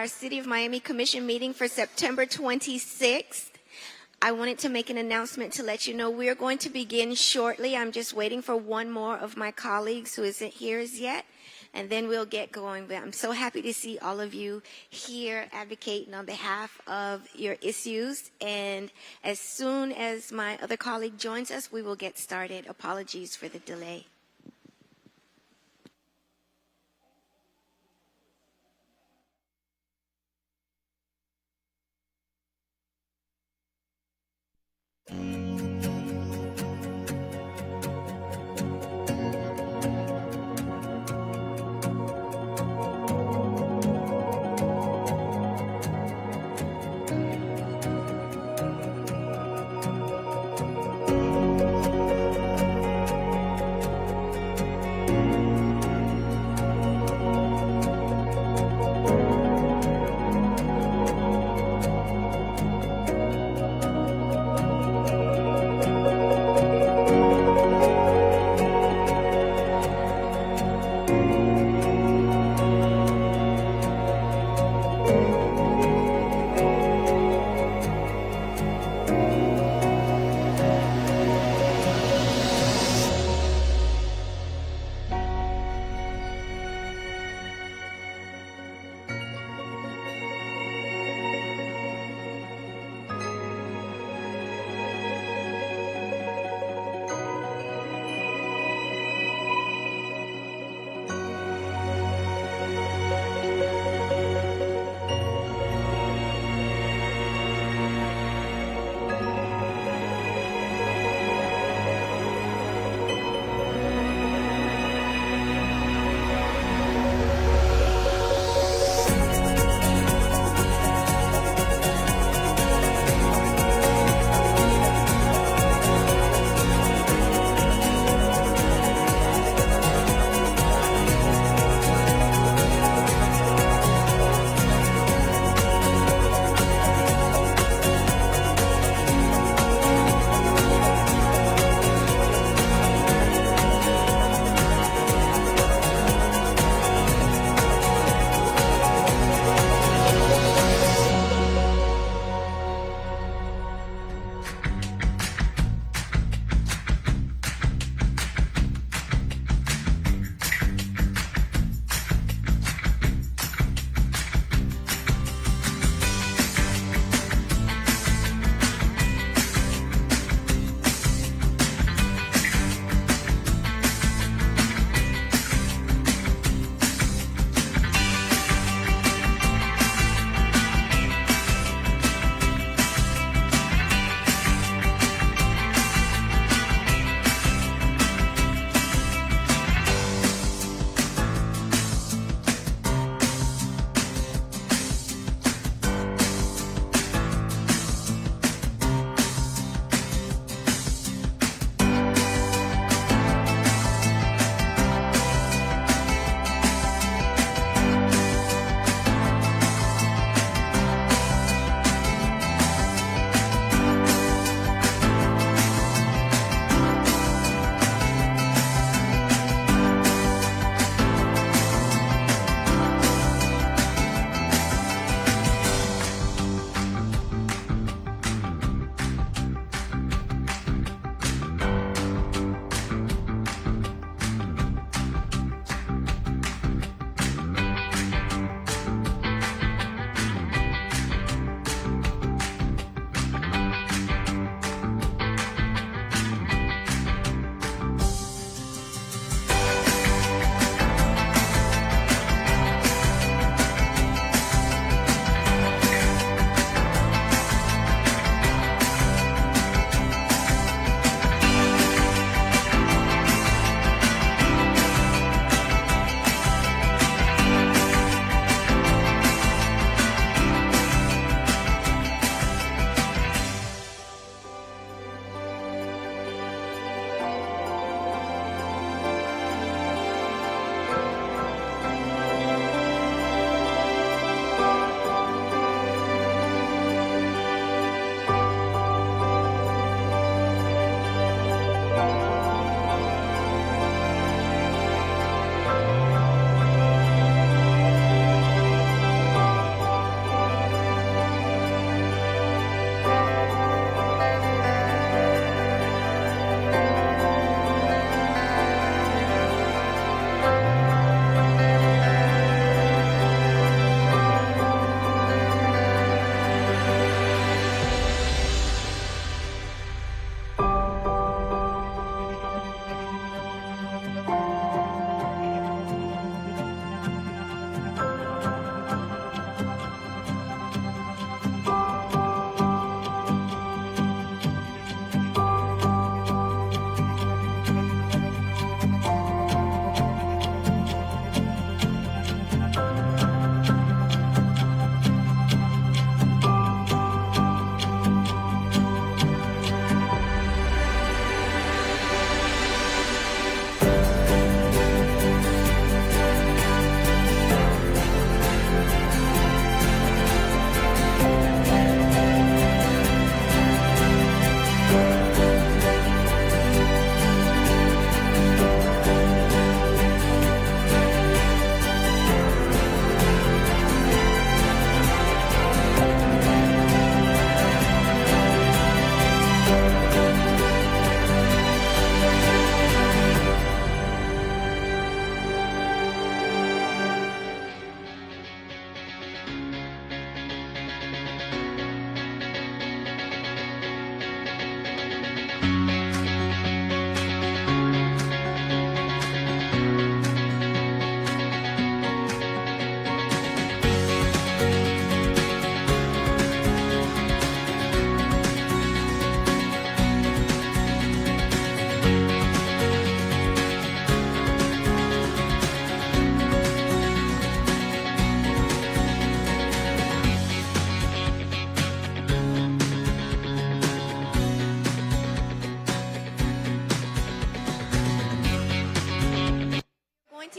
our City of Miami Commission meeting for September 26th. I wanted to make an announcement to let you know we're going to begin shortly. I'm just waiting for one more of my colleagues who isn't here as yet, and then we'll get going. But I'm so happy to see all of you here advocating on behalf of your issues. And as soon as my other colleague joins us, we will get started. Apologies for the delay.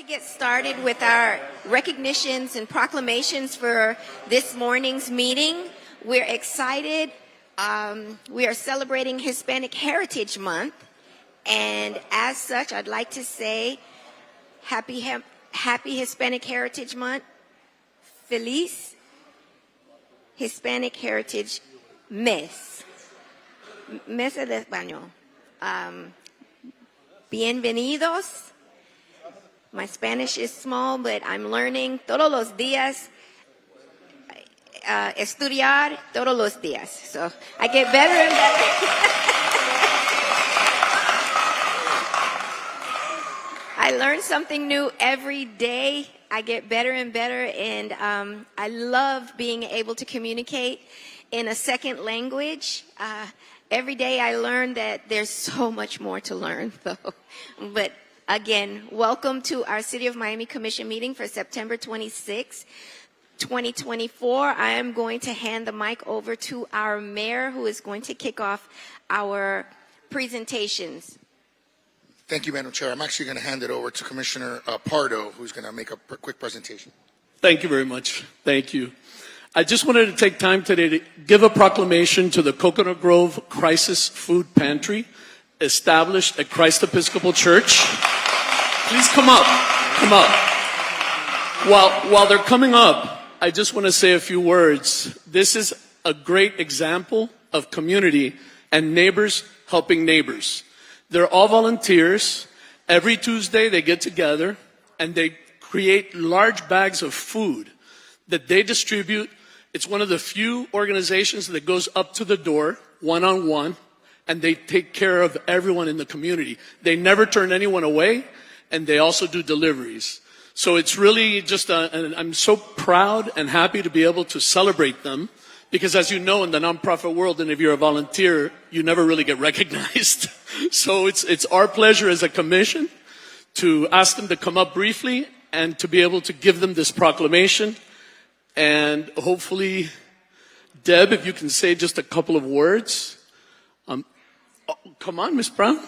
to get started with our recognitions and proclamations for this morning's meeting. We're excited. We are celebrating Hispanic Heritage Month, and as such, I'd like to say happy Hispanic Heritage Month. Feliz Hispanic Heritage Mes. Mesa de Español. Bienvenidos. My Spanish is small, but I'm learning todos los días. Estudiar todos los días. So I get better and better. I learn something new every day. I get better and better, and I love being able to communicate in a second language. Every day I learn that there's so much more to learn, though. But again, welcome to our City of Miami Commission meeting for September 26, 2024. I am going to hand the mic over to our mayor, who is going to kick off our presentations. Thank you, Madam Chair. I'm actually going to hand it over to Commissioner Pardo, who's going to make a quick presentation. Thank you very much. Thank you. I just wanted to take time today to give a proclamation to the Coconut Grove Crisis Food Pantry, established at Christ Episcopal Church. Please come up. Come up. While they're coming up, I just want to say a few words. This is a great example of community and neighbors helping neighbors. They're all volunteers. Every Tuesday they get together and they create large bags of food that they distribute. It's one of the few organizations that goes up to the door, one-on-one, and they take care of everyone in the community. They never turn anyone away, and they also do deliveries. So it's really just, and I'm so proud and happy to be able to celebrate them, because as you know, in the nonprofit world, and if you're a volunteer, you never really get recognized. So it's our pleasure as a commission to ask them to come up briefly and to be able to give them this proclamation. And hopefully, Deb, if you can say just a couple of words. Come on, Miss Brown.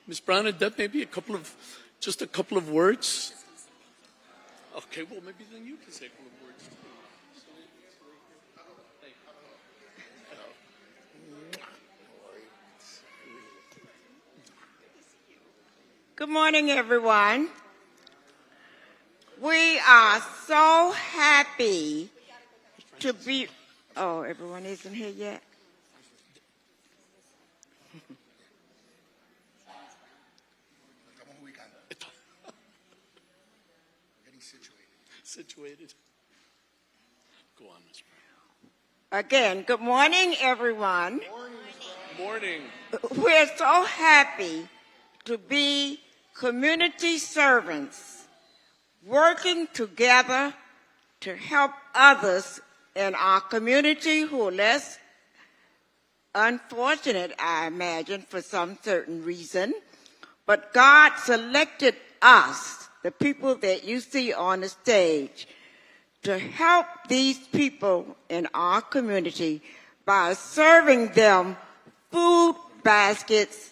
Miss Brown and Deb, maybe just a couple of words. Okay, well, maybe then you can say a couple of words. Good morning, everyone. We are so happy to be... Oh, everyone isn't here yet? Situated. Go on, Ms. Brown. Again, good morning, everyone. Morning. We're so happy to be community servants, working together to help others in our community who are less unfortunate, I imagine, for some certain reason. But God selected us, the people that you see on the stage, to help these people in our community by serving them food baskets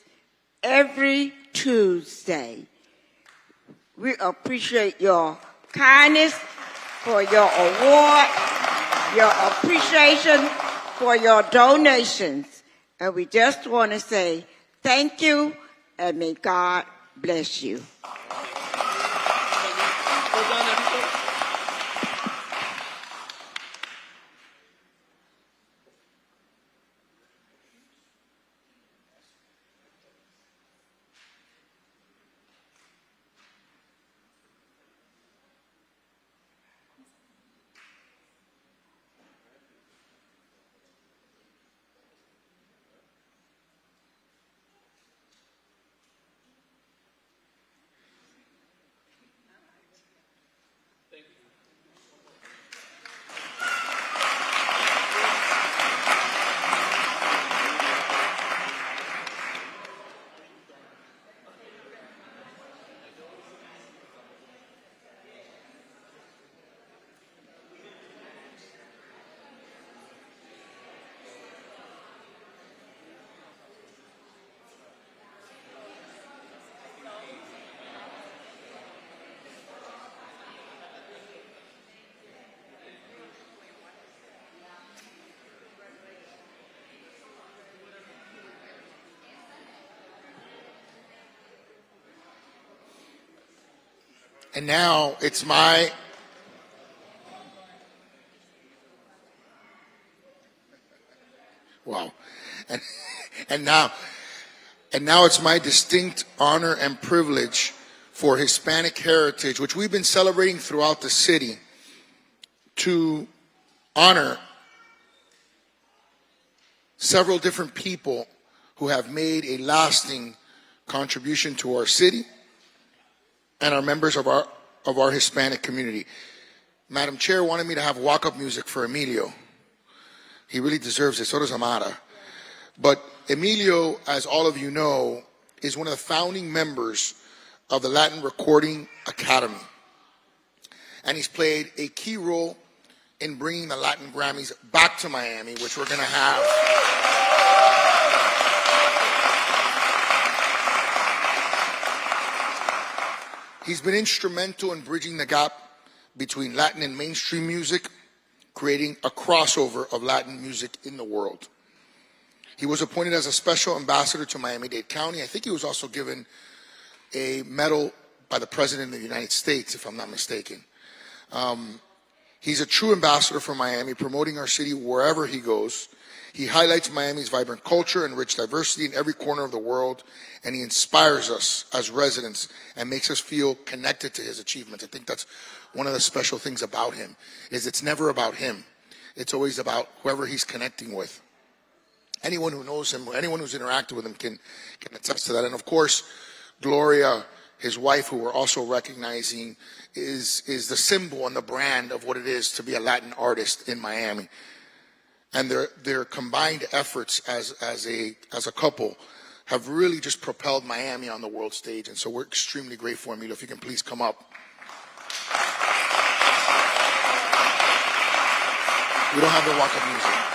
every Tuesday. We appreciate your kindness, for your award, your appreciation for your donations. And we just want to say thank you and may God bless you. And now it's my wow. And and now it's my distinct honor and privilege for Hispanic heritage, which we've been celebrating throughout the city, to honor several different people who have made a lasting contribution to our city and are members of our Hispanic community. Madam Chair wanted me to have walk-up music for Emilio. He really deserves it, so does Amara. But Emilio, as all of you know, is one of the founding members of the Latin Recording Academy. And he's played a key role in bringing the Latin Grammys back to Miami, which we're going to have. He's been instrumental in bridging the gap between Latin and mainstream music, creating a crossover of Latin music in the world. He was appointed as a special ambassador to Miami-Dade County. I think he was also given a medal by the President of the United States, if I'm not mistaken. He's a true ambassador for Miami, promoting our city wherever he goes. He highlights Miami's vibrant culture and rich diversity in every corner of the world, and he inspires us as residents and makes us feel connected to his achievements. I think that's one of the special things about him, is it's never about him. It's always about whoever he's connecting with. Anyone who knows him, anyone who's interacted with him can attest to that. And of course, Gloria, his wife, who we're also recognizing, is the symbol and the brand of what it is to be a Latin artist in Miami. And their combined efforts as a couple have really just propelled Miami on the world stage. And so we're extremely grateful, Emilio. If you can please come up. We don't have the walk-up music.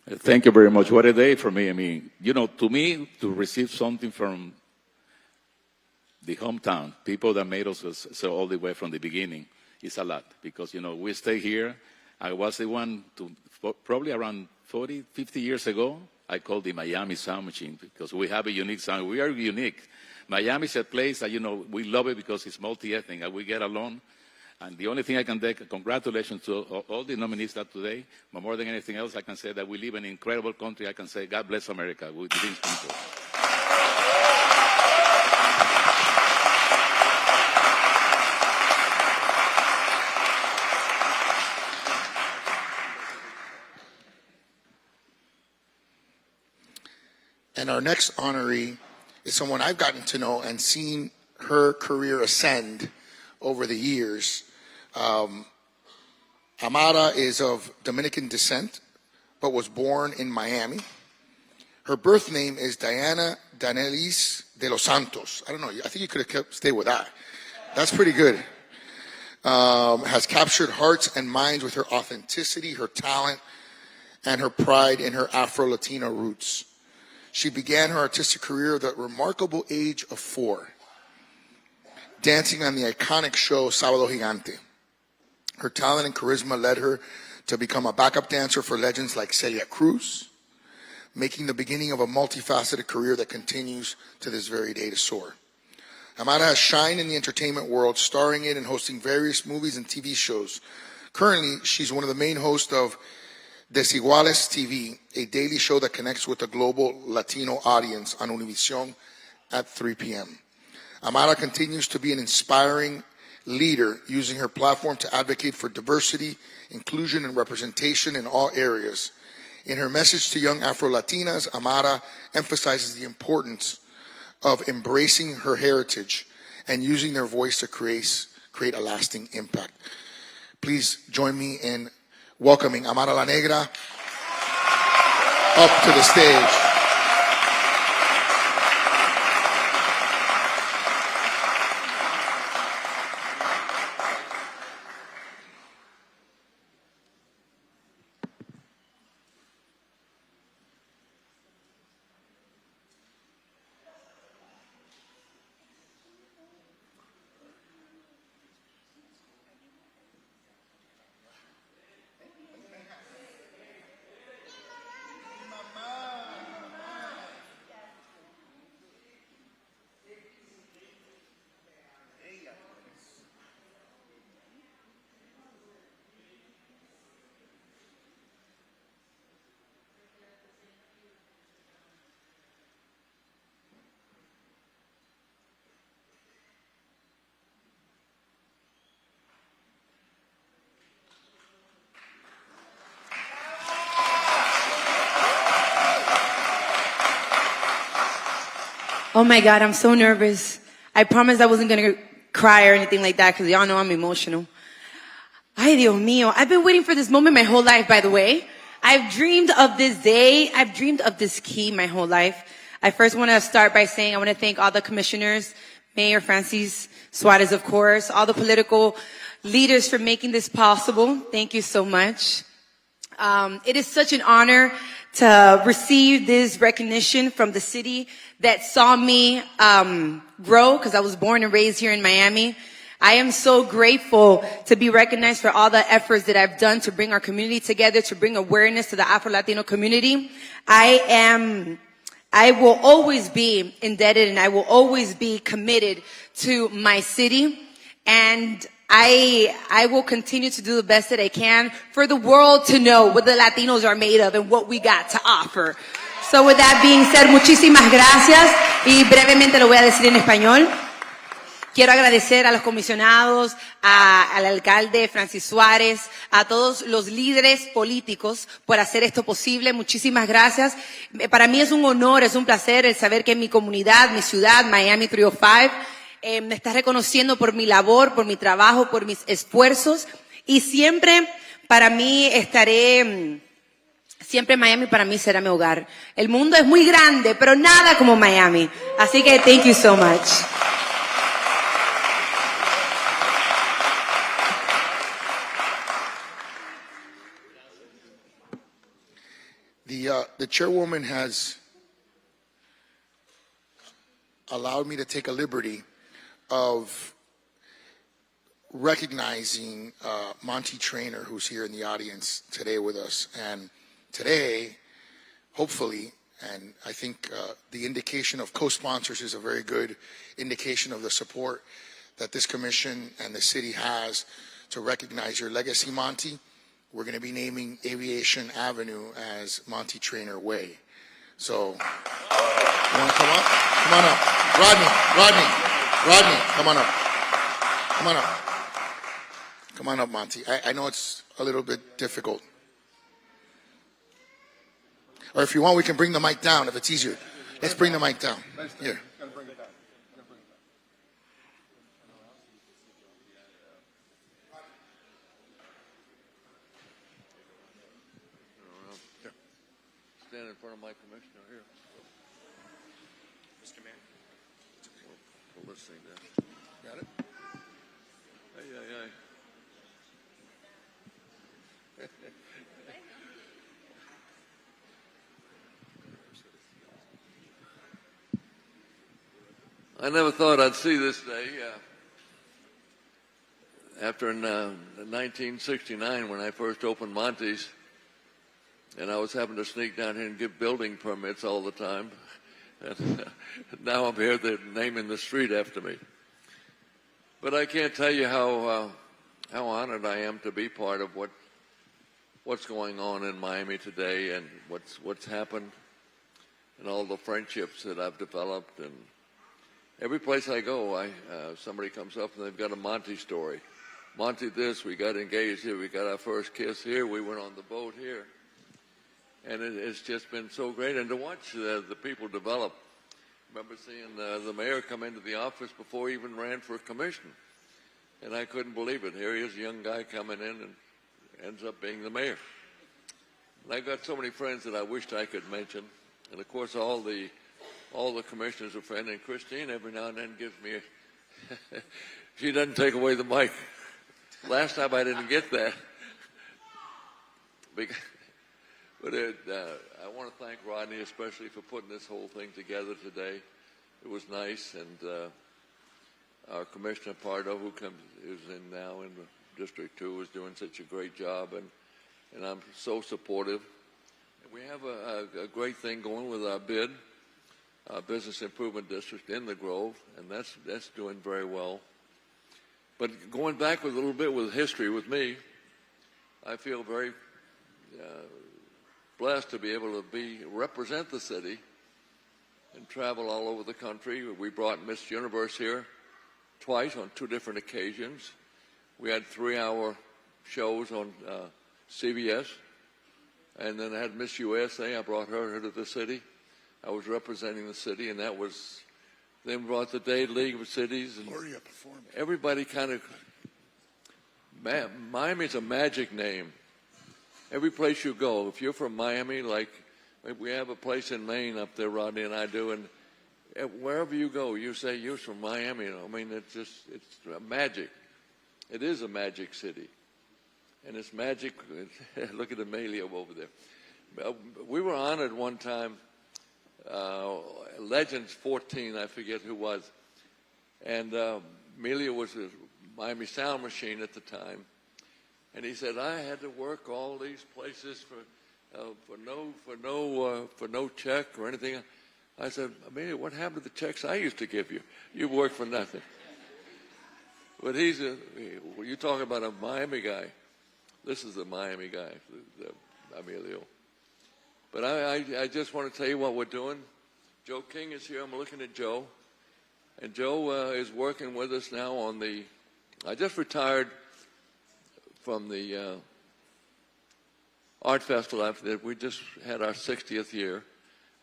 Thank you very much. What a day for me. I mean, to me, to receive something from the hometown, people that made us so all the way from the beginning, is a lot. Because, we stay here. I was the one probably around 40, 50 years ago, I called the Miami Sound Machine because we have a unique sound. We are unique. Miami is a place that, we love it because it's multi-ethnic and we get along. And the only thing I can say, congratulations to all the nominees that today, but more than anything else, I can say that we live in an incredible country. I can say, God bless America with these people. And our next honoree is someone I've gotten to know and seen her career ascend over the years. Amara is of Dominican descent, but was born in Miami. Her birth name is Diana Danelis de los Santos. I don't know, I think you could have stayed with that. That's pretty good. Has captured hearts and minds with her authenticity, her talent, and her pride in her Afro-Latina roots. She began her artistic career at the remarkable age of 4, dancing on the iconic show Sábado Gigante. Her talent and charisma led her to become a backup dancer for legends like Celia Cruz, making the beginning of a multifaceted career that continues to this very day to soar. Amara has shined in the entertainment world, starring in and hosting various movies and TV shows. Currently, she's one of the main hosts of Desiguales TV, a daily show that connects with the global Latino audience on Univision at 3 p.m. Amara continues to be an inspiring leader, using her platform to advocate for diversity, inclusion, and representation in all areas. In her message to young Afro-Latinas, Amara emphasizes the importance of embracing her heritage and using their voice to create a lasting impact. Please join me in welcoming Amara La Negra up to the stage. Oh my God, I'm so nervous. I promised I wasn't going to cry or anything like that because y'all know I'm emotional. Ay, Dios mío. I've been waiting for this moment my whole life, by the way. I've dreamed of this day. I've dreamed of this key my whole life. I first want to start by saying I want to thank all the commissioners, Mayor Francis Suarez, of course, all the political leaders for making this possible. Thank you so much. It is such an honor to receive this recognition from the city that saw me grow, because I was born and raised here in Miami. I am so grateful to be recognized for all the efforts that I've done to bring our community together, to bring awareness to the Afro-Latino community. I will always be indebted and I will always be committed to my city. And I will continue to do the best that I can for the world to know what the Latinos are made of and what we got to offer. So with that being said, muchísimas gracias. Y brevemente lo voy a decir en español. Quiero agradecer a los comisionados, al alcalde Francis Suárez, a todos los líderes políticos por hacer esto posible. Muchísimas gracias. Para mí es un honor, es un placer el saber que mi comunidad, mi ciudad, Miami 305, me está reconociendo por mi labor, por mi trabajo, por mis esfuerzos. Y siempre para mí siempre Miami para mí será mi hogar. El mundo es muy grande, pero nada como Miami. Así que thank you so much. The chairwoman has allowed me to take a liberty of recognizing Monty Traynor, who's here in the audience today with us. And today, hopefully, and I think the indication of co-sponsors is a very good indication of the support that this commission and the city has to recognize your legacy, Monty. We're going to be naming Aviation Avenue as Monty Traynor Way. So, you want to come up? Come on up. Rodney, come on up. Come on up. Come on up, Monty. I know it's a little bit difficult. Or if you want, we can bring the mic down if it's easier. Let's bring the mic down. Here. Stand in front of my commissioner here. Mr. Mayor. Pull this thing down. Got it? Hey. I never thought I'd see this day. After 1969, when I first opened Monty's, and I was having to sneak down here and get building permits all the time. And now I'm here, they're naming the street after me. But I can't tell you how honored I am to be part of what's going on in Miami today and what's happened and all the friendships that I've developed. And every place I go, somebody comes up and they've got a Monty story. Monty this, we got engaged here, we got our first kiss here, we went on the boat here. and it's just been so great. And to watch the people develop. I remember seeing the mayor come into the office before he even ran for a commission, and I couldn't believe it. Here he is, a young guy coming in and ends up being the mayor. And I got so many friends that I wished I could mention, and of course all the commissioners are friends. And Christine every now and then gives me she doesn't take away the mic. Last time I didn't get that. But I want to thank Rodney especially for putting this whole thing together today. It was nice, and our Commissioner Pardo, who's in now in District 2, is doing such a great job, and I'm so supportive. And we have a great thing going with our bid, our Business Improvement District in the Grove, and that's doing very well. But going back a little bit with history with me, I feel very blessed to be able to represent the city and travel all over the country. We brought Miss Universe here twice on 2 different occasions. We had 3-hour shows on CBS, and then I had Miss USA. I brought her to the city. I was representing the city, and that was. Then brought the Day League of Cities, and everybody kind of. Miami's a magic name. Every place you go, if you're from Miami, like we have a place in Maine up there, Rodney and I do, and wherever you go, you say you're from Miami. I mean, it's magic. It is a magic city, and it's magic. Look at Emilio over there. We were honored one time. Legends 14, I forget who was, and Emilio was a Miami Sound Machine at the time, and he said I had to work all these places for no check or anything. I said, Emilio, what happened to the checks I used to give you? You worked for nothing. But you talking about a Miami guy. This is the Miami guy, Emilio. But I just want to tell you what we're doing. Joe King is here. I'm looking at Joe. And Joe is working with us now on I just retired from the Art Festival. We just had our 60th year.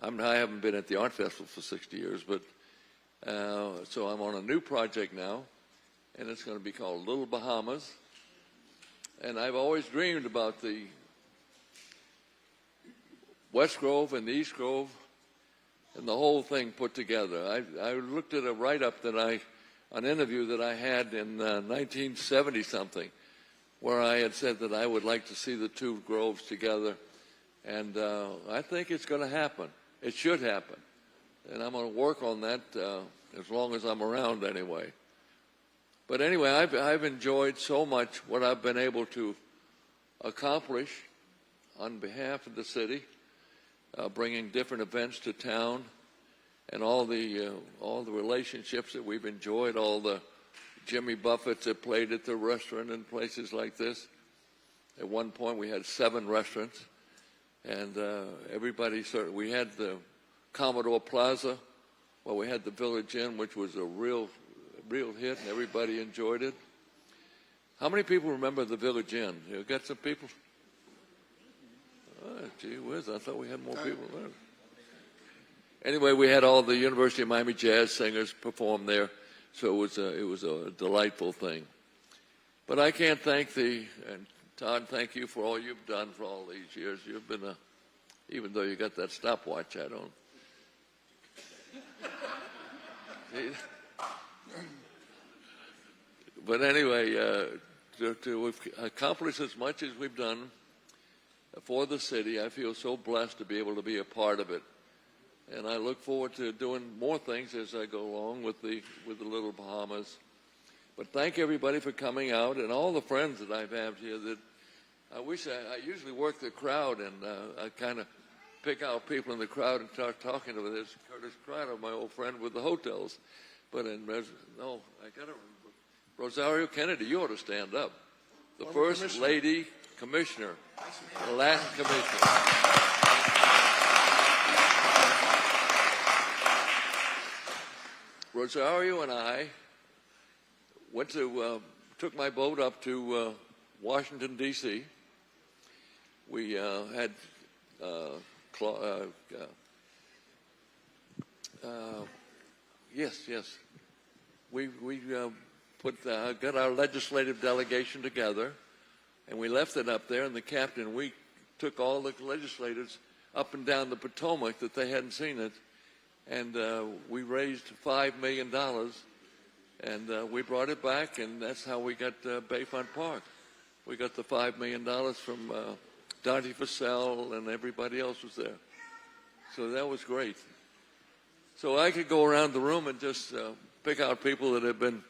I haven't been at the Art Festival for 60 years, but so I'm on a new project now, and it's going to be called Little Bahamas. And I've always dreamed about the West Grove and the East Grove and the whole thing put together. I looked at a write-up an interview that I had in 1970-something, where I had said that I would like to see the 2 groves together, and I think it's going to happen. It should happen, and I'm going to work on that as long as I'm around anyway. But anyway, I've enjoyed so much what I've been able to accomplish on behalf of the city. Bringing different events to town, and all the relationships that we've enjoyed, all the Jimmy Buffetts that played at the restaurant and places like this. At one point, we had 7 restaurants, and we had the Commodore Plaza, well, we had the Village Inn, which was a real hit, and everybody enjoyed it. How many people remember the Village Inn? You got some people? Oh, gee whiz, I thought we had more people there. Anyway, we had all the University of Miami jazz singers perform there, so it was a delightful thing. But I can't thank and Todd, thank you for all you've done for all these years. You've been even though you got that stopwatch, I don't. But anyway, to accomplish as much as we've done for the city, I feel so blessed to be able to be a part of it. And I look forward to doing more things as I go along with the Little Bahamas. But thank everybody for coming out, and all the friends that I've had here. That I wish I usually work the crowd, and I kind of pick out people in the crowd and start talking to this Curtis Crowder, my old friend with the hotels. But no, I got to. Rosario Kennedy, you ought to stand up. The First Lady Commissioner, the Latin Commission. Rosario and I took my boat up to Washington, D.C. We had Yes. We got our legislative delegation together, and we left it up there. And the captain, we took all the legislators up and down the Potomac that they hadn't seen it, and we raised $5 million, and we brought it back, and that's how we got Bayfront Park. We got the $5 million from Dante Fussell, and everybody else was there. So that was great. So I could go around the room and just pick out people that have been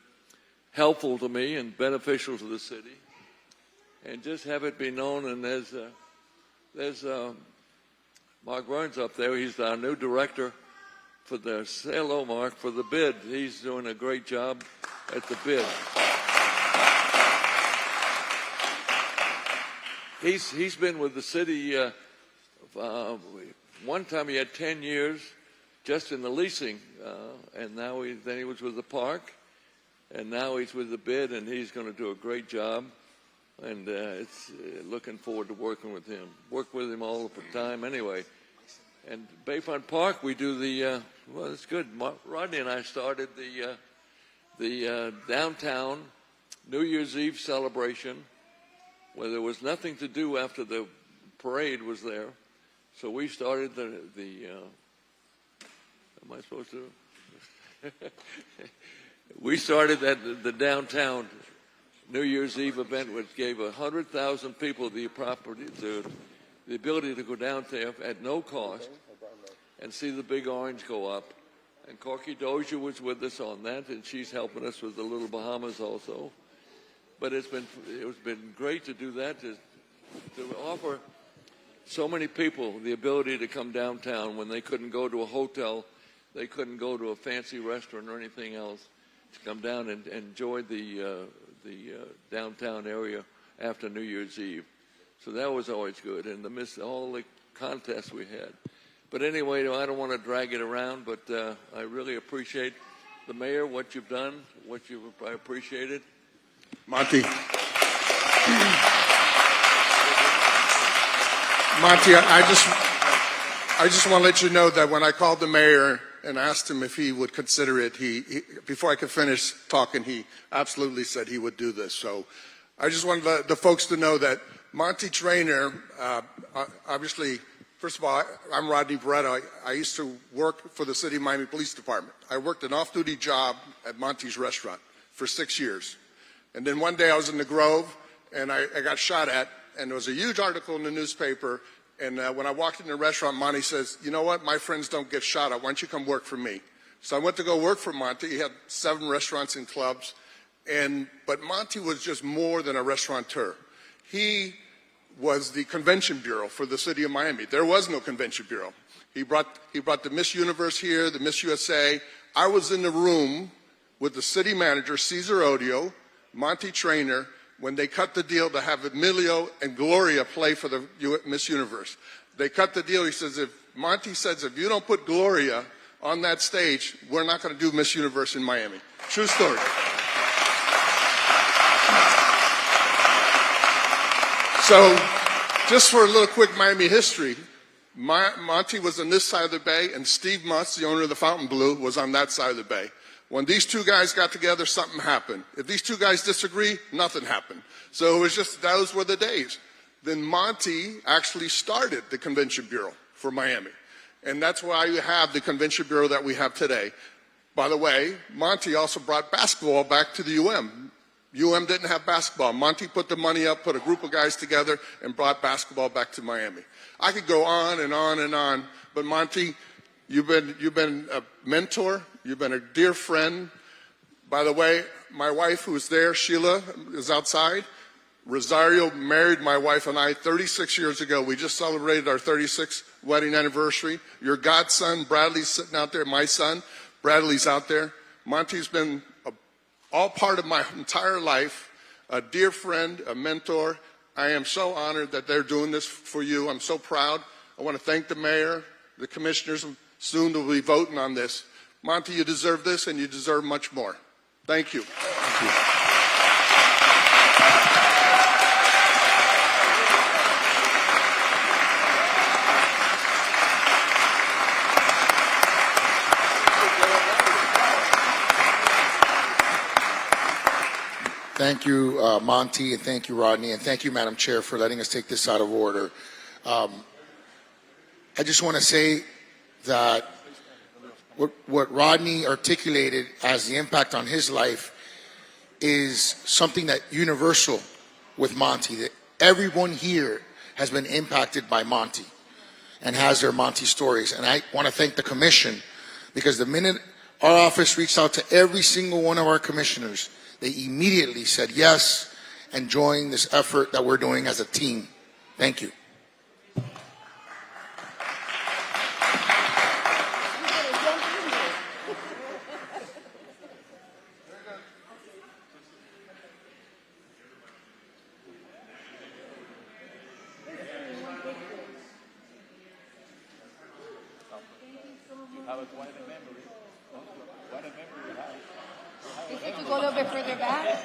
helpful to me and beneficial to the city, and just have it be known. And there's Mark Burns up there. He's our new director for the, say hello, Mark, for the bid. He's doing a great job at the bid. He's been with the city. One time he had 10 years just in the leasing, and now then he was with the park, and now he's with the bid, and he's going to do a great job. And it's looking forward to working with him. Work with him all the time anyway. And Bayfront Park, we do the well, it's good. Rodney and I started the downtown New Year's Eve celebration, where there was nothing to do after the parade was there. So we started the am I supposed to? We started the downtown New Year's Eve event, which gave 100,000 people the ability to go down there at no cost and see the Big Orange go up. And Corky Dozier was with us on that, and she's helping us with the Little Bahamas also. But it's been great to do that, to offer so many people the ability to come downtown when they couldn't go to a hotel, they couldn't go to a fancy restaurant or anything else, to come down and enjoy the downtown area after New Year's Eve. So that was always good, and all the contests we had. But anyway, I don't want to drag it around, but I really appreciate the mayor, what you've done, I appreciate it. Monty, I just want to let you know that when I called the mayor and asked him if he would consider it, he before I could finish talking, he absolutely said he would do this. So I just wanted the folks to know that Monty Traynor, obviously, first of all, I'm Rodney Beretta. I used to work for the City of Miami Police Department. I worked an off-duty job at Monty's restaurant for 6 years. And then one day I was in the Grove, and I got shot at, and there was a huge article in the newspaper. And when I walked in the restaurant, Monty says, you know what, my friends don't get shot at. Why don't you come work for me? So I went to go work for Monty. He had 7 restaurants and clubs. But Monty was just more than a restaurateur. He was the convention bureau for the city of Miami. There was no convention bureau. He brought the Miss Universe here, the Miss USA. I was in the room with the city manager, Cesar Odio, Monty Traynor, when they cut the deal to have Emilio and Gloria play for the Miss Universe. They cut the deal. He says, Monty says, if you don't put Gloria on that stage, we're not going to do Miss Universe in Miami. True story. So, just for a little quick Miami history, Monty was on this side of the bay, and Steve Mutz, the owner of the Fountain Blue, was on that side of the bay. When these two guys got together, something happened. If these two guys disagree, nothing happened. So it was just, those were the days. Then Monty actually started the Convention Bureau for Miami. And that's why you have the Convention Bureau that we have today. By the way, Monty also brought basketball back to the UM. UM didn't have basketball. Monty put the money up, put a group of guys together, and brought basketball back to Miami. I could go on and on and on, but Monty, you've been a mentor. You've been a dear friend. By the way, my wife, who's there, Sheila, is outside. Rosario married my wife and I 36 years ago. We just celebrated our 36th wedding anniversary. Your godson, Bradley's sitting out there. My son, Bradley's out there. Monty's been all part of my entire life, a dear friend, a mentor. I am so honored that they're doing this for you. I'm so proud. I want to thank the mayor, the commissioners, soon to be voting on this. Monty, you deserve this, and you deserve much more. Thank you. Thank you. Thank you, Monty, and thank you, Rodney, and thank you, Madam Chair, for letting us take this out of order. I just want to say that what Rodney articulated as the impact on his life is something that universal with Monty, that everyone here has been impacted by Monty and has their Monty stories. And I want to thank the commission, because the minute our office reached out to every single one of our commissioners, they immediately said yes and joined this effort that we're doing as a team. Thank you. If you could go a little bit further back.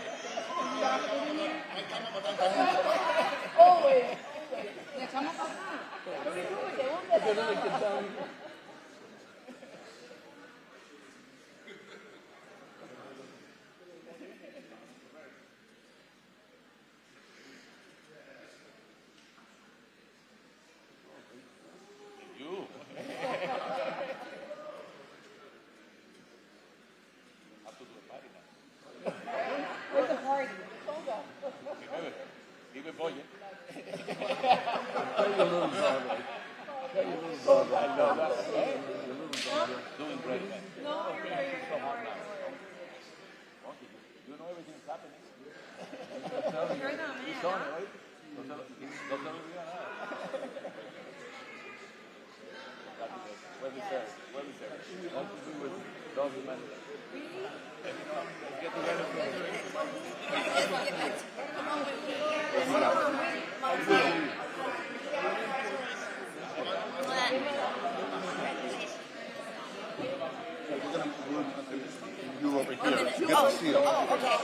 You over here. You get to see them. Okay.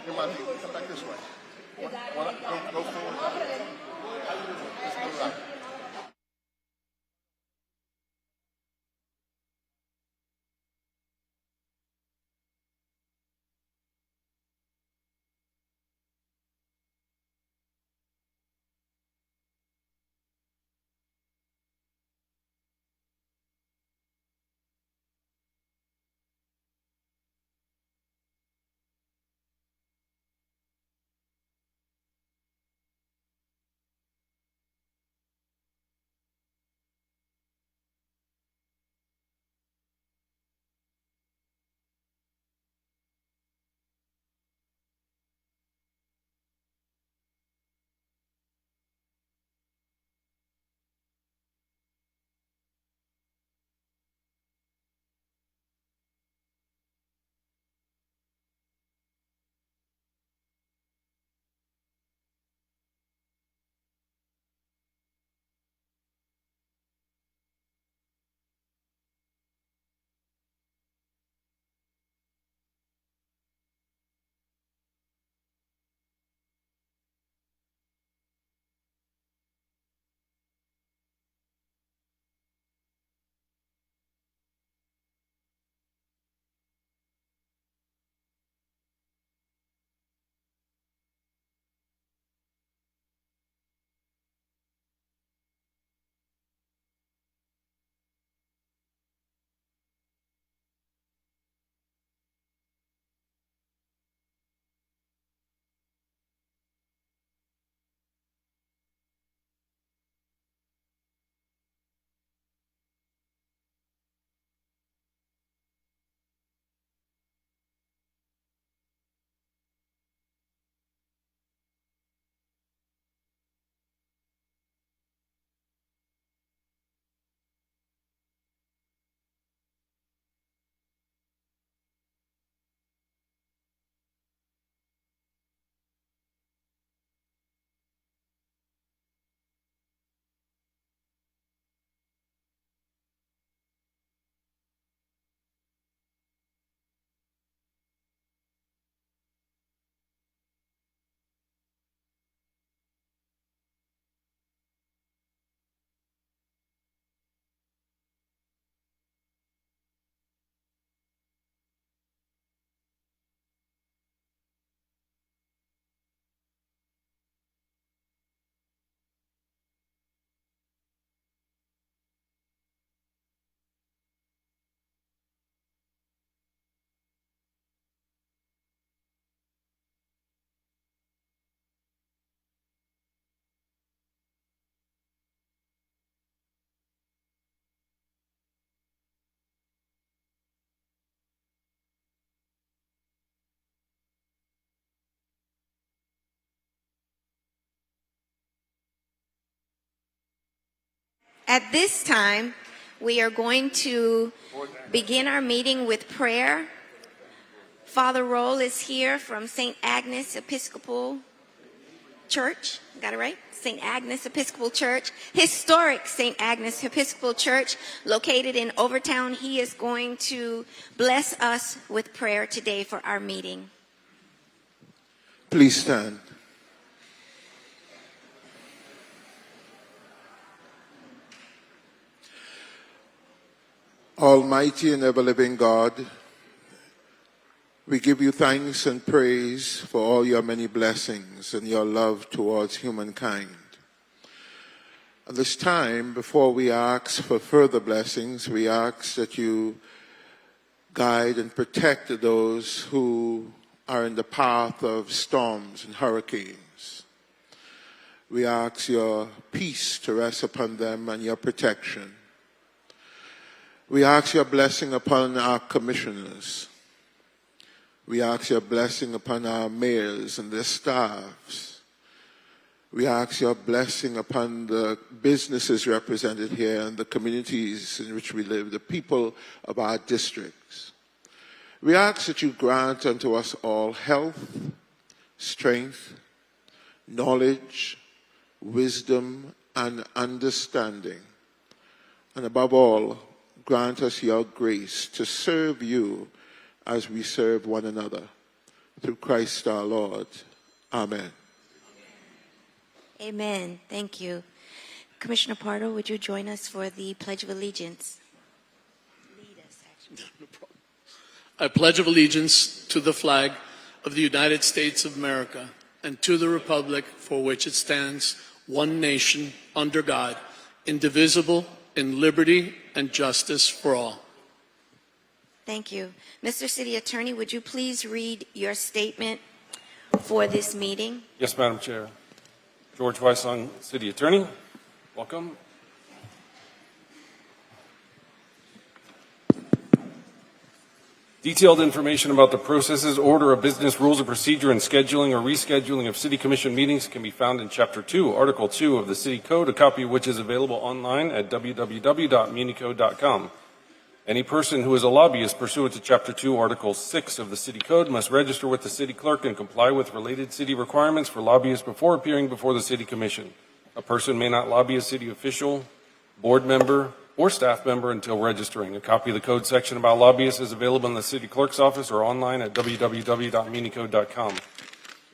Here, Monty, come back this way. Go forward. Just go right. At this time, we are going to begin our meeting with prayer. Father Roll is here from St. Agnes Episcopal Church. Got it right? St. Agnes Episcopal Church, historic St. Agnes Episcopal Church, located in Overtown. He is going to bless us with prayer today for our meeting. Please stand. Almighty and ever-living God, we give you thanks and praise for all your many blessings and your love towards humankind. At this time, before we ask for further blessings, we ask that you guide and protect those who are in the path of storms and hurricanes. We ask your peace to rest upon them and your protection. We ask your blessing upon our commissioners. We ask your blessing upon our mayors and their staffs. We ask your blessing upon the businesses represented here and the communities in which we live, the people of our districts. We ask that you grant unto us all health, strength, knowledge, wisdom, and understanding. And above all, grant us your grace to serve you as we serve one another. Through Christ our Lord. Amen. Amen. Thank you. Commissioner Pardo, would you join us for the Pledge of Allegiance? Lead us, actually. No problem. I pledge of allegiance to the flag of the United States of America and to the republic for which it stands, one nation, under God, indivisible, in liberty and justice for all. Thank you. Mr. City Attorney, would you please read your statement for this meeting? Yes, Madam Chair. George Weissong, City Attorney. Welcome. Detailed information about the processes, order of business, rules of procedure, and scheduling or rescheduling of City Commission meetings can be found in Chapter 2, Article 2 of the City Code, a copy of which is available online at www.municode.com. Any person who is a lobbyist pursuant to Chapter 2, Article 6 of the City Code must register with the City Clerk and comply with related city requirements for lobbyists before appearing before the City Commission. A person may not lobby a city official, board member, or staff member until registering. A copy of the code section about lobbyists is available in the City Clerk's office or online at www.municode.com.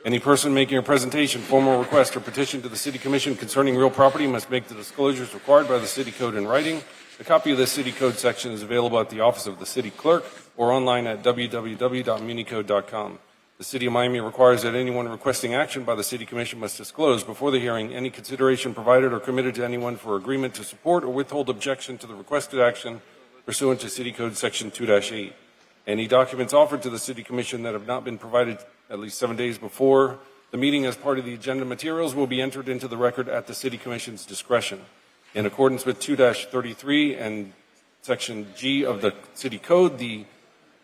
Any person making a presentation, formal request, or petition to the City Commission concerning real property must make the disclosures required by the City Code in writing. A copy of the City Code section is available at the office of the City Clerk or online at www.municode.com. The City of Miami requires that anyone requesting action by the City Commission must disclose before the hearing any consideration provided or committed to anyone for agreement to support or withhold objection to the requested action pursuant to City Code Section 2-8. Any documents offered to the City Commission that have not been provided at least 7 days before the meeting as part of the agenda materials will be entered into the record at the City Commission's discretion. In accordance with 2-33 and Section G of the City Code, the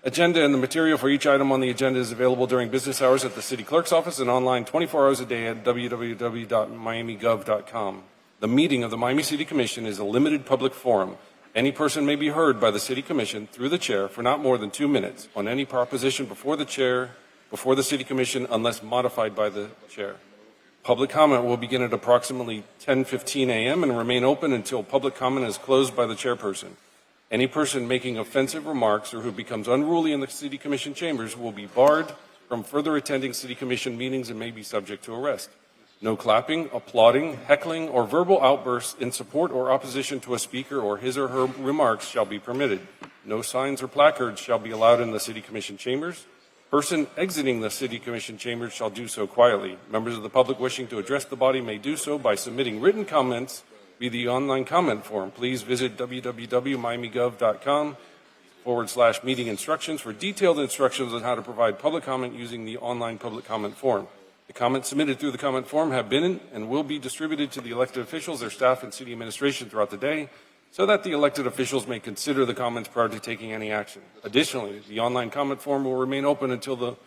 agenda and the material for each item on the agenda is available during business hours at the City Clerk's office and online 24 hours a day at www.miamigov.com. The meeting of the Miami City Commission is a limited public forum. Any person may be heard by the City Commission through the chair for not more than 2 minutes on any proposition before the City Commission unless modified by the chair. Public comment will begin at approximately 10:15 a.m. and remain open until public comment is closed by the chairperson. Any person making offensive remarks or who becomes unruly in the City Commission chambers will be barred from further attending City Commission meetings and may be subject to arrest. No clapping, applauding, heckling, or verbal outbursts in support or opposition to a speaker or his or her remarks shall be permitted. No signs or placards shall be allowed in the City Commission chambers. Person exiting the City Commission chambers shall do so quietly. Members of the public wishing to address the body may do so by submitting written comments via the online comment form. Please visit www.miamigov.com/meeting instructions for detailed instructions on how to provide public comment using the online public comment form. The comments submitted through the comment form have been and will be distributed to the elected officials, their staff, and city administration throughout the day, so that the elected officials may consider the comments prior to taking any action. Additionally, the online comment form will remain open until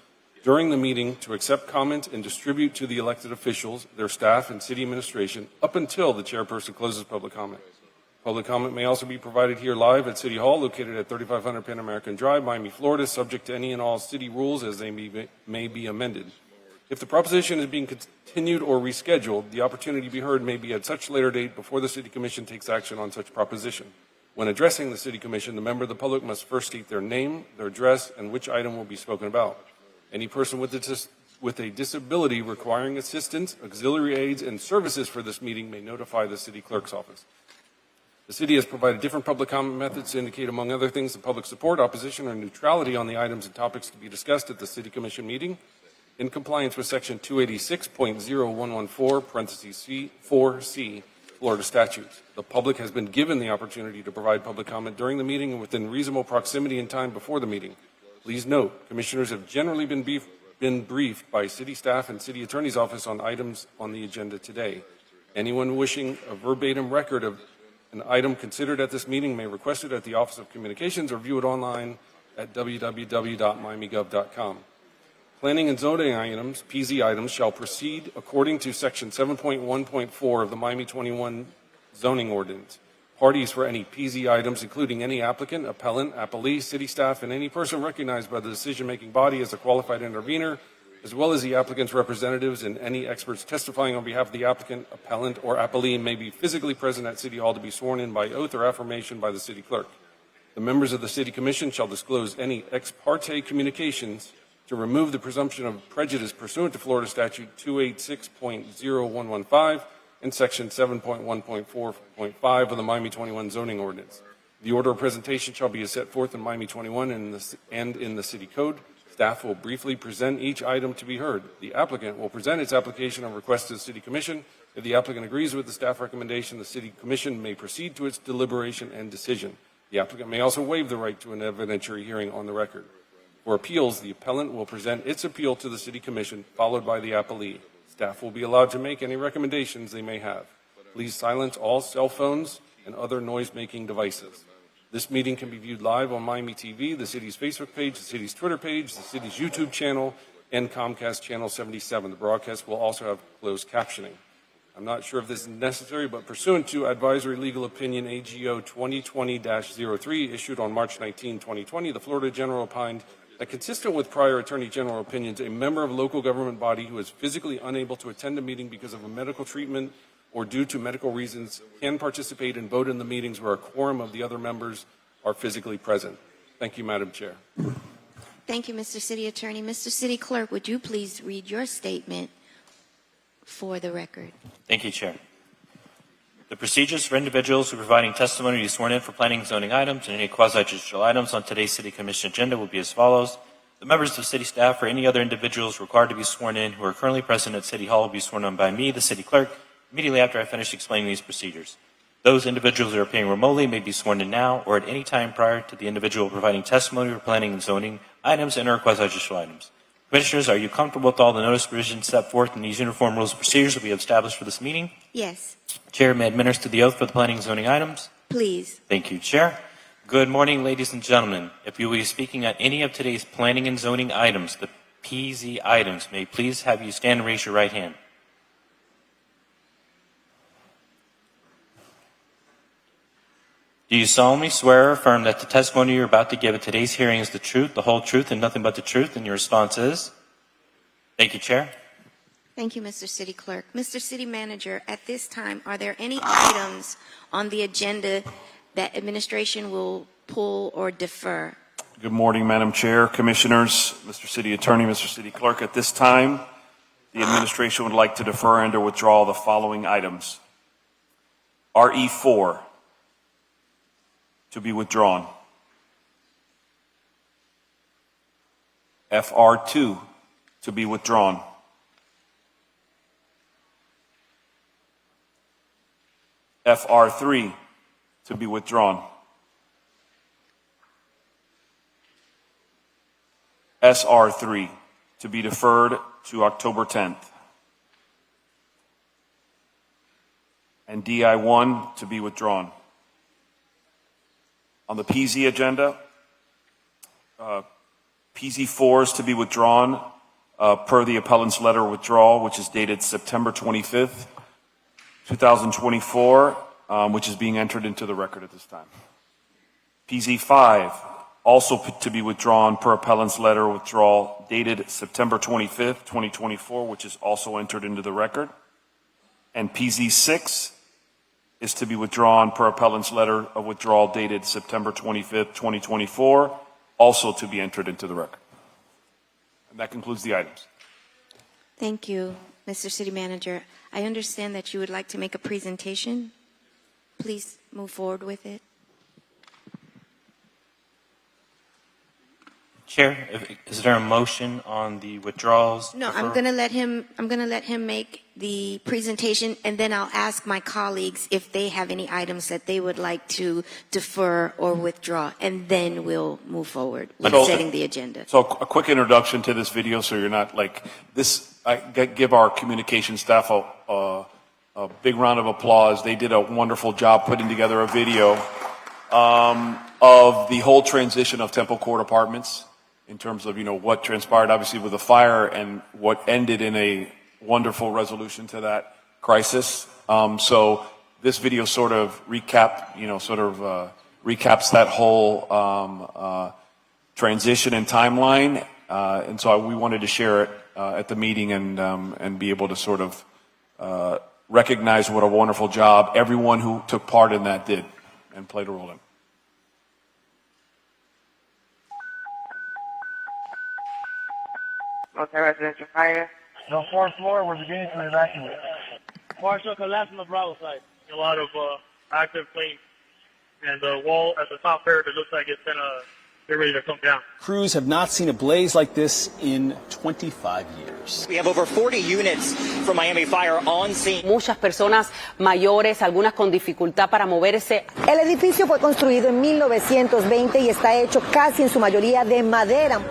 during the meeting to accept comment and distribute to the elected officials, their staff, and city administration up until the chairperson closes public comment. Public comment may also be provided here live at City Hall, located at 3500 Pan American Drive, Miami, Florida, subject to any and all city rules as they may be amended. If the proposition is being continued or rescheduled, the opportunity to be heard may be at such later date before the City Commission takes action on such proposition. When addressing the City Commission, the member of the public must first state their name, their address, and which item will be spoken about. Any person with a disability requiring assistance, auxiliary aids, and services for this meeting may notify the City Clerk's office. The City has provided different public comment methods to indicate, among other things, the public support, opposition, or neutrality on the items and topics to be discussed at the City Commission meeting. In compliance with Section 286.0114, parentheses C, 4C, Florida statutes, the public has been given the opportunity to provide public comment during the meeting and within reasonable proximity and time before the meeting. Please note, commissioners have generally been briefed by City staff and City Attorney's Office on items on the agenda today. Anyone wishing a verbatim record of an item considered at this meeting may request it at the Office of Communications or view it online at www.miamigov.com. Planning and zoning items, PZ items, shall proceed according to Section 7.1.4 of the Miami 21 zoning ordinance. Parties for any PZ items, including any applicant, appellant, appellee, city staff, and any person recognized by the decision-making body as a qualified intervener, as well as the applicant's representatives and any experts testifying on behalf of the applicant, appellant, or appellee may be physically present at City Hall to be sworn in by oath or affirmation by the City Clerk. The members of the City Commission shall disclose any ex parte communications to remove the presumption of prejudice pursuant to Florida Statute 286.0115 and Section 7.1.4.5 of the Miami 21 zoning ordinance. The order of presentation shall be as set forth in Miami 21 and in the City Code. Staff will briefly present each item to be heard. The applicant will present its application or request to the City Commission. If the applicant agrees with the staff recommendation, the City Commission may proceed to its deliberation and decision. The applicant may also waive the right to an evidentiary hearing on the record. For appeals, the appellant will present its appeal to the City Commission, followed by the appellee. Staff will be allowed to make any recommendations they may have. Please silence all cell phones and other noise-making devices. This meeting can be viewed live on Miami TV, the city's Facebook page, the city's Twitter page, the city's YouTube channel, and Comcast Channel 77. The broadcast will also have closed captioning. I'm not sure if this is necessary, but pursuant to Advisory Legal Opinion AGO 2020-03, issued on March 19, 2020, the Florida General opined that, consistent with prior Attorney General opinions, a member of a local government body who is physically unable to attend a meeting because of a medical treatment or due to medical reasons can participate and vote in the meetings where a quorum of the other members are physically present. Thank you, Madam Chair. Thank you, Mr. City Attorney. Mr. City Clerk, would you please read your statement for the record? Thank you, Chair. The procedures for individuals who are providing testimony to be sworn in for planning and zoning items and any quasi-judicial items on today's City Commission agenda will be as follows. The members of city staff or any other individuals required to be sworn in who are currently present at City Hall will be sworn in by me, the City Clerk, immediately after I finish explaining these procedures. Those individuals who are appearing remotely may be sworn in now or at any time prior to the individual providing testimony for planning and zoning items and or quasi-judicial items. Commissioners, are you comfortable with all the notice provisions set forth in these uniform rules and procedures that we have established for this meeting? Yes. Chair may administer the oath for the planning and zoning items. Please. Thank you, Chair. Good morning, ladies and gentlemen. If you will be speaking on any of today's planning and zoning items, the PZ items, may I please have you stand and raise your right hand. Do you solemnly swear or affirm that the testimony you're about to give at today's hearing is the truth, the whole truth, and nothing but the truth? And your response is? Thank you, Chair. Thank you, Mr. City Clerk. Mr. City Manager, at this time, are there any items on the agenda that administration will pull or defer? Good morning, Madam Chair, Commissioners, Mr. City Attorney, Mr. City Clerk. At this time, the administration would like to defer and or withdraw the following items. RE4 to be withdrawn. FR2 to be withdrawn. FR3 to be withdrawn. SR3 to be deferred to October 10th. And DI1 to be withdrawn. On the PZ agenda, PZ4 is to be withdrawn per the appellant's letter of withdrawal, which is dated September 25th, 2024. which is being entered into the record at this time. PZ5, also to be withdrawn per appellant's letter of withdrawal dated September 25th, 2024, which is also entered into the record. And PZ6 is to be withdrawn per appellant's letter of withdrawal dated September 25th, 2024, also to be entered into the record. And that concludes the items. Thank you, Mr. City Manager. I understand that you would like to make a presentation. Please move forward with it. Chair, is there a motion on the withdrawals? No, I'm going to let him make the presentation, and then I'll ask my colleagues if they have any items that they would like to defer or withdraw, and then we'll move forward with setting the agenda. So a quick introduction to this video, so you're not like this. I give our communication staff a big round of applause. They did a wonderful job putting together a video of the whole transition of Temple Court Apartments, in terms of, what transpired obviously with the fire and what ended in a wonderful resolution to that crisis. So this video sort of recaps that whole transition and timeline. And so we wanted to share it at the meeting and be able to sort of recognize what a wonderful job everyone who took part in that did and played a role in. Multi-residential fire. The fourth floor, we're beginning to evacuate. Partial collapse on the Bravo side. A lot of active flames. And the wall at the top there, it looks like it's going to get ready to come down. Crews have not seen a blaze like this in 25 years. We have over 40 units from Miami Fire on scene. Muchas personas mayores, algunas con dificultad para moverse. El edificio fue construido en 1920 y está hecho casi en su mayoría de madera.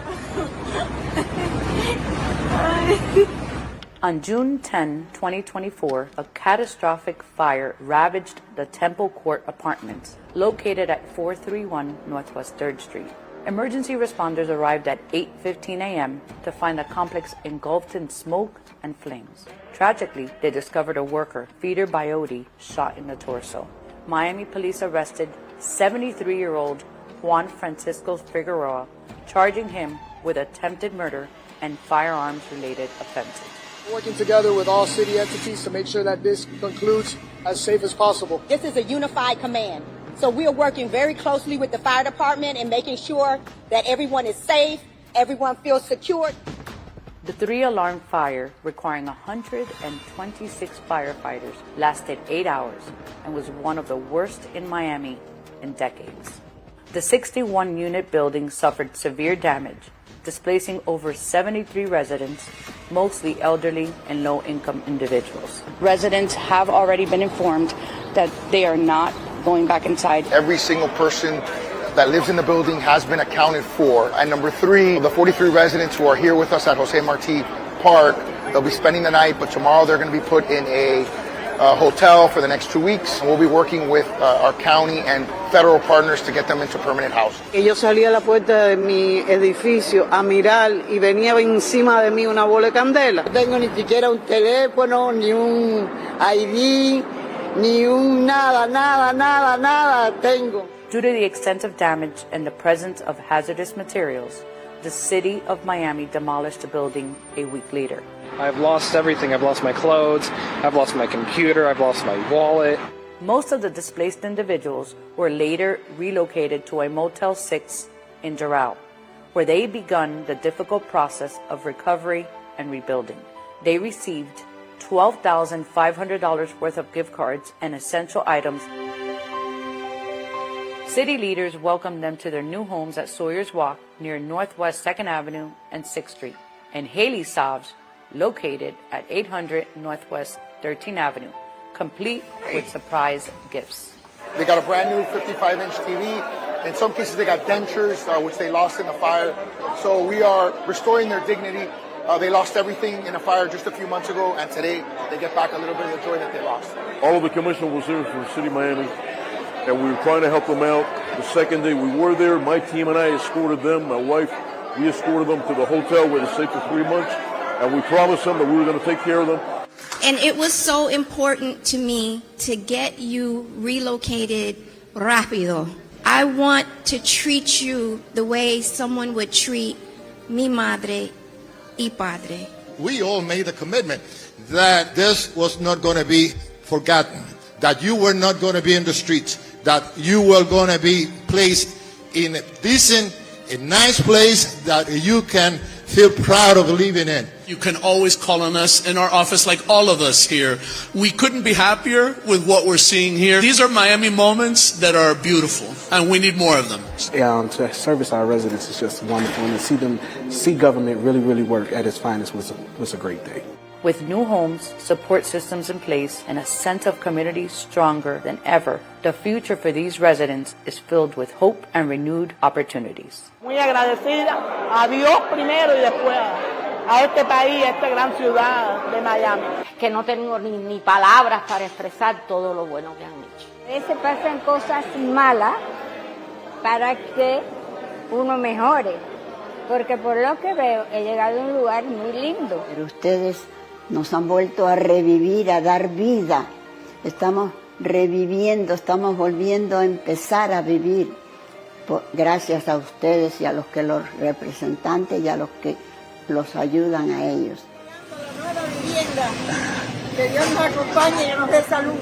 On June 10, 2024, a catastrophic fire ravaged the Temple Court Apartments, located at 431 Northwest 3rd Street. Emergency responders arrived at 8:15 a.m. to find the complex engulfed in smoke and flames. Tragically, they discovered a worker, Peter Biotti, shot in the torso. Miami police arrested 73-year-old Juan Francisco Figueroa, charging him with attempted murder and firearms-related offenses. Working together with all city entities to make sure that this concludes as safe as possible. This is a unified command. So we are working very closely with the fire department and making sure that everyone is safe, everyone feels secure. The 3-alarm fire, requiring 126 firefighters, lasted 8 hours and was one of the worst in Miami in decades. The 61-unit building suffered severe damage, displacing over 73 residents, mostly elderly and low-income individuals. Residents have already been informed that they are not going back inside. Every single person that lives in the building has been accounted for. And number 3, the 43 residents who are here with us at Jose Marti Park, they'll be spending the night, but tomorrow they're going to be put in a hotel for the next 2 weeks. We'll be working with our county and federal partners to get them into permanent housing. Yo salí a la puerta de mi edificio a mirar y venía encima de mí una bola de candela. No tengo ni siquiera un teléfono, ni un ID, ni un nada tengo. Due to the extensive damage and the presence of hazardous materials, the city of Miami demolished the building a week later. I've lost everything. I've lost my clothes, I've lost my computer, I've lost my wallet. Most of the displaced individuals were later relocated to a Motel 6 in Doral, where they begun the difficult process of recovery and rebuilding. They received $12,500 worth of gift cards and essential items. City leaders welcomed them to their new homes at Sawyer's Walk near Northwest 2nd Avenue and 6th Street, and Haley Sobs, located at 800 Northwest 13th Avenue, complete with surprise gifts. They got a brand new 55-inch TV. In some cases, they got dentures, which they lost in the fire. So we are restoring their dignity. They lost everything in a fire just a few months ago, and today they get back a little bit of the joy that they lost. All of the commission was there from the city of Miami, and we were trying to help them out. The second day we were there, my team and I escorted them, my wife, we escorted them to the hotel where they stayed for 3 months, and we promised them that we were going to take care of them. And it was so important to me to get you relocated rápido. I want to treat you the way someone would treat mi madre y padre. We all made a commitment that this was not going to be forgotten, that you were not going to be in the streets, that you were going to be placed in a decent, a nice place that you can feel proud of living in. You can always call on us in our office, like all of us here. We couldn't be happier with what we're seeing here. These are Miami moments that are beautiful, and we need more of them. To service our residents is just wonderful, and to see government really work at its finest was a great day. With new homes, support systems in place, and a sense of community stronger than ever, the future for these residents is filled with hope and renewed opportunities. Muy agradecida a Dios primero y después a este país, a esta gran ciudad de Miami. Que no tengo ni palabras para expresar todo lo bueno que han hecho. A veces pasan cosas malas para que uno mejore, porque por lo que veo he llegado a un lugar muy lindo. Pero ustedes nos han vuelto a revivir, a dar vida. Estamos reviviendo, estamos volviendo a empezar a vivir. Gracias a ustedes y a los que los representantes y a los que los ayudan a ellos. Nueva vivienda. Que Dios nos acompañe y nos dé salud.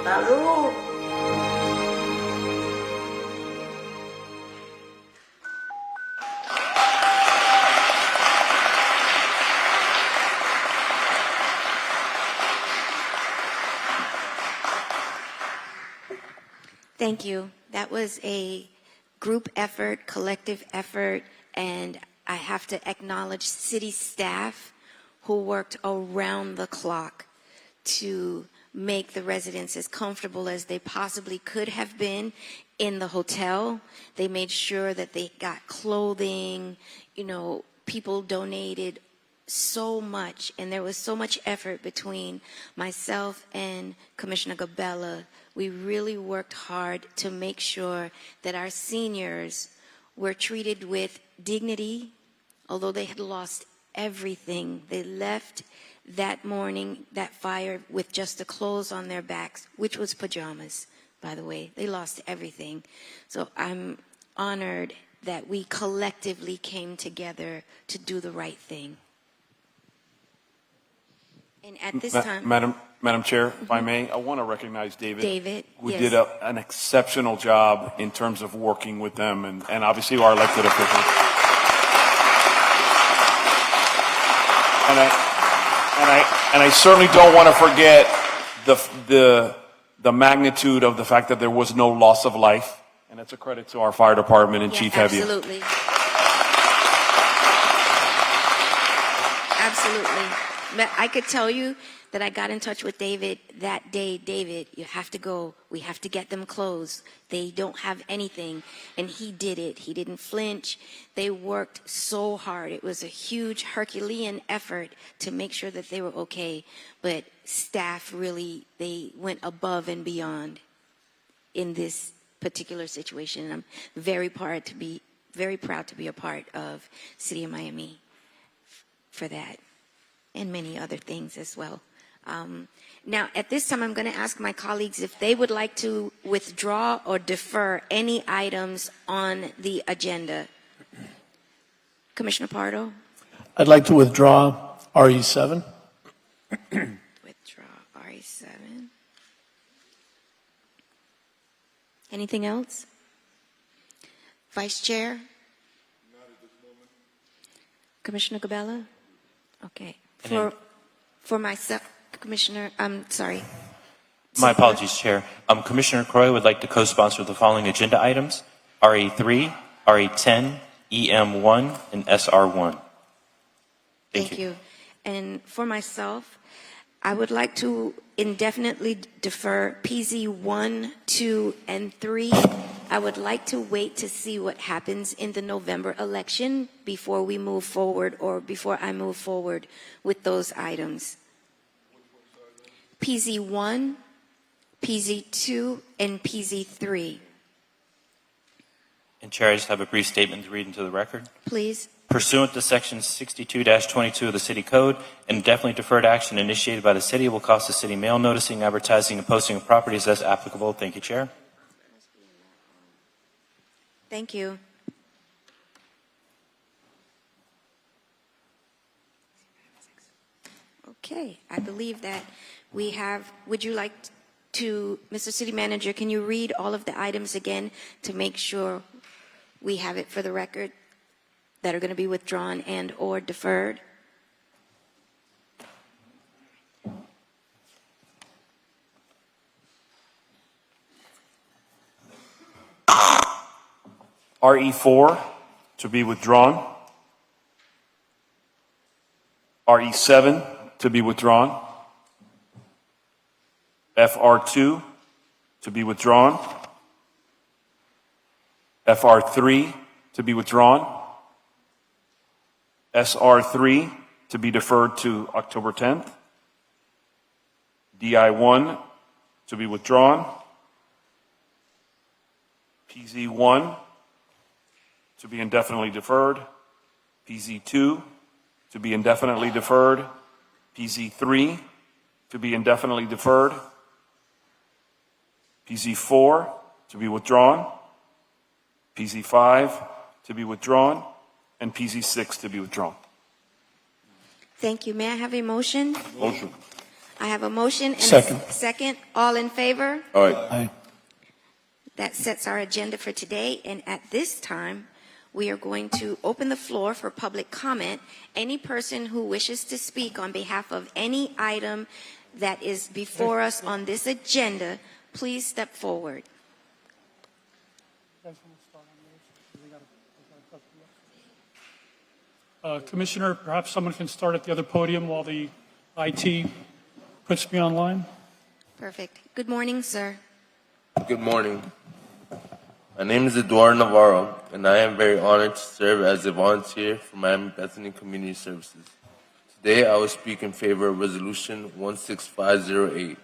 Salud. Thank you. That was a group effort, collective effort, and I have to acknowledge city staff who worked around the clock to make the residents as comfortable as they possibly could have been in the hotel. They made sure that they got clothing, people donated so much, and there was so much effort between myself and Commissioner Gabella. We really worked hard to make sure that our seniors were treated with dignity, although they had lost everything. They left that morning, that fire, with just the clothes on their backs, which was pajamas, by the way. They lost everything. So I'm honored that we collectively came together to do the right thing. And at this time... Madam Chair, if I may, I want to recognize David. Who yes. did an exceptional job in terms of working with them and obviously our elected officials. And I certainly don't want to forget the magnitude of the fact that there was no loss of life. And that's a credit to our fire department and Chief Heavy. Absolutely. Absolutely. I could tell you that I got in touch with David that day. David, you have to go. We have to get them clothes. They don't have anything. And he did it. He didn't flinch. They worked so hard. It was a huge Herculean effort to make sure that they were okay. But staff really, they went above and beyond in this particular situation. And I'm very proud to be a part of City of Miami for that, and many other things as well. Now, at this time, I'm going to ask my colleagues if they would like to withdraw or defer any items on the agenda. Commissioner Pardo? I'd like to withdraw RE7. Withdraw RE7. Anything else? Vice Chair? Not at this moment. Commissioner Gabella? Okay. For myself, Commissioner, I'm sorry. My apologies, Chair. Commissioner Croy would like to co-sponsor the following agenda items: RE3, RE10, EM1, and SR1. Thank you. And for myself, I would like to indefinitely defer PZ 1, 2, and 3. I would like to wait to see what happens in the November election before we move forward, or before I move forward with those items. PZ 1, PZ 2, and PZ 3. And Chair, I just have a brief statement to read into the record. Please. Pursuant to Section 62-22 of the City Code, an indefinitely deferred action initiated by the City will cost the City mail noticing, advertising, and posting of properties as applicable. Thank you, Chair. Thank you. Okay, I believe that we have, would you like to, Mr. City Manager, can you read all of the items again to make sure we have it for the record that are going to be withdrawn and or deferred? RE4 to be withdrawn. RE7 to be withdrawn. FR2 to be withdrawn. FR3 to be withdrawn. SR3 to be deferred to October 10th. DI1 to be withdrawn. PZ1 to be indefinitely deferred. PZ2 to be indefinitely deferred. PZ3 to be indefinitely deferred. PZ4 to be withdrawn. PZ5 to be withdrawn. And PZ6 to be withdrawn. Thank you. May I have a motion? Motion. I have a motion and Second. a second. All in favor? All right. Aye. That sets our agenda for today. And at this time, we are going to open the floor for public comment. Any person who wishes to speak on behalf of any item that is before us on this agenda, please step forward. Commissioner, perhaps someone can start at the other podium while the IT puts me online. Perfect. Good morning, sir. Good morning. My name is Eduardo Navarro, and I am very honored to serve as a volunteer for Miami Bethany Community Services. Today, I will speak in favor of Resolution 16508.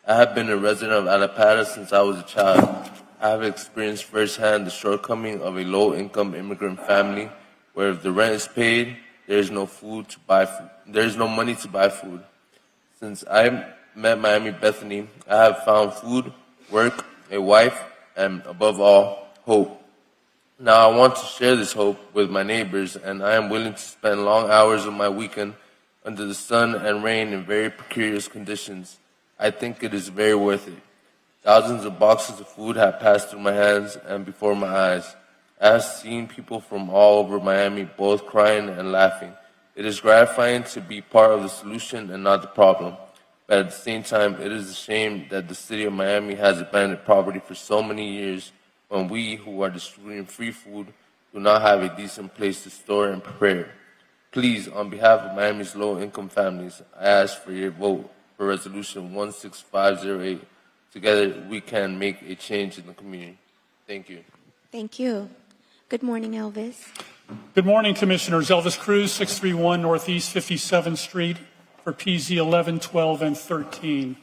I have been a resident of Alapata since I was a child. I have experienced firsthand the shortcoming of a low-income immigrant family where if the rent is paid, there is no food to buy. There is no money to buy food. Since I met Miami Bethany, I have found food, work, a wife, and above all, hope. Now I want to share this hope with my neighbors, and I am willing to spend long hours of my weekend under the sun and rain in very precarious conditions. I think it is very worth it. Thousands of boxes of food have passed through my hands and before my eyes. I have seen people from all over Miami both crying and laughing. It is gratifying to be part of the solution and not the problem. But at the same time, it is a shame that the city of Miami has abandoned property for so many years when we, who are distributing free food, do not have a decent place to store and prepare. Please, on behalf of Miami's low-income families, I ask for your vote for Resolution 16508. Together, we can make a change in the community. Thank you. Thank you. Good morning, Elvis. Good morning, Commissioners. Elvis Cruz, 631 Northeast 57th Street for PZ 11, 12, and 13.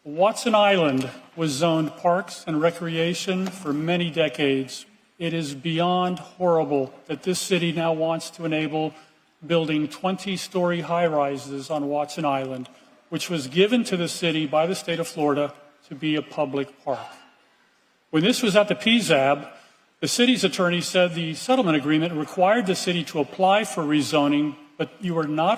Watson Island was zoned parks and recreation for many decades. It is beyond horrible that this city now wants to enable building 20-story high-rises on Watson Island, which was given to the city by the state of Florida to be a public park. When this was at the PZAB, the city's attorney said the settlement agreement required the city to apply for rezoning, but you are not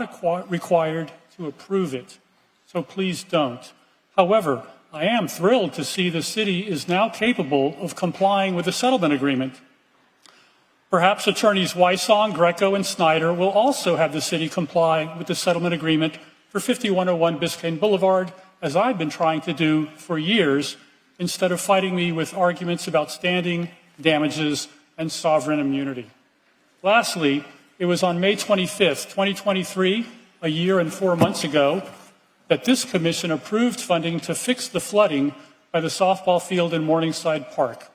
required to approve it. So please don't. However, I am thrilled to see the city is now capable of complying with the settlement agreement. Perhaps attorneys Wysong, Greco, and Snyder will also have the city comply with the settlement agreement for 5101 Biscayne Boulevard, as I've been trying to do for years, instead of fighting me with arguments about standing, damages, and sovereign immunity. Lastly, it was on May 25th, 2023, a year and 4 months ago, that this commission approved funding to fix the flooding by the softball field in Morningside Park,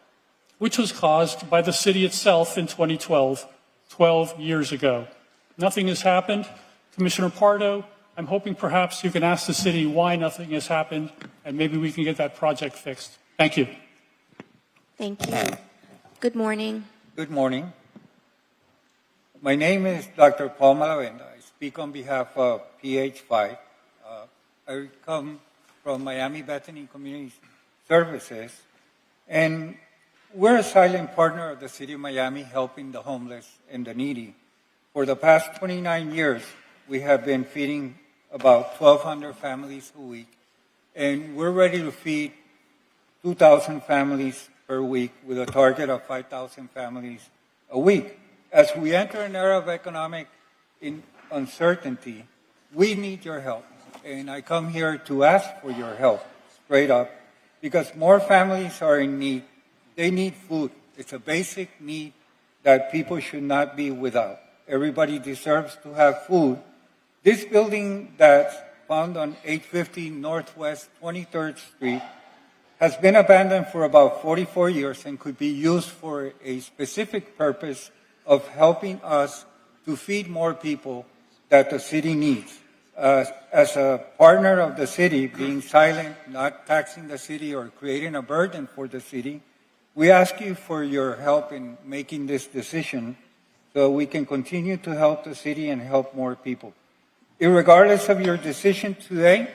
which was caused by the city itself in 2012, 12 years ago. Nothing has happened. Commissioner Pardo, I'm hoping perhaps you can ask the city why nothing has happened, and maybe we can get that project fixed. Thank you. Thank you. Good morning. Good morning. My name is Dr. Paul Malavenda. I speak on behalf of PH5. I come from Miami Bethany Community Services, and we're a silent partner of the City of Miami helping the homeless and the needy. For the past 29 years, we have been feeding about 1,200 families a week, and we're ready to feed 2,000 families per week with a target of 5,000 families a week. As we enter an era of economic uncertainty, we need your help. And I come here to ask for your help, straight up, because more families are in need. They need food. It's a basic need that people should not be without. Everybody deserves to have food. This building that's found on 850 Northwest 23rd Street has been abandoned for about 44 years and could be used for a specific purpose of helping us to feed more people that the city needs. As a partner of the city, being silent, not taxing the city or creating a burden for the city, we ask you for your help in making this decision so we can continue to help the city and help more people. Irregardless of your decision today,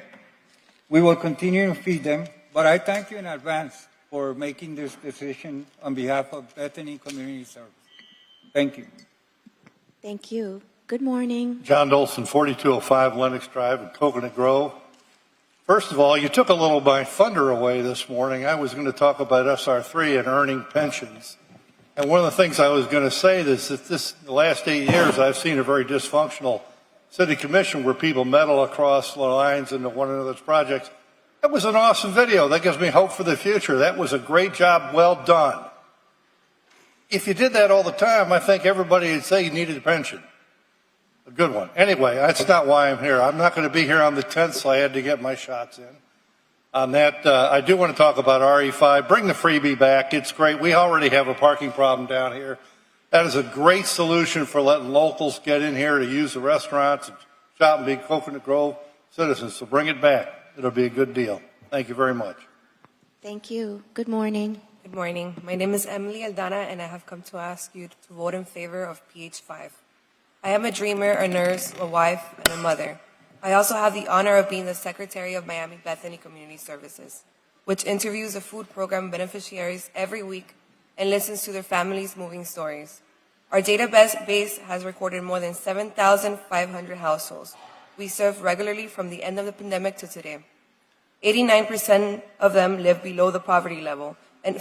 we will continue to feed them, but I thank you in advance for making this decision on behalf of Bethany Community Service. Thank you. Thank you. Good morning. John Dolson, 4205 Lennox Drive in Coconut Grove. First of all, you took a little of my thunder away this morning. I was going to talk about SR3 and earning pensions. And one of the things I was going to say is that the last 8 years, I've seen a very dysfunctional city commission where people meddle across the lines into one another's projects. That was an awesome video. That gives me hope for the future. That was a great job. Well done. If you did that all the time, I think everybody would say you needed a pension. A good one. Anyway, that's not why I'm here. I'm not going to be here on the 10th, so I had to get my shots in. On that, I do want to talk about RE5. Bring the freebie back. It's great. We already have a parking problem down here. That is a great solution for letting locals get in here to use the restaurants and shop and be Coconut Grove citizens. So bring it back. It'll be a good deal. Thank you very much. Thank you. Good morning. Good morning. My name is Emily Aldana, and I have come to ask you to vote in favor of PH5. I am a dreamer, a nurse, a wife, and a mother. I also have the honor of being the secretary of Miami Bethany Community Services, which interviews the food program beneficiaries every week and listens to their families' moving stories. Our database has recorded more than 7,500 households we serve regularly from the end of the pandemic to today. 89% of them live below the poverty level, and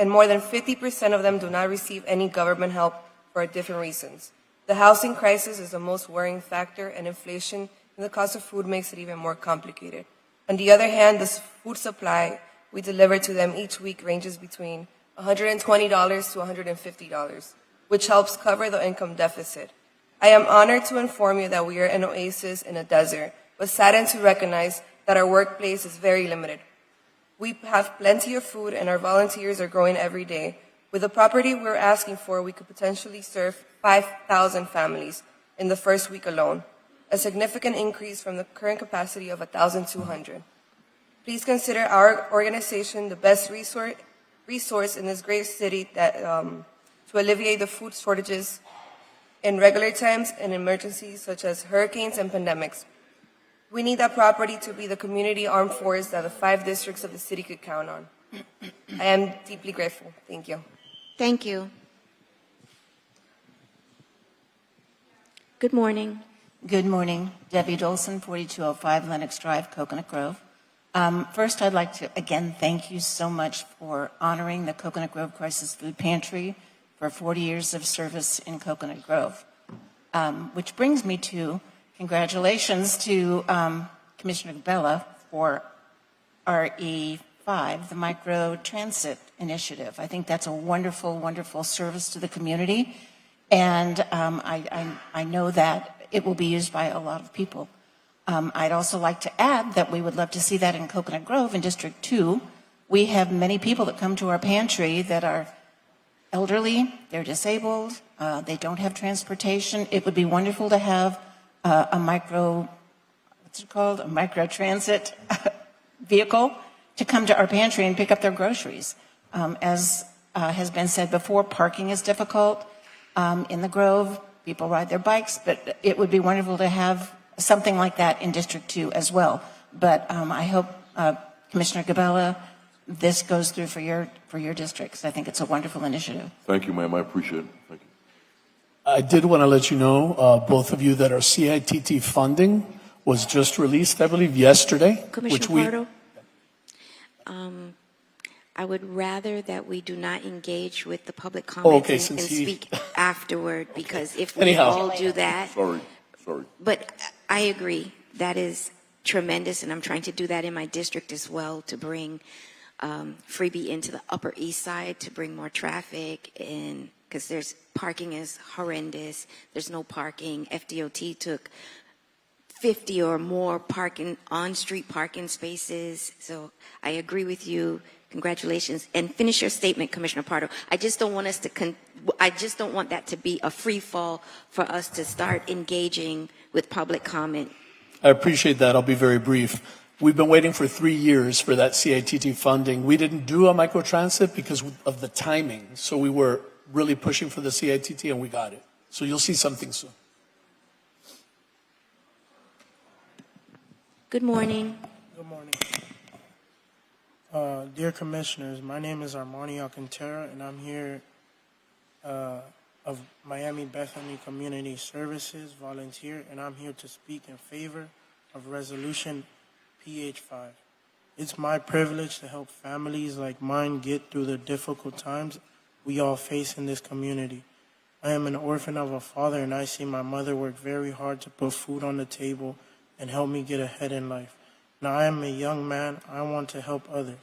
more than 50% of them do not receive any government help for different reasons. The housing crisis is the most worrying factor, and inflation in the cost of food makes it even more complicated. On the other hand, the food supply we deliver to them each week ranges between $120 to $150, which helps cover the income deficit. I am honored to inform you that we are an oasis in a desert, but saddened to recognize that our workplace is very limited. We have plenty of food, and our volunteers are growing every day. With the property we're asking for, we could potentially serve 5,000 families in the first week alone, a significant increase from the current capacity of 1,200. Please consider our organization the best resource in this great city that, to alleviate the food shortages in regular times and emergencies such as hurricanes and pandemics. We need that property to be the community armed force that the 5 districts of the city could count on. I am deeply grateful. Thank you. Thank you. Good morning. Good morning. Debbie Dolson, 4205 Lennox Drive, Coconut Grove. First, I'd like to, again, thank you so much for honoring the Coconut Grove Crisis Food Pantry for 40 years of service in Coconut Grove. Which brings me to congratulations to Commissioner Bella for RE5, the Micro Transit Initiative. I think that's a wonderful, wonderful service to the community, and I know that it will be used by a lot of people. I'd also like to add that we would love to see that in Coconut Grove in District 2. We have many people that come to our pantry that are elderly, they're disabled, they don't have transportation. It would be wonderful to have a micro transit vehicle to come to our pantry and pick up their groceries. As has been said before, parking is difficult in the Grove. People ride their bikes, but it would be wonderful to have something like that in District 2 as well. But I hope, Commissioner Gabella, this goes through for your districts. I think it's a wonderful initiative. Thank you, ma'am. I appreciate it. Thank you. I did want to let you know, both of you, that our CITT funding was just released, I believe, yesterday. Commissioner Pardo, I would rather that we do not engage with the public comment and speak afterward, because if we all do that. Sorry. But I agree. That is tremendous, and I'm trying to do that in my district as well, to bring freebie into the Upper East Side, to bring more traffic in, because there's parking is horrendous. There's no parking. FDOT took 50 or more parking on-street parking spaces. So I agree with you. Congratulations. And finish your statement, Commissioner Pardo. I just don't want us to I just don't want that to be a free fall for us to start engaging with public comment. I appreciate that. I'll be very brief. We've been waiting for 3 years for that CITT funding. We didn't do a microtransit because of the timing. So we were really pushing for the CITT, and we got it. So you'll see something soon. Good morning. Good morning. Dear Commissioners, my name is Armani Alcantara, and I'm here of Miami Bethany Community Services volunteer, and I'm here to speak in favor of Resolution PH5. It's my privilege to help families like mine get through the difficult times we all face in this community. I am an orphan of a father, and I see my mother work very hard to put food on the table and help me get ahead in life. Now I am a young man. I want to help others.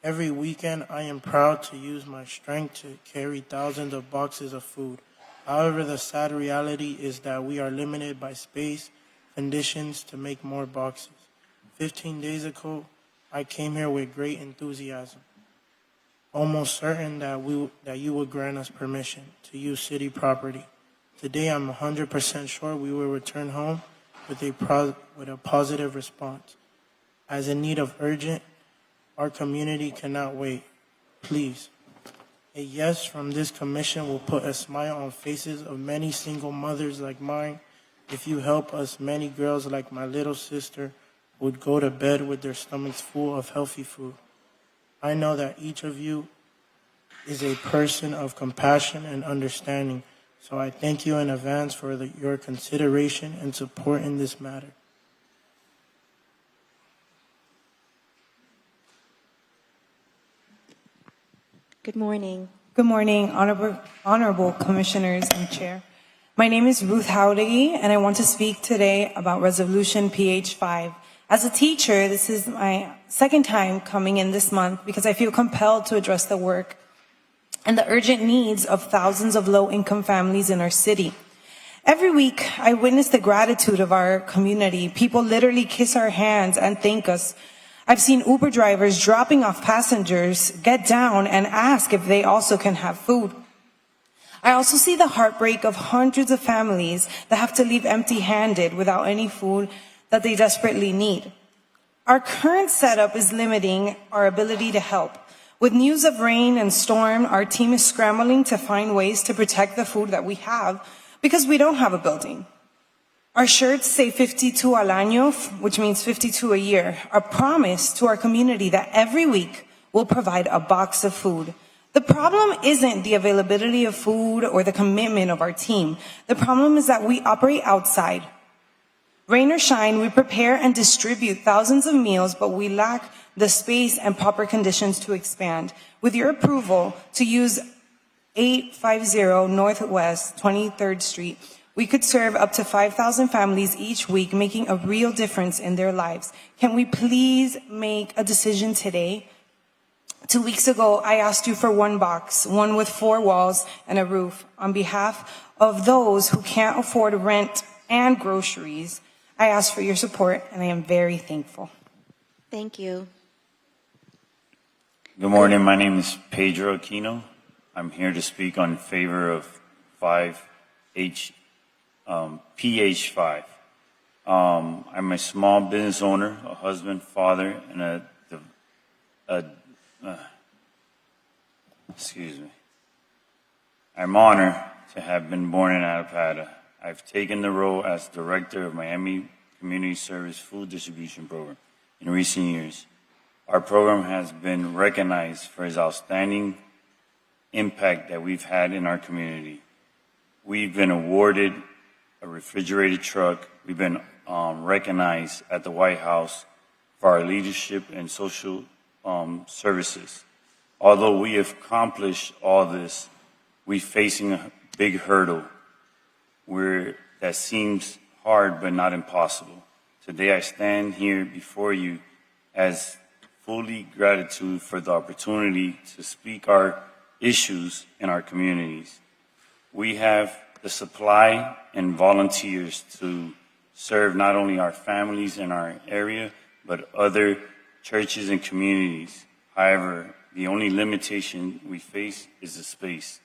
Every weekend, I am proud to use my strength to carry thousands of boxes of food. However, the sad reality is that we are limited by space, conditions to make more boxes. 15 days ago, I came here with great enthusiasm, almost certain that you would grant us permission to use city property. Today, I'm 100% sure we will return home with a positive response. As in need of urgent, our community cannot wait. Please, a yes from this commission will put a smile on faces of many single mothers like mine. If you help us, many girls like my little sister would go to bed with their stomachs full of healthy food. I know that each of you is a person of compassion and understanding, so I thank you in advance for your consideration and support in this matter. Good morning. Good morning, honorable commissioners and chair. My name is Ruth Howdeggy, and I want to speak today about Resolution PH5. As a teacher, this is my second time coming in this month because I feel compelled to address the work and the urgent needs of thousands of low-income families in our city. Every week, I witness the gratitude of our community. People literally kiss our hands and thank us. I've seen Uber drivers dropping off passengers get down and ask if they also can have food. I also see the heartbreak of hundreds of families that have to leave empty-handed without any food that they desperately need. Our current setup is limiting our ability to help. With news of rain and storm, our team is scrambling to find ways to protect the food that we have because we don't have a building. Our shirts say 52 al año, which means 52 a year, a promise to our community that every week we'll provide a box of food. The problem isn't the availability of food or the commitment of our team. The problem is that we operate outside. Rain or shine, we prepare and distribute thousands of meals, but we lack the space and proper conditions to expand. With your approval to use 850 Northwest 23rd Street, we could serve up to 5,000 families each week, making a real difference in their lives. Can we please make a decision today? 2 weeks ago, I asked you for one box, one with 4 walls and a roof. On behalf of those who can't afford rent and groceries, I ask for your support, and I am very thankful. Thank you. Good morning. My name is Pedro Aquino. I'm here to speak on favor of PH5. I'm a small business owner, a husband, father, and Excuse me. I'm honored to have been born in Alpata. I've taken the role as director of Miami Community Service Food Distribution Program in recent years. Our program has been recognized for its outstanding impact that we've had in our community. We've been awarded a refrigerated truck. We've been recognized at the White House for our leadership and social services. Although we have accomplished all this, we're facing a big hurdle that seems hard but not impossible. Today I stand here before you as fully gratitude for the opportunity to speak our issues in our communities. We have the supply and volunteers to serve not only our families in our area, but other churches and communities. However, the only limitation we face is the space.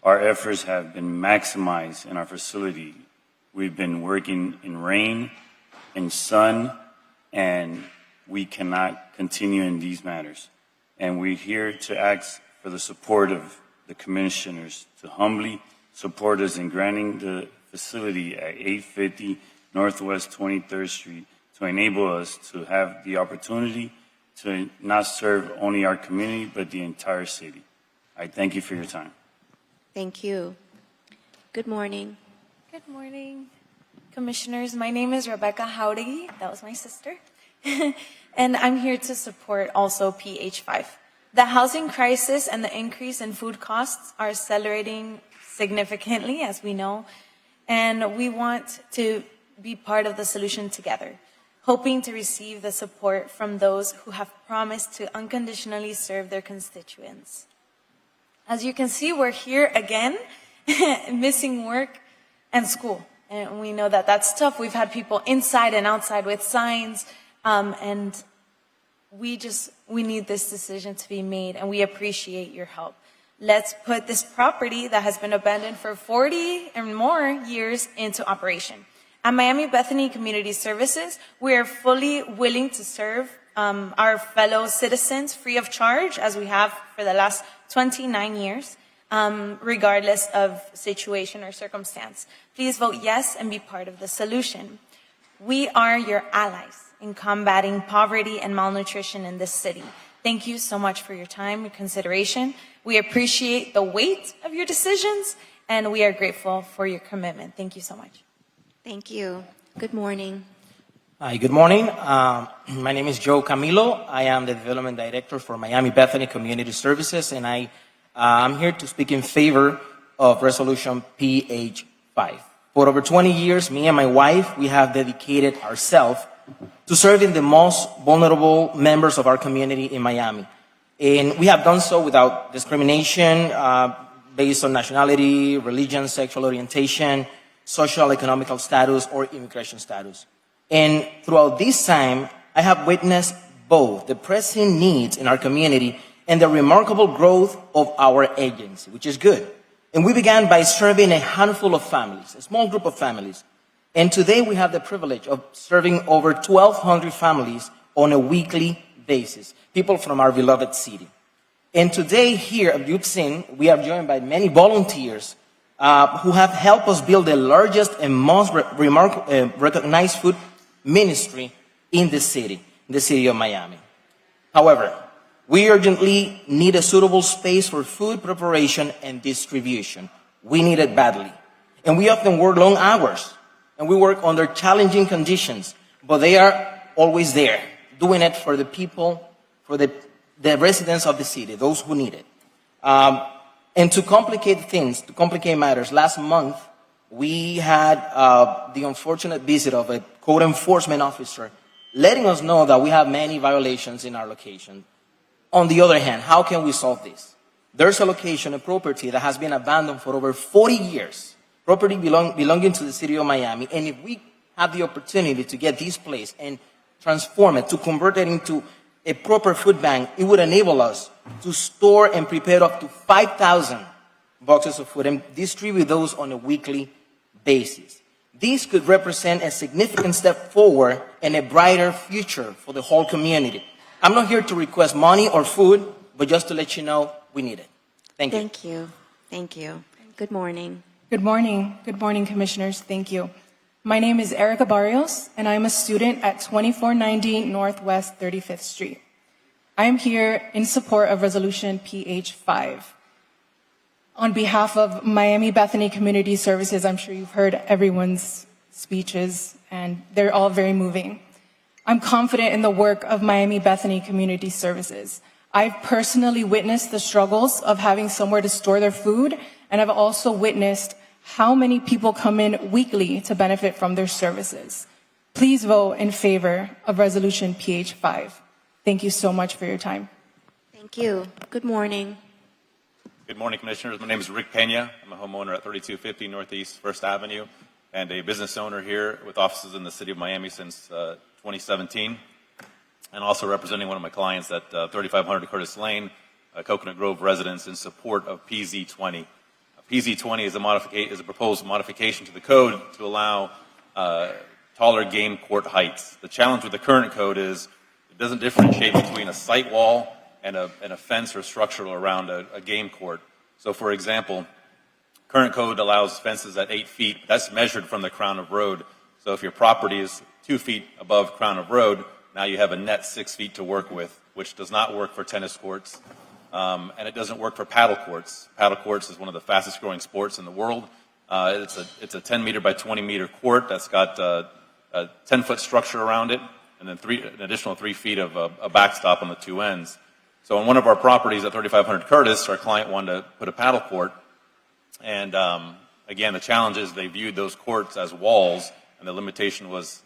Our efforts have been maximized in our facility. We've been working in rain, in sun, and we cannot continue in these matters. And we're here to ask for the support of the commissioners to humbly support us in granting the facility at 850 Northwest 23rd Street to enable us to have the opportunity to not serve only our community, but the entire city. I thank you for your time. Thank you. Good morning. Good morning, commissioners. My name is Rebecca Howdy. That was my sister. And I'm here to support also PH5. The housing crisis and the increase in food costs are accelerating significantly, as we know, and we want to be part of the solution together, hoping to receive the support from those who have promised to unconditionally serve their constituents. As you can see, we're here again, missing work and school. And we know that that's tough. We've had people inside and outside with signs, and we need this decision to be made, and we appreciate your help. Let's put this property that has been abandoned for 40 and more years into operation. At Miami Bethany Community Services, we are fully willing to serve our fellow citizens free of charge, as we have for the last 29 years, regardless of situation or circumstance. Please vote yes and be part of the solution. We are your allies in combating poverty and malnutrition in this city. Thank you so much for your time and consideration. We appreciate the weight of your decisions, and we are grateful for your commitment. Thank you so much. Thank you. Good morning. Hi, good morning. My name is Joe Camilo. I am the Development Director for Miami Bethany Community Services, and I'm here to speak in favor of Resolution PH5. For over 20 years, me and my wife, we have dedicated ourselves to serving the most vulnerable members of our community in Miami. And we have done so without discrimination based on nationality, religion, sexual orientation, social, economical status, or immigration status. And throughout this time, I have witnessed both the pressing needs in our community and the remarkable growth of our agency, which is good. And we began by serving a handful of families, a small group of families. And today we have the privilege of serving over 1,200 families on a weekly basis, people from our beloved city. And today here, as you've seen, we are joined by many volunteers who have helped us build the largest and most recognized food ministry in the city of Miami. However, we urgently need a suitable space for food preparation and distribution. We need it badly. And we often work long hours, and we work under challenging conditions, but they are always there, doing it for the people, for the residents of the city, those who need it. And to complicate things, to complicate matters, last month, we had the unfortunate visit of a code enforcement officer letting us know that we have many violations in our location. On the other hand, how can we solve this? There's a location, a property that has been abandoned for over 40 years, property belonging to the city of Miami, and if we have the opportunity to get this place and transform it, to convert it into a proper food bank, it would enable us to store and prepare up to 5,000 boxes of food and distribute those on a weekly basis. This could represent a significant step forward and a brighter future for the whole community. I'm not here to request money or food, but just to let you know we need it. Thank you. Thank you. Thank you. Good morning. Good morning. Good morning, Commissioners. Thank you. My name is Erica Barrios, and I'm a student at 2490 Northwest 35th Street. I am here in support of Resolution PH5. On behalf of Miami Bethany Community Services, I'm sure you've heard everyone's speeches, and they're all very moving. I'm confident in the work of Miami Bethany Community Services. I've personally witnessed the struggles of having somewhere to store their food, and I've also witnessed how many people come in weekly to benefit from their services. Please vote in favor of Resolution PH5. Thank you so much for your time. Thank you. Good morning. Good morning, Commissioners. My name is Rick Pena. I'm a homeowner at 3250 Northeast 1st Avenue and a business owner here with offices in the city of Miami since 2017, and also representing one of my clients at 3500 Curtis Lane, Coconut Grove residents, in support of PZ20. PZ20 is a proposed modification to the code to allow taller game court heights. The challenge with the current code is it doesn't differentiate between a site wall and a fence or structure around a game court. So, for example, current code allows fences at 8 feet. That's measured from the crown of road. So if your property is 2 feet above crown of road, now you have a net 6 feet to work with, which does not work for tennis courts. And it doesn't work for paddle courts. Paddle courts is one of the fastest growing sports in the world. It's a 10 meter by 20 meter court that's got a 10-foot structure around it, and then an additional 3 feet of a backstop on the two ends. So on one of our properties at 3500 Curtis, our client wanted to put a paddle court. And again, the challenge is they viewed those courts as walls, and the limitation was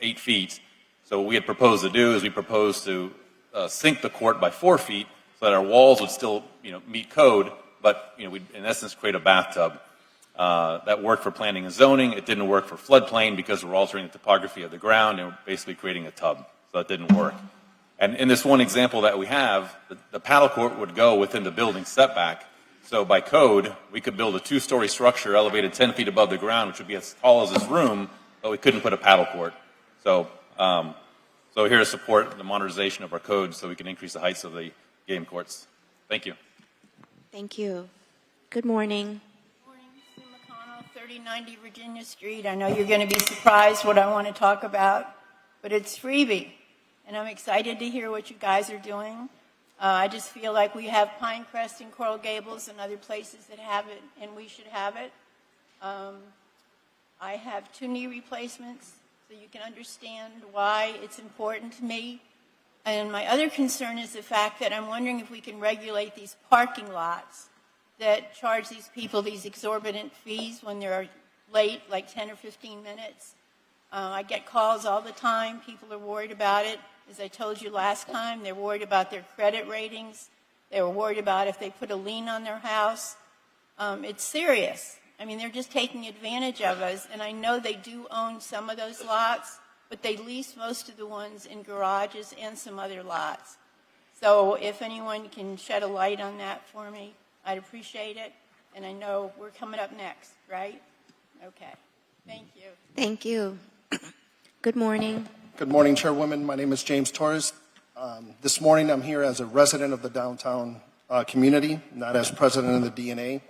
8 feet. So what we had proposed to do is we proposed to sink the court by 4 feet so that our walls would still meet code, but we'd in essence create a bathtub. That worked for planning and zoning. It didn't work for floodplain because we're altering the topography of the ground and we're basically creating a tub. So that didn't work. And in this one example that we have, the paddle court would go within the building setback. So by code, we could build a 2-story structure elevated 10 feet above the ground, which would be as tall as this room, but we couldn't put a paddle court. So here to support the modernization of our code so we can increase the heights of the game courts. Thank you. Thank you. Good morning. 3090 Virginia Street. I know you're going to be surprised what I want to talk about, but it's freebie, and I'm excited to hear what you guys are doing. I just feel like we have Pinecrest and Coral Gables and other places that have it, and we should have it. I have 2 knee replacements, so you can understand why it's important to me. And my other concern is the fact that I'm wondering if we can regulate these parking lots that charge these people these exorbitant fees when they're late, like 10 or 15 minutes. I get calls all the time. People are worried about it. As I told you last time, they're worried about their credit ratings. They were worried about if they put a lien on their house. It's serious. I mean, they're just taking advantage of us. And I know they do own some of those lots, but they lease most of the ones in garages and some other lots. So if anyone can shed a light on that for me, I'd appreciate it. And I know we're coming up next, right? Okay. Thank you. Thank you. Good morning. Good morning, Chairwoman. My name is James Torres. This morning I'm here as a resident of the downtown community, not as president of the DNA.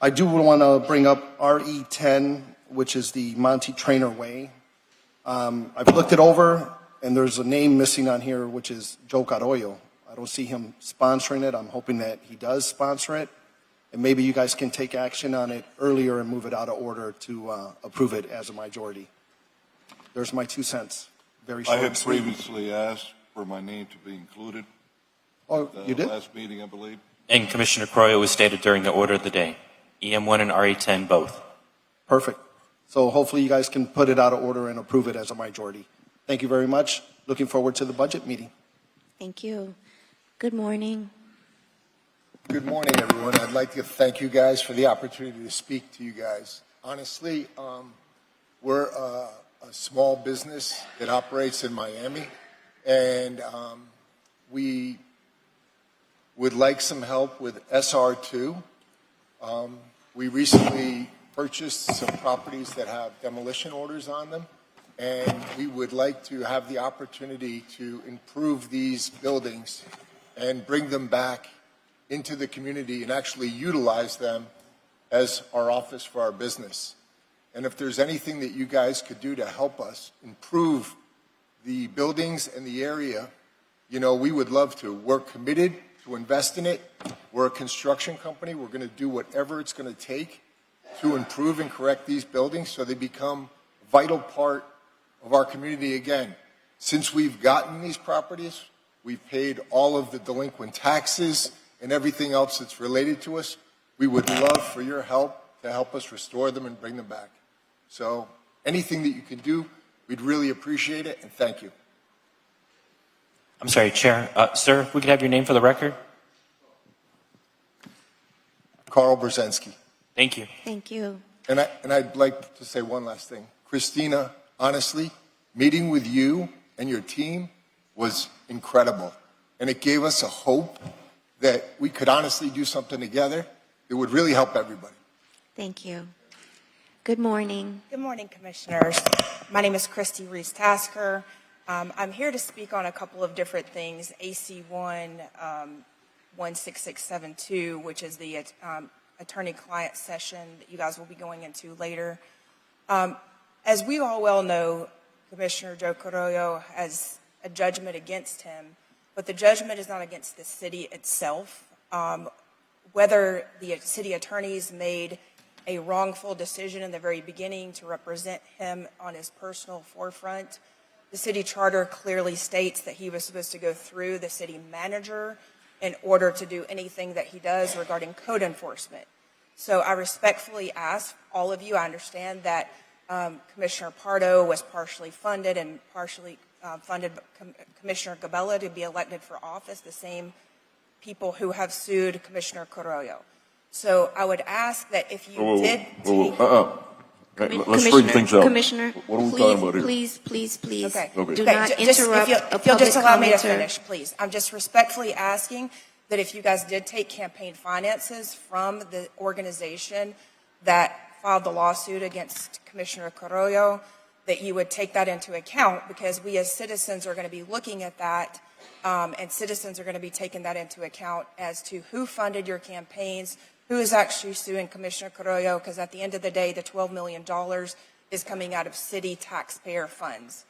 I do want to bring up RE10, which is the Monty Trainer Way. I've looked it over, and there's a name missing on here, which is Joe Carollo. I don't see him sponsoring it. I'm hoping that he does sponsor it. And maybe you guys can take action on it earlier and move it out of order to approve it as a majority. There's my 2 cents. Very short. I had previously asked for my name to be included. Oh, you did? Last meeting, I believe. And Commissioner Croyo was stated during the order of the day. EM1 and RE10 both. Perfect. So hopefully you guys can put it out of order and approve it as a majority. Thank you very much. Looking forward to the budget meeting. Thank you. Good morning. Good morning, everyone. I'd like to thank you guys for the opportunity to speak to you guys. Honestly, we're a small business that operates in Miami, and we would like some help with SR2. We recently purchased some properties that have demolition orders on them, and we would like to have the opportunity to improve these buildings and bring them back into the community and actually utilize them as our office for our business. And if there's anything that you guys could do to help us improve the buildings and the area, you know, we would love to. We're committed to invest in it. We're a construction company. We're going to do whatever it's going to take to improve and correct these buildings so they become a vital part of our community again. Since we've gotten these properties, we've paid all of the delinquent taxes and everything else that's related to us. We would love for your help to help us restore them and bring them back. So anything that you can do, we'd really appreciate it, and thank you. I'm sorry, Chair. Sir, if we could have your name for the record. Carl Brzezinski. Thank you. Thank you. And I'd like to say one last thing. Christina, honestly, meeting with you and your team was incredible. And it gave us a hope that we could honestly do something together that would really help everybody. Thank you. Good morning. Good morning, Commissioners. My name is Christy Reese-Tasker. I'm here to speak on a couple of different things. AC1 16672, which is the attorney-client session that you guys will be going into later. As we all well know, Commissioner Joe Carollo has a judgment against him, but the judgment is not against the city itself. Whether the city attorneys made a wrongful decision in the very beginning to represent him on his personal forefront, the city charter clearly states that he was supposed to go through the city manager in order to do anything that he does regarding code enforcement. So I respectfully ask all of you, I understand that Commissioner Pardo was partially funded and partially funded Commissioner Gabella to be elected for office, the same people who have sued Commissioner Carollo. So I would ask that if you Let's straighten things out. Commissioner, What are we please, talking about here? please. Okay. Okay. Do not interrupt If you'll just allow me to commenter. finish, please. I'm just respectfully asking that if you guys did take campaign finances from the organization that filed the lawsuit against Commissioner Carollo, that you would take that into account, because we as citizens are going to be looking at that, and citizens are going to be taking that into account as to who funded your campaigns, who is actually suing Commissioner Carollo, because at the end of the day, the $12 million is coming out of city taxpayer funds.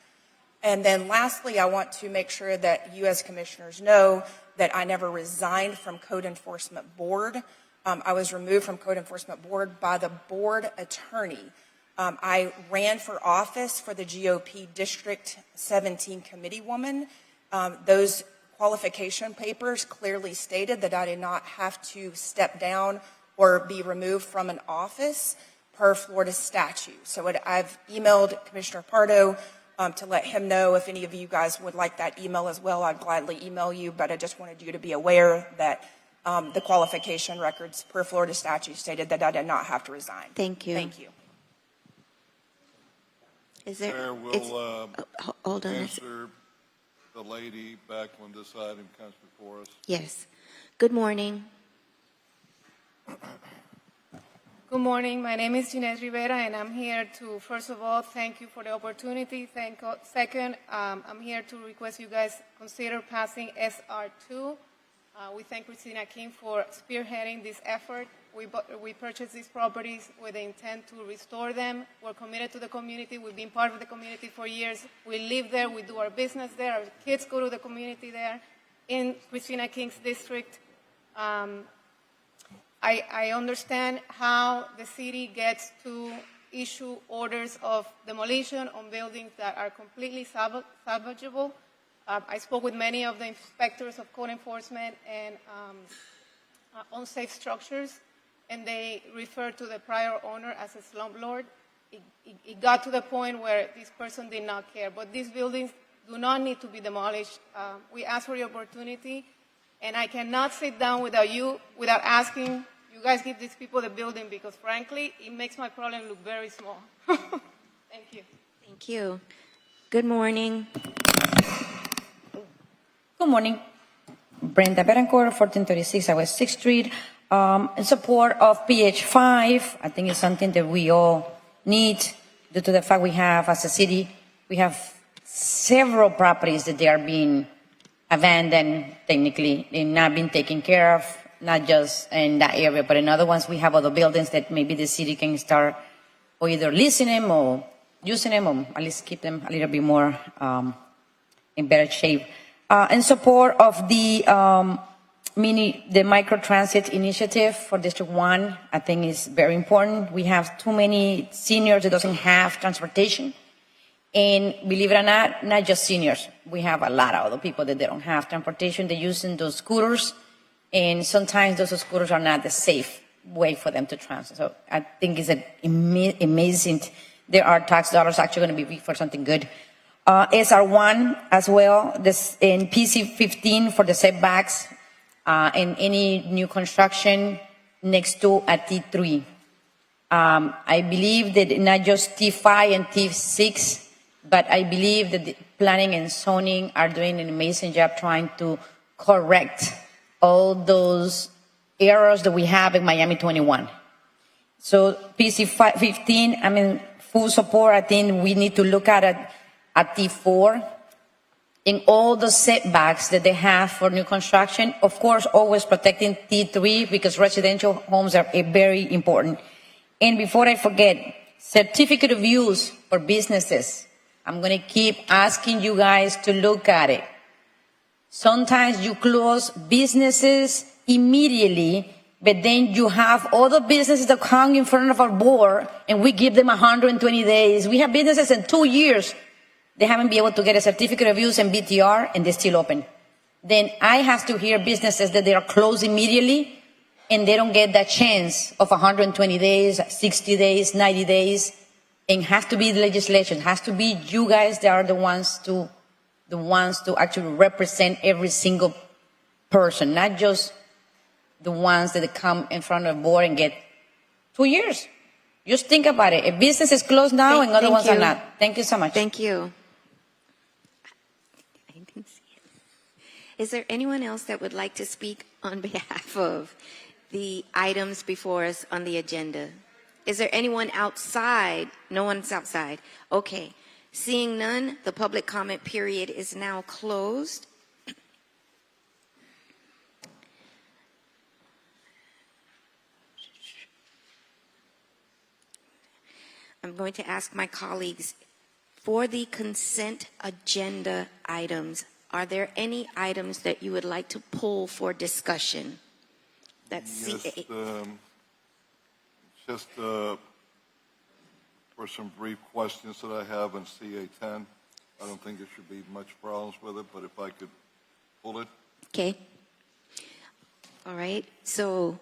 And then lastly, I want to make sure that you as commissioners know that I never resigned from Code Enforcement Board. I was removed from Code Enforcement Board by the board attorney. I ran for office for the GOP District 17 committee woman. Those qualification papers clearly stated that I did not have to step down or be removed from an office per Florida statute. So I've emailed Commissioner Pardo to let him know. If any of you guys would like that email as well, I'd gladly email you, but I just wanted you to be aware that the qualification records per Florida statute stated that I did not have to resign. Thank you. Thank you. Is there? Chair will hold on. answer the lady back when this item comes before us. Yes. Good morning. Good morning. My name is Ginés Rivera, and I'm here to, first of all, thank you for the opportunity. Second, I'm here to request you guys consider passing SR2. We thank Christina King for spearheading this effort. We purchased these properties with the intent to restore them. We're committed to the community. We've been part of the community for years. We live there. We do our business there. Our kids go to the community there in Christina King's district. I understand how the city gets to issue orders of demolition on buildings that are completely salvageable. I spoke with many of the inspectors of code enforcement and unsafe structures, and they referred to the prior owner as a slumlord. It got to the point where this person did not care. But these buildings do not need to be demolished. We asked for the opportunity, and I cannot sit down without asking you guys give these people the building, because frankly, it makes my problem look very small. Thank you. Thank you. Good morning. Good morning. Brenda Betancourt, 1436 West 6th Street. In support of PH5, I think it's something that we all need due to the fact we have, as a city, we have several properties that they are being abandoned technically. They're not being taken care of. not just in that area, but in other ones we have other buildings that maybe the city can start or either leasing them or using them, or at least keep them a little bit more in better shape. In support of the microtransit initiative for District 1, I think is very important. We have too many seniors that doesn't have transportation. And believe it or not just seniors. We have a lot of other people that they don't have transportation. They're using those scooters. And sometimes those scooters are not the safe way for them to transit. So I think it's amazing. There are tax dollars actually going to be for something good. SR1 as well, this in PC15 for the setbacks in any new construction next to a T3. I believe that not just T5 and T6, but I believe that the planning and zoning are doing an amazing job trying to correct all those errors that we have in Miami 21. So PC15, I mean, full support. I think we need to look at T4 in all the setbacks that they have for new construction. Of course, always protecting T3 because residential homes are very important. And before I forget, certificate of use for businesses. I'm going to keep asking you guys to look at it. Sometimes you close businesses immediately, but then you have other businesses that come in front of our board and we give them 120 days. We have businesses in 2 years. They haven't been able to get a certificate of use and BTR and they're still open. Then I have to hear businesses that they are closed immediately and they don't get that chance of 120 days, 60 days, 90 days. And has to be the legislation, has to be you guys that are the ones to actually represent every single person, not just the ones that come in front of the board and get 2 years. Just think about it. A business is closed now and other ones are not. Thank you so much. Thank you. I didn't see it. Is there anyone else that would like to speak on behalf of the items before us on the agenda? Is there anyone outside? No one's outside. Okay. Seeing none, the public comment period is now closed. I'm going to ask my colleagues, for the consent agenda items, are there any items that you would like to pull for discussion? That's Yes, just for some brief questions that I have on CA10. I don't think there should be much problems with it, but if I could pull it. Okay. All right. So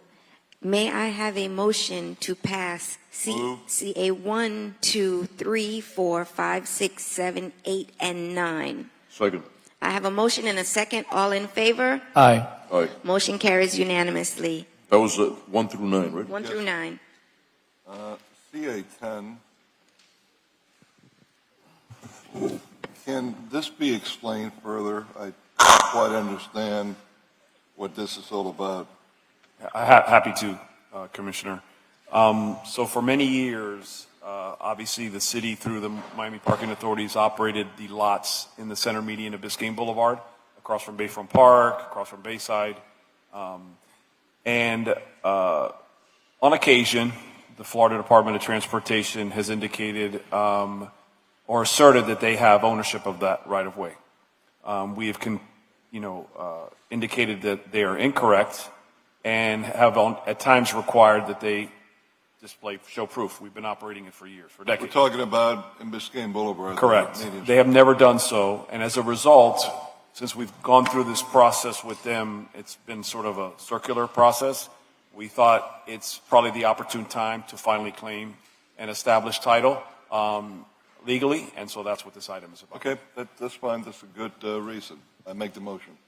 may I have a motion to pass CA 1, 2, 3, 4, 5, 6, 7, 8, and 9? Second. I have a motion and a second. All in favor? Aye. Aye. Motion carries unanimously. That was 1 through 9, right? 1 through 9. CA10, can this be explained further? I don't quite understand what this is all about. Happy to, Commissioner. So for many years, obviously the city through the Miami Parking Authorities operated the lots in the center median of Biscayne Boulevard, across from Bayfront Park, across from Bayside. And on occasion, the Florida Department of Transportation has indicated or asserted that they have ownership of that right-of-way. We have indicated that they are incorrect and have at times required that they show proof. We've been operating it for years, for decades. We're talking about in Biscayne Boulevard. Correct. They have never done so, and as a result, since we've gone through this process with them, it's been sort of a circular process. We thought it's probably the opportune time to finally claim an established title legally, and so that's what this item is about. Okay, that's fine. That's a good reason. I make the motion.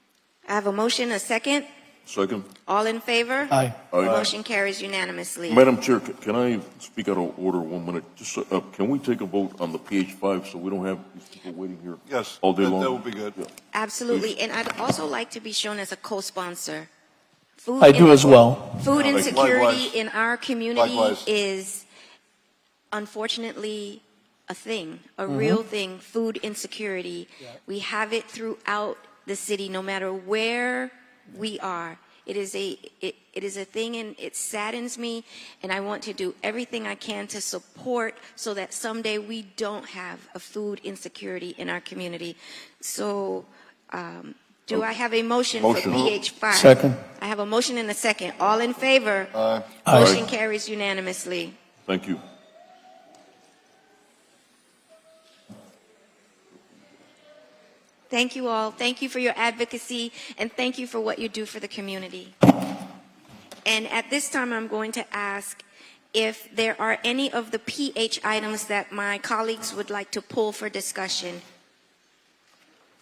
I have a motion, a second. Second. All in favor? Aye. Aye. Motion carries unanimously. Madam Chair, can I speak out of order 1 minute? Just can we take a vote on the PH5 so we don't have these people waiting here Yes, all day long? that would be good. Yeah. Absolutely. And I'd also like to be shown as a co-sponsor. I do as well. Food insecurity Likewise. in our community Likewise. is unfortunately a thing, a real thing, food insecurity. We have it throughout the city, no matter where we are. It It is a thing and it saddens me, and I want to do everything I can to support so that someday we don't have a food insecurity in our community. So, do I have a motion for PH5? Second. I have a motion and a second. All in favor? Aye. Motion carries unanimously. Thank you. Thank you all. Thank you for your advocacy, and thank you for what you do for the community. And at this time, I'm going to ask if there are any of the PH items that my colleagues would like to pull for discussion.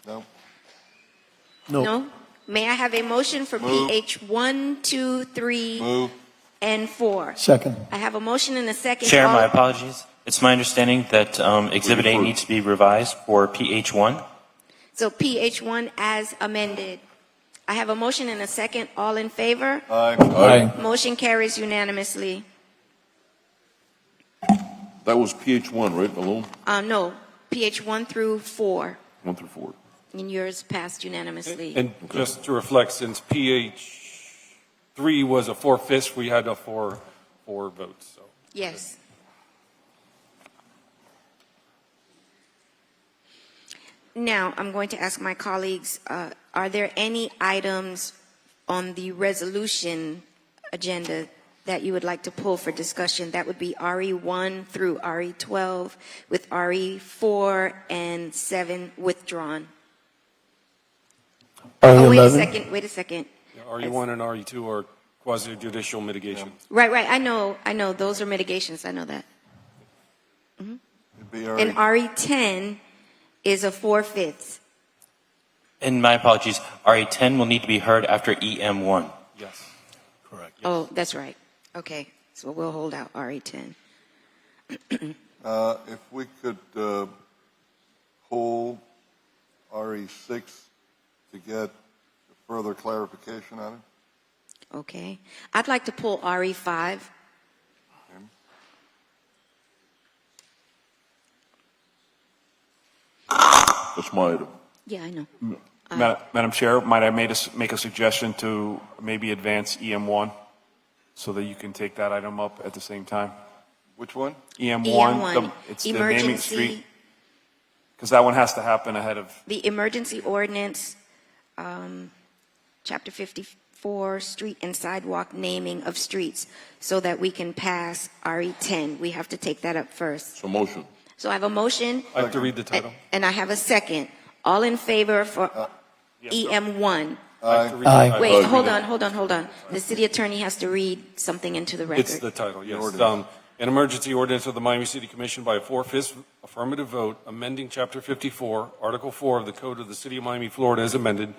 No. No? May I have a motion for Move. PH 1, 2, 3, Move. and 4? Second. I have a motion and a second. Chair, All- my apologies. It's my understanding that Exhibit A needs to be revised for PH1. So PH 1 as amended. I have a motion and a second. All in favor? Aye. Aye. Motion carries unanimously. That was PH1, right, alone? No, PH 1 through 4. 1 through 4. And yours passed unanimously. And just to reflect, since PH3 was a 4/5, we had a four votes. So. Yes. Now, I'm going to ask my colleagues, are there any items on the resolution agenda that you would like to pull for discussion? That would be RE1 through RE12, with RE4 and 7 withdrawn. Oh, wait a second, wait a second. Yeah, RE1 and RE2 are quasi-judicial mitigation. Right, I know, those are mitigations, I know that. It'd be And RE10 is a 4/5. And my apologies, RE10 will need to be heard after EM1. Yes. Correct. Oh, that's right. Okay, so we'll hold out RE10. If we could pull RE6 to get further clarification on it. Okay. I'd like to pull RE5. That's my item. Yeah, I know. Madam Chair, might I make a suggestion to maybe advance EM1 so that you can take that item up at the same time? Which one? EM1, it's the naming emergency. street. Because that one has to happen ahead of. The emergency ordinance, Chapter 54, street and sidewalk naming of streets, so that we can pass RE10. We have to take that up first. So motion. So I have a motion. I have to read the title. And I have a second. All in favor for EM1? Aye. Wait, hold on. The city attorney has to read something into the record. It's the title, yes. An emergency ordinance of the Miami City Commission by a 4/5 affirmative vote, amending Chapter 54, Article 4 of the Code of the City of Miami, Florida, as amended,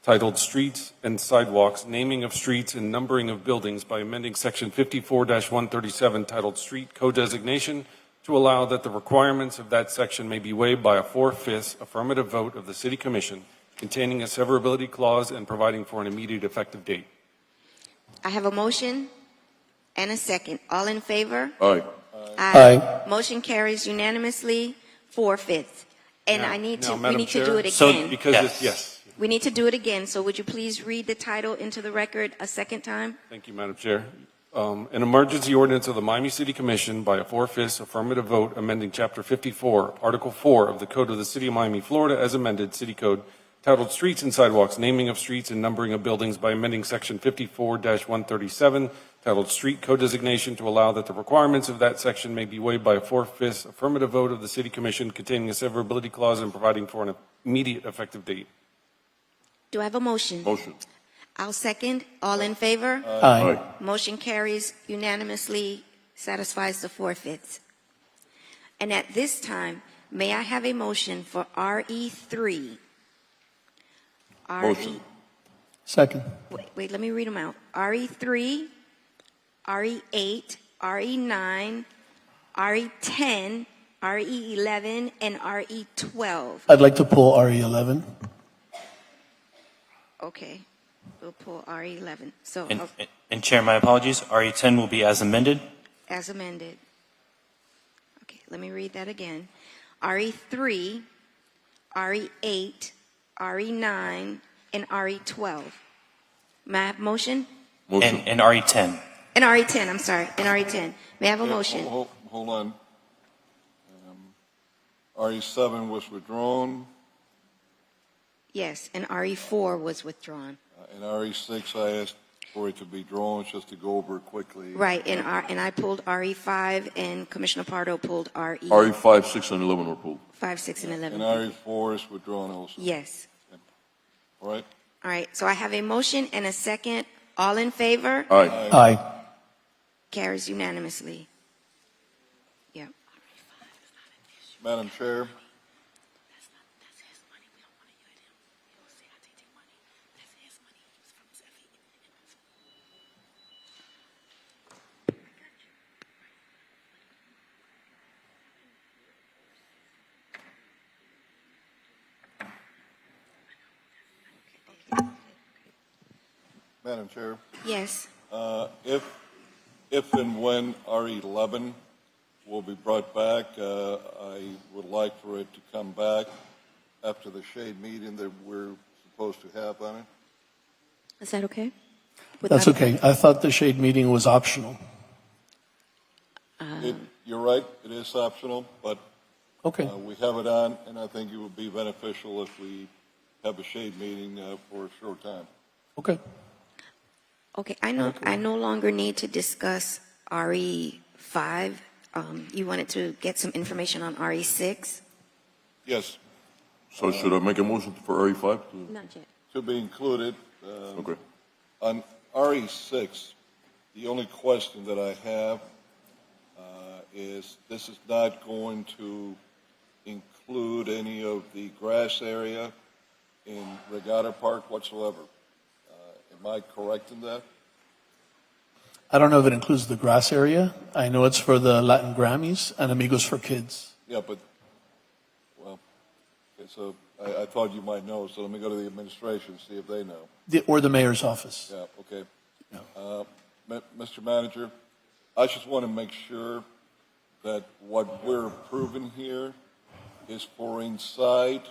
titled Streets and Sidewalks, naming of streets and numbering of buildings by amending Section 54-137, titled Street Co-designation, to allow that the requirements of that section may be waived by a 4/5 affirmative vote of the City Commission, containing a severability clause and providing for an immediate effective date. I have a motion and a second. All in favor? Aye. Aye. Motion carries unanimously, 4/5. And Now- we need Madam to do Chair, it So- again. Because Yes. it's, yes. We need to do it again. So would you please read the title into the record a second time? Thank you, Madam Chair. An emergency ordinance of the Miami City Commission by a 4/5 affirmative vote amending Chapter 54, Article 4 of the Code of the City of Miami, Florida, as amended, City Code, titled Streets and Sidewalks, naming of streets and numbering of buildings by amending Section 54-137, titled Street Co-designation, to allow that the requirements of that section may be waived by a 4/5 affirmative vote of the City Commission, containing a severability clause and providing for an immediate effective date. Do I have a motion? Motion. I'll second. All in favor? Aye. Motion carries unanimously, satisfies the 4/5. And at this time, may I have a motion for RE3? Motion. Second. Wait, let me read them out. RE3, RE8, RE9, RE10, RE11, and RE12. I'd like to pull RE11. Okay, we'll pull RE11. So, And Chair, my apologies, RE10 will be as amended. as amended. Okay, let me read that again. RE3, RE8, RE9, and RE12. May I have motion? Motion. And RE10. And RE10, I'm sorry, and RE10. May I have a motion? Hold on. RE7 was withdrawn, Yes, and RE4 was withdrawn. and RE6, I asked for it to be drawn just to go over it quickly. Right, and I pulled RE5, and Commissioner Pardo pulled RE5, 6, and 11 were pulled. 5, 6, and 11. And RE4 is withdrawn also. Yes. All right? All right, so I have a motion and a second. All in favor? Aye. Aye. Carries unanimously. Yeah. Madam Chair, Madam Chair, Yes. if and when RE11 will be brought back, I would like for it to come back after the shade meeting that we're supposed to have on it. Is that okay? That's okay. I thought the shade meeting was optional. You're right, it is optional, but Okay. we have it on, and I think it would be beneficial if we have a shade meeting for a short time. Okay. Okay, I no longer need to discuss RE5. You wanted to get some information on RE6? Yes, So should I make a motion for RE5? Not yet. to be included. Okay. On RE6, the only question that I have is this is not going to include any of the grass area in Regatta Park whatsoever. Am I correct in that? I don't know if it includes the grass area. I know it's for the Latin Grammys and Amigos for Kids. Yeah, but, well, okay, so I thought you might know, so let me go to the administration, see if they know. Or the mayor's office. Yeah, okay. Mr. Manager, I just want to make sure that what we're approving here is for inside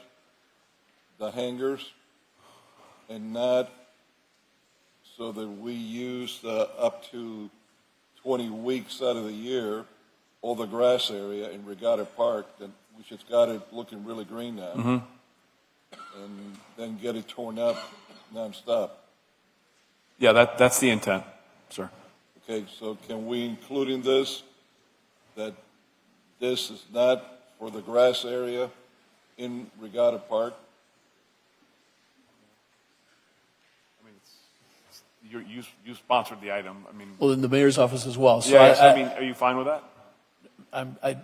the hangars and not so that we use up to 20 weeks out of the year all the grass area in Regatta Park, then we just got it looking really green now. And then get it torn up nonstop. Yeah, that's the intent, sir. Okay, so can we include in this that this is not for the grass area in Regatta Park? You sponsored the item. I mean, Well, in the mayor's office as well. So yes, I mean, are you fine with that?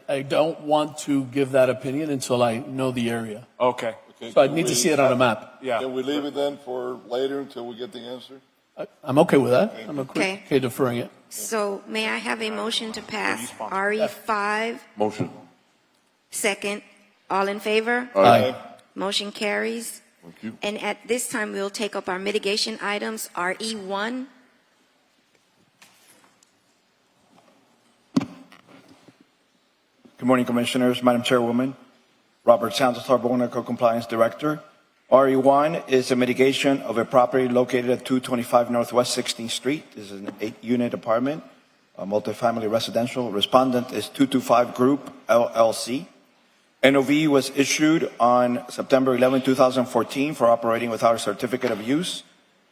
I don't want to give that opinion until I know the area. Okay. So I'd need to see it on a map. Yeah. Can we leave it then for later until we get the answer? I'm okay with that. I'm Okay. okay deferring it. So may I have a motion to pass RE5? Motion. Second. All in favor? Aye. Motion carries. Thank you. And at this time, we'll take up our mitigation items, RE1. Good morning, Commissioners. Madam Chairwoman, Robert Santos Arbona, Co-Compliance Director. RE1 is a mitigation of a property located at 225 Northwest 16th Street. This is an 8-unit apartment, a multifamily residential. Respondent is 225 Group, LLC. NOV was issued on September 11, 2014 for operating without a certificate of use,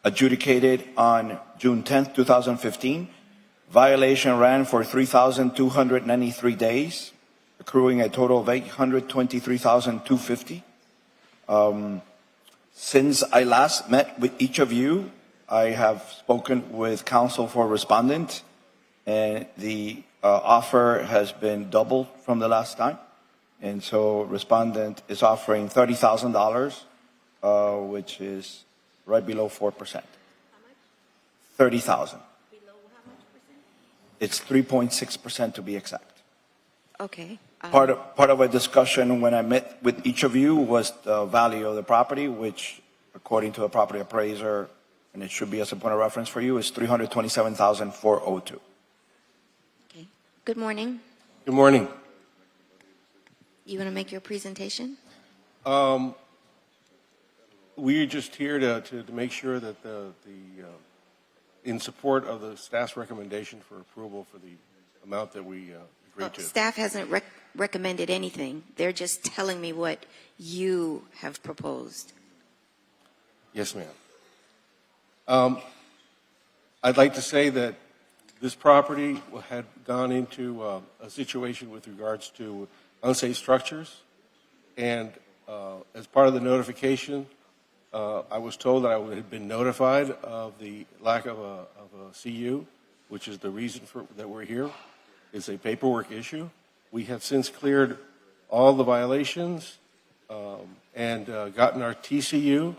adjudicated on June 10, 2015. Violation ran for 3,293 days, accruing a total of $823,250. Since I last met with each of you, I have spoken with counsel for respondent, and the offer has been doubled from the last time. And so respondent is offering $30,000, which is right below 4%. 30,000. It's 3.6% to be exact. Okay. Part of a discussion when I met with each of you was the value of the property, which according to the property appraiser, and it should be as a point of reference for you, is $327,402. Okay. Good morning. Good morning. You want to make your presentation? We're just here to make sure that in support of the staff's recommendation for approval for the amount that we agreed to. Staff hasn't recommended anything. They're just telling me what you have proposed. Yes, ma'am. I'd like to say that this property had gone into a situation with regards to unsafe structures, and as part of the notification, I was told that I would have been notified of the lack of a CU, which is the reason that we're here. It's a paperwork issue. We have since cleared all the violations and gotten our TCU.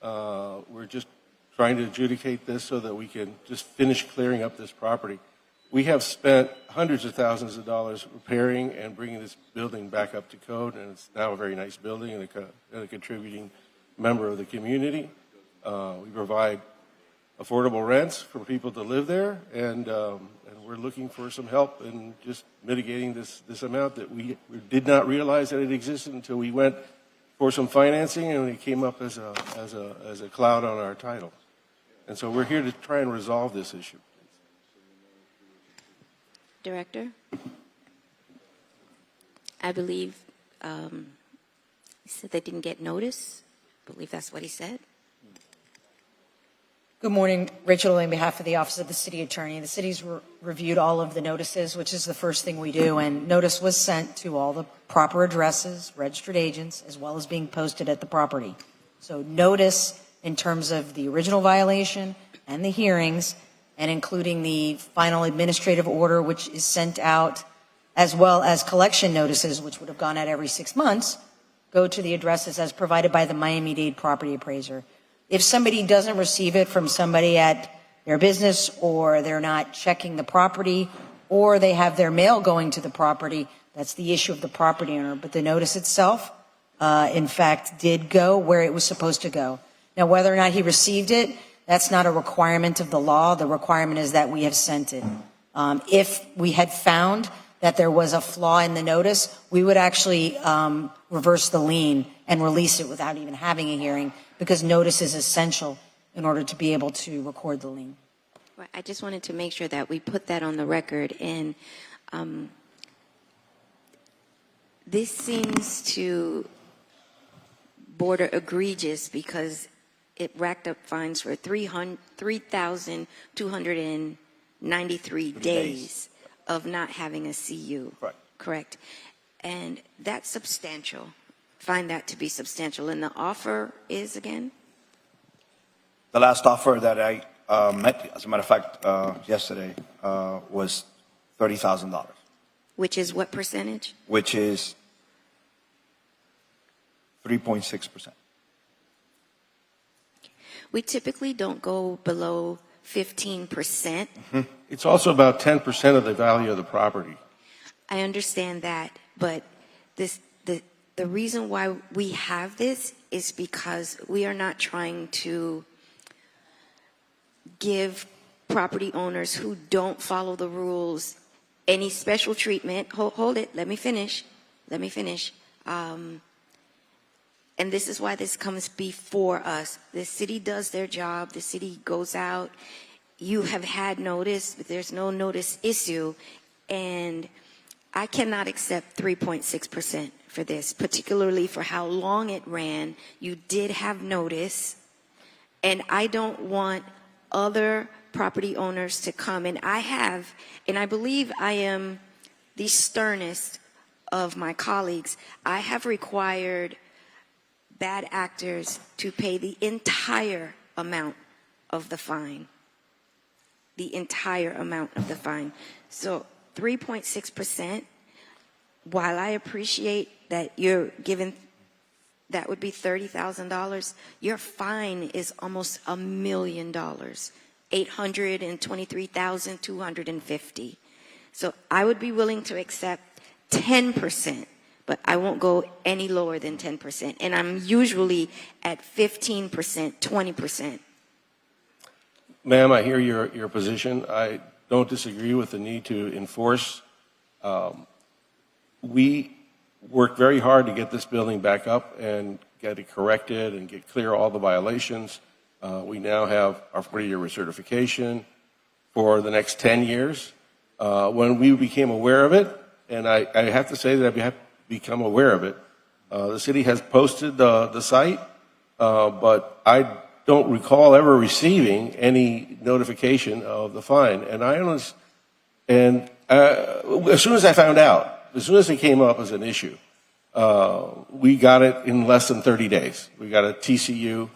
We're just trying to adjudicate this so that we can just finish clearing up this property. We have spent hundreds of thousands of dollars repairing and bringing this building back up to code, and it's now a very nice building and a contributing member of the community. We provide affordable rents for people to live there, and we're looking for some help in just mitigating this amount that we did not realize that it existed until we went for some financing, and it came up as a cloud on our title. And so we're here to try and resolve this issue. Director? I believe he said they didn't get notice. I believe that's what he said. Good morning, Rachel, on behalf of the Office of the City Attorney. The city's reviewed all of the notices, which is the first thing we do, and notice was sent to all the proper addresses, registered agents, as well as being posted at the property. So notice in terms of the original violation and the hearings, and including the final administrative order, which is sent out, as well as collection notices, which would have gone out every 6 months, go to the addresses as provided by the Miami-Dade property appraiser. If somebody doesn't receive it from somebody at their business, or they're not checking the property, or they have their mail going to the property, that's the issue of the property owner. But the notice itself, in fact, did go where it was supposed to go. Now, whether or not he received it, that's not a requirement of the law. The requirement is that we have sent it. If we had found that there was a flaw in the notice, we would actually reverse the lien and release it without even having a hearing, because notice is essential in order to be able to record the lien. Right, I just wanted to make sure that we put that on the record. And this seems to border egregious because it racked up fines for 3,293 days of not having a CU. Correct. And that's substantial. Find that to be substantial. And the offer is, again? The last offer that I met, as a matter of fact, yesterday, was $30,000. Which is what percentage? Which is 3.6%. We typically don't go below 15%. Mm-hmm. It's also about 10% of the value of the property. I understand that, but the reason why we have this is because we are not trying to give property owners who don't follow the rules any special treatment. Hold it. Let me finish. And this is why this comes before us. The city does their job. The city goes out. You have had notice, but there's no notice issue. And I cannot accept 3.6% for this, particularly for how long it ran. You did have notice. And I don't want other property owners to come. And I believe I am the sternest of my colleagues. I have required bad actors to pay the entire amount of the fine. The entire amount of the fine. So 3.6%, while I appreciate that you're given, that would be $30,000, your fine is almost $1 million, $823,250. So I would be willing to accept 10%. But I won't go any lower than 10%. And I'm usually at 15%, 20%. Ma'am, I hear your position. I don't disagree with the need to enforce. We worked very hard to get this building back up and get it corrected and get clear all the violations. We now have our 40-year recertification for the next 10 years. When we became aware of it, and I have to say that I have become aware of it, the city has posted the site, but I don't recall ever receiving any notification of the fine. And as soon as I found out, as soon as it came up as an issue, we got it in less than 30 days. We got a TCU,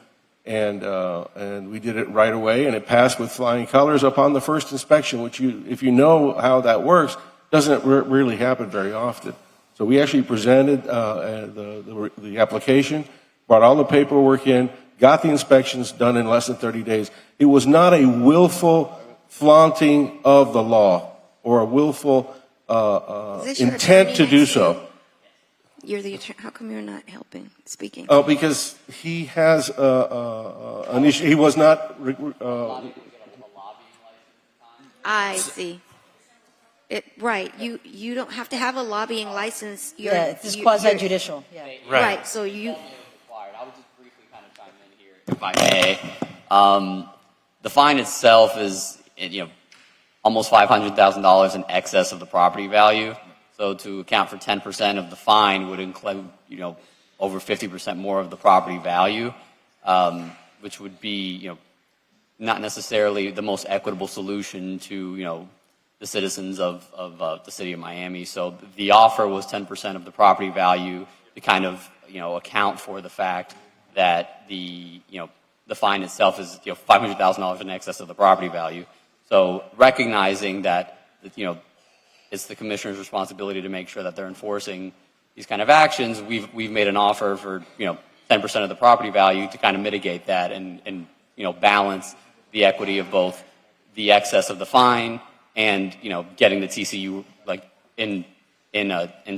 and we did it right away, and it passed with flying colors upon the first inspection, which if you know how that works, doesn't really happen very often. So we actually presented the application, brought all the paperwork in, got the inspections done in less than 30 days. It was not a willful flaunting of the law or a willful intent to do so. You're the attorney. How come you're not helping speaking? Oh, because he has an issue. He was not. I see. Right. You don't have to have a lobbying license. It's quasi judicial. Yeah. Right. So you. I would just briefly kind of chime in here, if I may. The fine itself is, almost $500,000 in excess of the property value. So to account for 10% of the fine would include, over 50% more of the property value, which would be, not necessarily the most equitable solution to, the citizens of the city of Miami. So the offer was 10% of the property value to kind of, account for the fact that the fine itself is, $500,000 in excess of the property value. So recognizing that, it's the commissioner's responsibility to make sure that they're enforcing these kind of actions, we've made an offer for, 10% of the property value to kind of mitigate that and balance the equity of both the excess of the fine and, getting the TCU in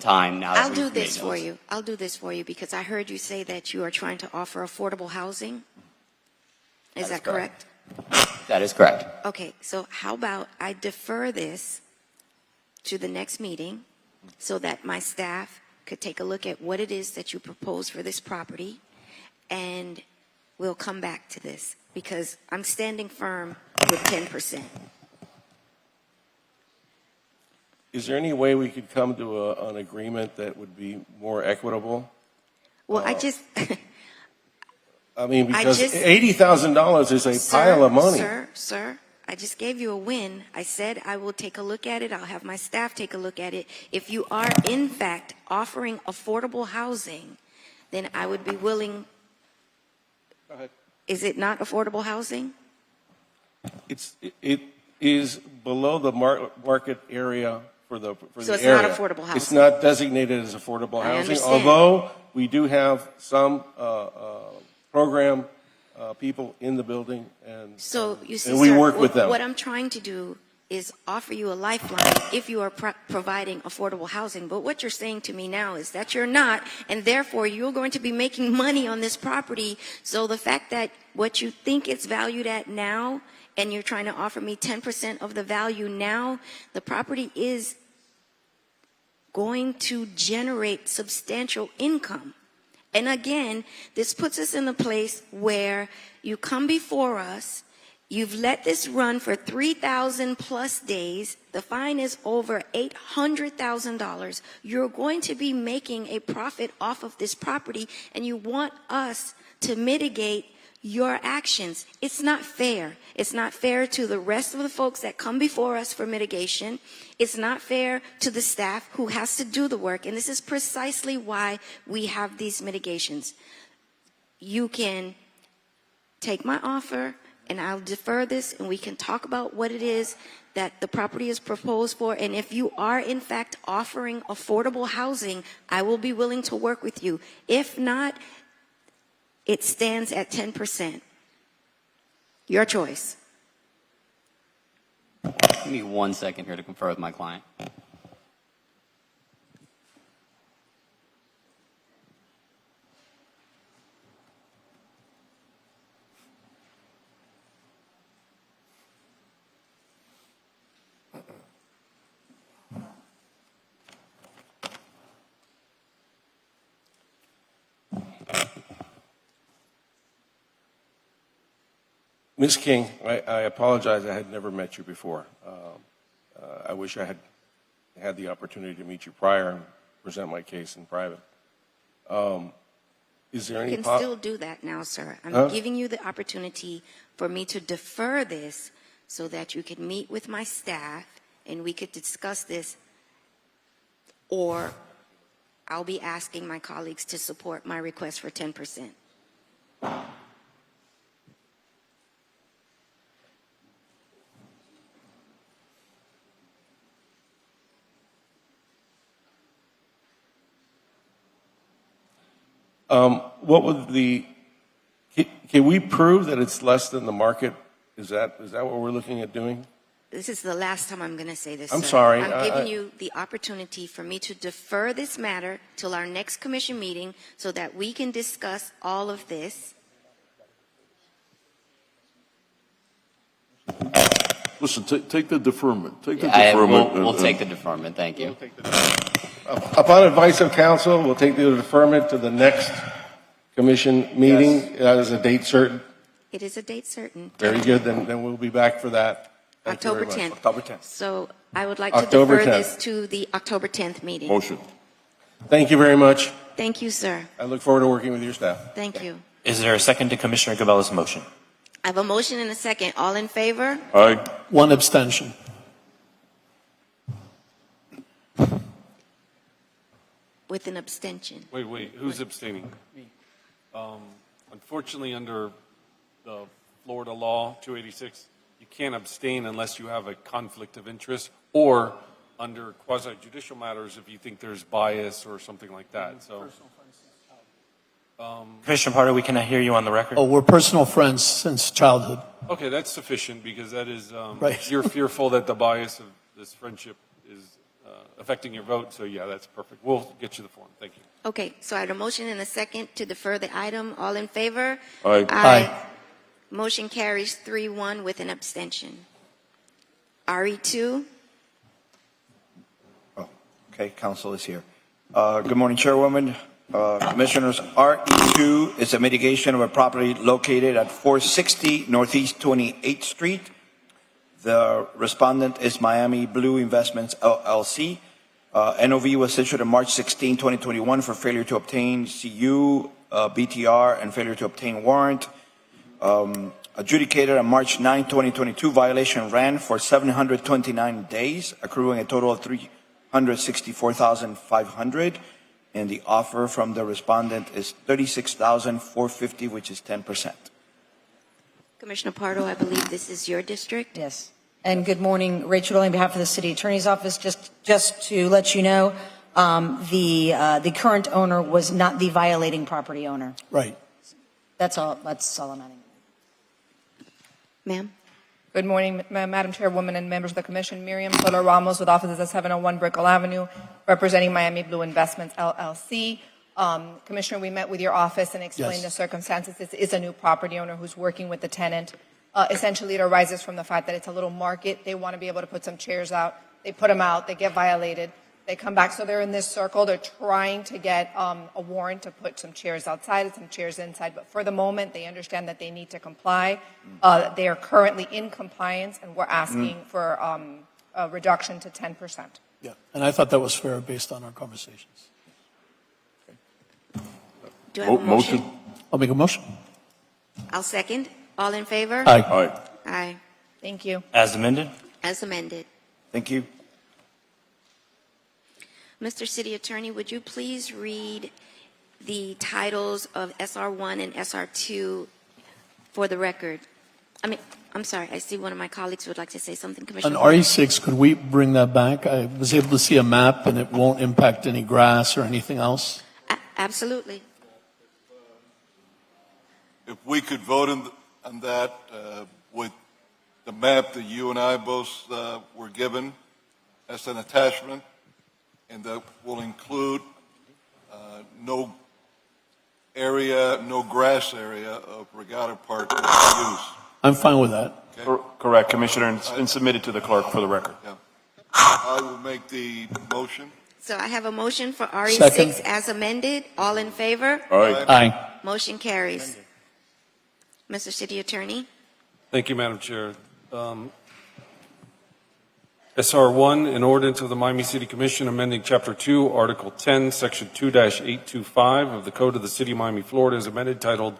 time now. I'll do this for you. I'll do this for you because I heard you say that you are trying to offer affordable housing. Is that correct? That is correct. Okay, so how about I defer this to the next meeting so that my staff could take a look at what it is that you propose for this property, and we'll come back to this because I'm standing firm with 10%. Is there any way we could come to an agreement that would be more equitable? Well, because $80,000 is a pile of money. Sir, I just gave you a win. I said I will take a look at it. I'll have my staff take a look at it. If you are, in fact, offering affordable housing, then I would be willing. Go ahead. Is it not affordable housing? It is below the market area for the So it's area. not affordable housing. It's not designated as affordable I housing, understand. although we do have some program people in the building, and You see, and we sir, work with them. What I'm trying to do is offer you a lifeline if you are providing affordable housing. But what you're saying to me now is that you're not, and therefore you're going to be making money on this property. So the fact that what you think it's valued at now, and you're trying to offer me 10% of the value now, the property is going to generate substantial income. And again, this puts us in a place where you come before us, you've let this run for 3,000 plus days, the fine is over $800,000, you're going to be making a profit off of this property, and you want us to mitigate your actions. It's not fair. It's not fair to the rest of the folks that come before us for mitigation. It's not fair to the staff who has to do the work. And this is precisely why we have these mitigations. You can take my offer and I'll defer this and we can talk about what it is that the property is proposed for. And if you are in fact offering affordable housing, I will be willing to work with you. If not, it stands at 10%. Your choice. Give me 1 second here to confer with my client. Ms. King, I apologize. I had never met you before. I wish I had the opportunity to meet you prior and present my case in private. Is there any You can still do that now, sir. I'm giving you the opportunity for me to defer this so that you could meet with my staff and we could discuss this, or I'll be asking my colleagues to support my request for 10%. What would can we prove that it's less than the market? Is that what we're looking at doing? This is the last time I'm going to say this, I'm sir. sorry. I'm giving you the opportunity for me to defer this matter till our next commission meeting so that we can discuss all of this. Listen, take the deferment. Take the deferment. We'll take the deferment. Thank you. Upon advice of counsel, we'll take the deferment to the next commission meeting. That is a date certain. It is a date certain. Very good. Then we'll be back for that. Thank you October very 10th. much. October 10th. So I would like to October defer 10th. this to the October 10th meeting. Motion. Thank you very much. Thank you, sir. I look forward to working with your staff. Thank you. Is there a second to Commissioner Gabella's motion? I have a motion and a second. All in favor? Aye. One abstention. With an abstention. Wait, who's abstaining? Unfortunately, under the Florida law 286, you can't abstain unless you have a conflict of interest, or under quasi-judicial matters if you think there's bias or something like that. So, Commissioner Pardo, we cannot hear you on the record. Oh, we're personal friends since childhood. okay, that's sufficient because that is, Right. you're fearful that the bias of this friendship is affecting your vote. So yeah, that's perfect. We'll get you the form. Thank you. Okay, so I have a motion and a second to defer the item. All in favor? Aye. Aye. Motion carries 3-1 with an abstention. RE2, Okay, council is here. Good morning, Chairwoman, Commissioners. RE2 is a mitigation of a property located at 460 Northeast 28th Street. The respondent is Miami Blue Investments, LLC. NOV was issued on March 16, 2021 for failure to obtain CU, BTR, and failure to obtain warrant. Adjudicated on March 9, 2022, violation ran for 729 days, accruing a total of $364,500, and the offer from the respondent is $36,450, which is 10%. Commissioner Pardo, I believe this is your district. Yes. And good morning, Rachel, on behalf of the City Attorney's Office. Just to let you know, the current owner was not the violating property owner. Right. That's all I'm adding. Ma'am? Good morning, Madam Chairwoman and members of the Commission. Miriam Soler Ramos with offices at 701 Brickell Avenue, representing Miami Blue Investments, LLC. Commissioner, we met with your office and explained the circumstances. This is a new property owner who's working with the tenant. Essentially, it arises from the fact that it's a little market. They want to be able to put some chairs out. They put them out. They get violated. They come back. So they're in this circle. They're trying to get a warrant to put some chairs outside and some chairs inside. But for the moment, they understand that they need to comply. They are currently in compliance, and we're asking for a reduction to 10%. Yeah. And I thought that was fair based on our conversations. Do I have a motion? I'll make a motion. I'll second. All in favor? Aye. Aye. Aye. Thank you. As amended? As amended. Thank you. Mr. City Attorney, would you please read the titles of SR1 and SR2 for the record? I'm sorry, I see one of my colleagues would like to say something, On Commissioner. RE6, could we bring that back? I was able to see a map and it won't impact any grass or anything else. Absolutely. If we could vote on that with the map that you and I both were given as an attachment, and that will include no grass area of Regatta Park use. I'm fine with that. Okay. Correct, Commissioner, and it's been submitted to the clerk for the record. Yeah. I will make the motion. So I have a motion for RE6 Second. as amended. All in favor? Aye. Aye. Motion carries. Mr. City Attorney? Thank you, Madam Chair. SR1, an ordinance of the Miami City Commission amending Chapter 2, Article 10, Section 2-825 of the Code of the City of Miami, Florida, as amended, titled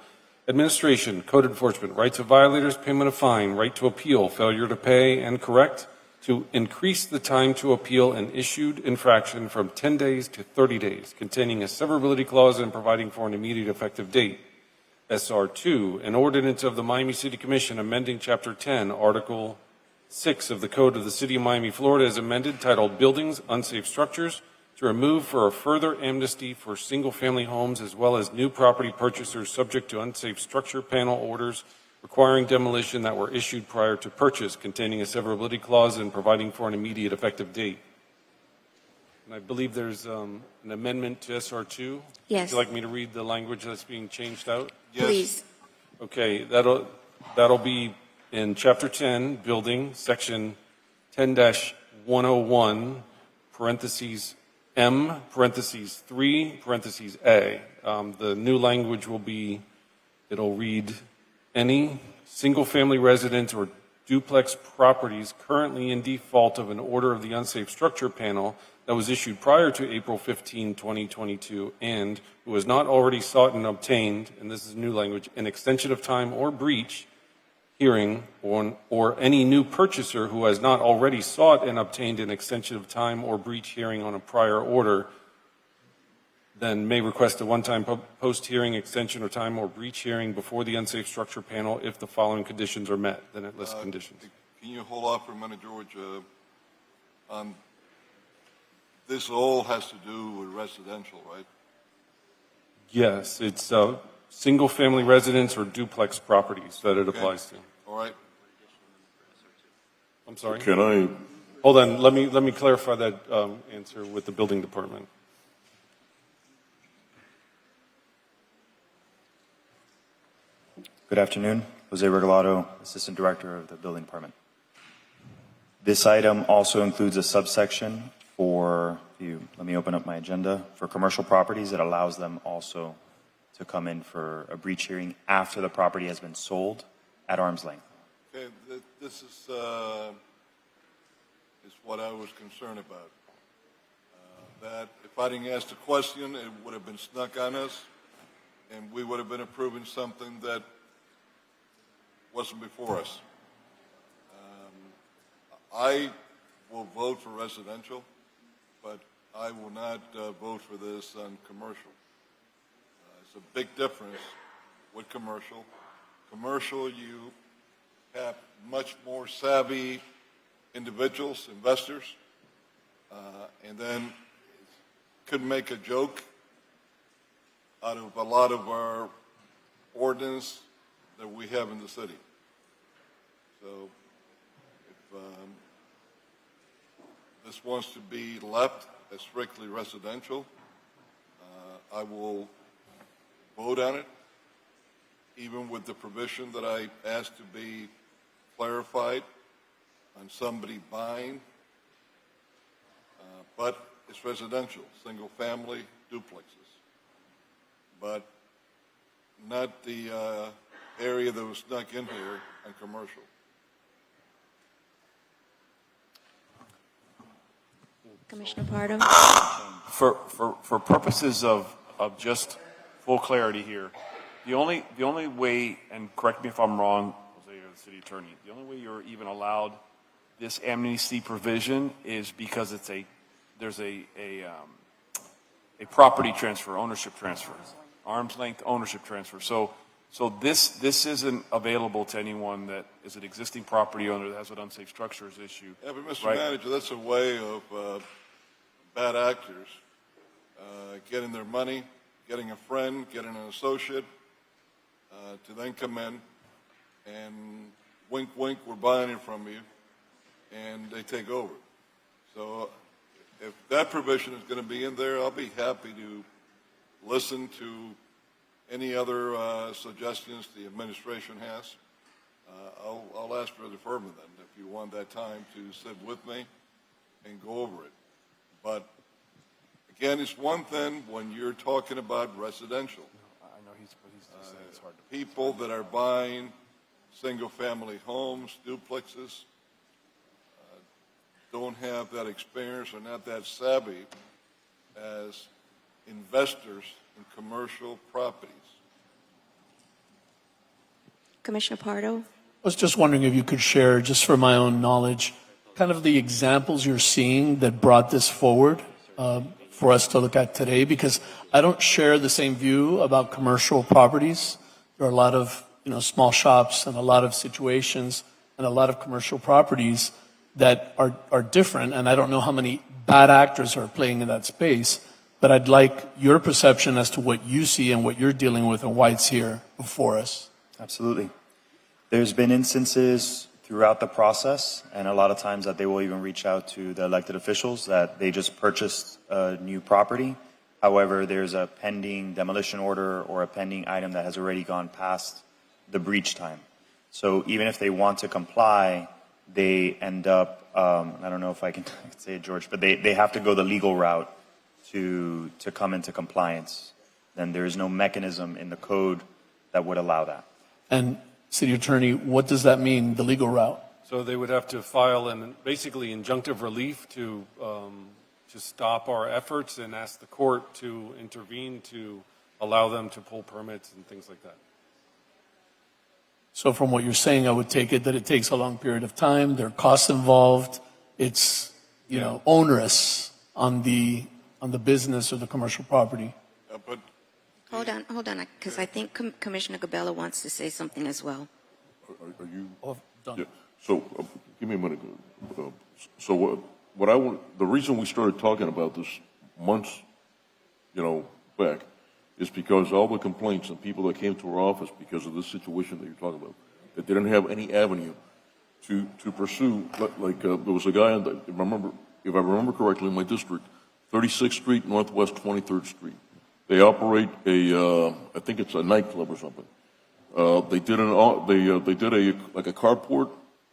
Administration, Code Enforcement, Rights of Violators, Payment of Fine, Right to Appeal, Failure to Pay and Correct, to increase the time to appeal an issued infraction from 10 days to 30 days, containing a severability clause and providing for an immediate effective date. SR2, an ordinance of the Miami City Commission amending Chapter 10, Article 6 of the Code of the City of Miami, Florida, as amended, titled Buildings, Unsafe Structures, to remove for a further amnesty for single-family homes as well as new property purchasers subject to unsafe structure panel orders requiring demolition that were issued prior to purchase, containing a severability clause and providing for an immediate effective date. And I believe there's an amendment to SR2. Yes. Would you like me to read the language that's being changed out? Please. Okay, that'll be in Chapter 10, Building, Section 10-101, parentheses M, parentheses 3, parentheses A. The new language will be, it'll read, any single-family residence or duplex properties currently in default of an order of the unsafe structure panel that was issued prior to April 15, 2022, and who has not already sought and obtained, and this is new language, an extension of time or breach hearing, or any new purchaser who has not already sought and obtained an extension of time or breach hearing on a prior order, then may request a one-time post-hearing extension or time or breach hearing before the unsafe structure panel if the following conditions are met. Then it lists conditions. Can you hold off for a minute, George? This all has to do with residential, right? Yes, it's single-family residence or duplex properties that it applies to. All right. I'm sorry. Can I? Hold on. Let me clarify that answer with the building department. Good afternoon. Jose Regalado, Assistant Director of the Building Department. This item also includes a subsection for, let me open up my agenda, for commercial properties that allows them also to come in for a breach hearing after the property has been sold at arm's length. Okay, this is what I was concerned about. That if I didn't ask the question, it would have been snuck on us, and we would have been approving something that wasn't before us. I will vote for residential, but I will not vote for this on commercial. It's a big difference with commercial. Commercial, you have much more savvy individuals, investors, and then could make a joke out of a lot of our ordinance that we have in the city. So if this wants to be left as strictly residential, I will vote on it, even with the provision that I asked to be clarified on somebody buying, but it's residential, single family duplexes, but not the area that was snuck in here on commercial. Commissioner Pardo. For purposes of just full clarity here, the only way, and correct me if I'm wrong, Jose, you're the city attorney, the only way you're even allowed this amnesty provision is because there's a property transfer, ownership transfer, arm's length ownership transfer. So this isn't available to anyone that is an existing property owner that has an unsafe structures issue. Yeah, but Mr. Right? Manager, that's a way of bad actors getting their money, getting a friend, getting an associate to then come in and wink, wink, we're buying it from you, and they take over. So if that provision is going to be in there, I'll be happy to listen to any other suggestions the administration has. I'll ask for a deferment then, if you want that time to sit with me and go over it. But again, it's one thing when you're talking about residential. I know he's just saying it's hard to. People that are buying single-family homes, duplexes, don't have that experience or not that savvy as investors in commercial properties. Commissioner Pardo? I was just wondering if you could share, just for my own knowledge, kind of the examples you're seeing that brought this forward for us to look at today, because I don't share the same view about commercial properties. There are a lot of small shops and a lot of situations and a lot of commercial properties that are different, and I don't know how many bad actors are playing in that space, but I'd like your perception as to what you see and what you're dealing with and why it's here before us. Absolutely. There's been instances throughout the process, and a lot of times that they will even reach out to the elected officials that they just purchased a new property. However, there's a pending demolition order or a pending item that has already gone past the breach time. So even if they want to comply, they end up, I don't know if I can say it, George, but they have to go the legal route to come into compliance. Then there is no mechanism in the code that would allow that. And City Attorney, what does that mean, the legal route? So they would have to file basically injunctive relief to stop our efforts and ask the court to intervene to allow them to pull permits and things like that. So from what you're saying, I would take it that it takes a long period of time. There are costs involved. It's onerous on the business or the commercial property. But Hold on, because I think Commissioner Gabella wants to say something as well. Are you? Oh, done. Yeah. So, give me a minute. So what I want, the reason we started talking about this months, back, is because all the complaints and people that came to our office because of this situation that you're talking about, that didn't have any avenue to pursue, there was a guy, if I remember correctly, in my district, 36th Street, Northwest 23rd Street. They operate I think it's a nightclub or something. They did a carport.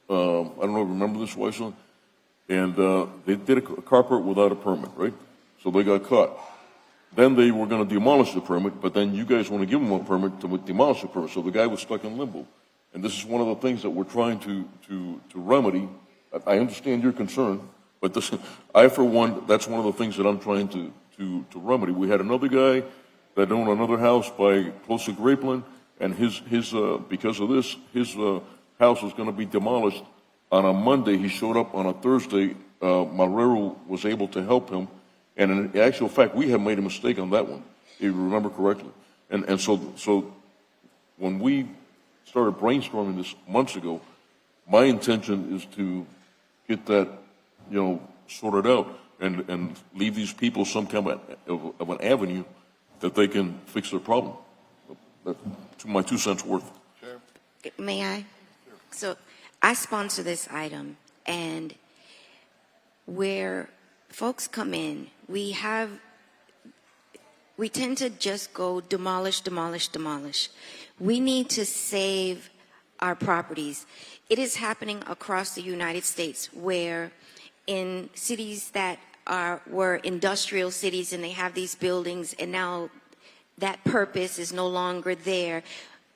I don't know if you remember this, Weissel, and they did a carport without a permit, right? So they got caught. Then they were going to demolish the permit, but then you guys want to give them a permit to demolish the permit. So the guy was stuck in limbo. And this is one of the things that we're trying to remedy. I understand your concern, but for one, that's one of the things that I'm trying to remedy. We had another guy that owned another house close to Grapeland, and his because of this, his house was going to be demolished on a Monday. He showed up on a Thursday. Marrero was able to help him, and in actual fact, we have made a mistake on that one, if you remember correctly. And so when we started brainstorming this months ago, my intention is to get that, sorted out and leave these people some kind of an avenue that they can fix their problem. That's my 2 cents worth. Chair? May I? So I sponsor this item, and where folks come in, we tend to just go demolish, demolish, demolish. We need to save our properties. It is happening across the United States where in cities that were industrial cities and they have these buildings and now that purpose is no longer there.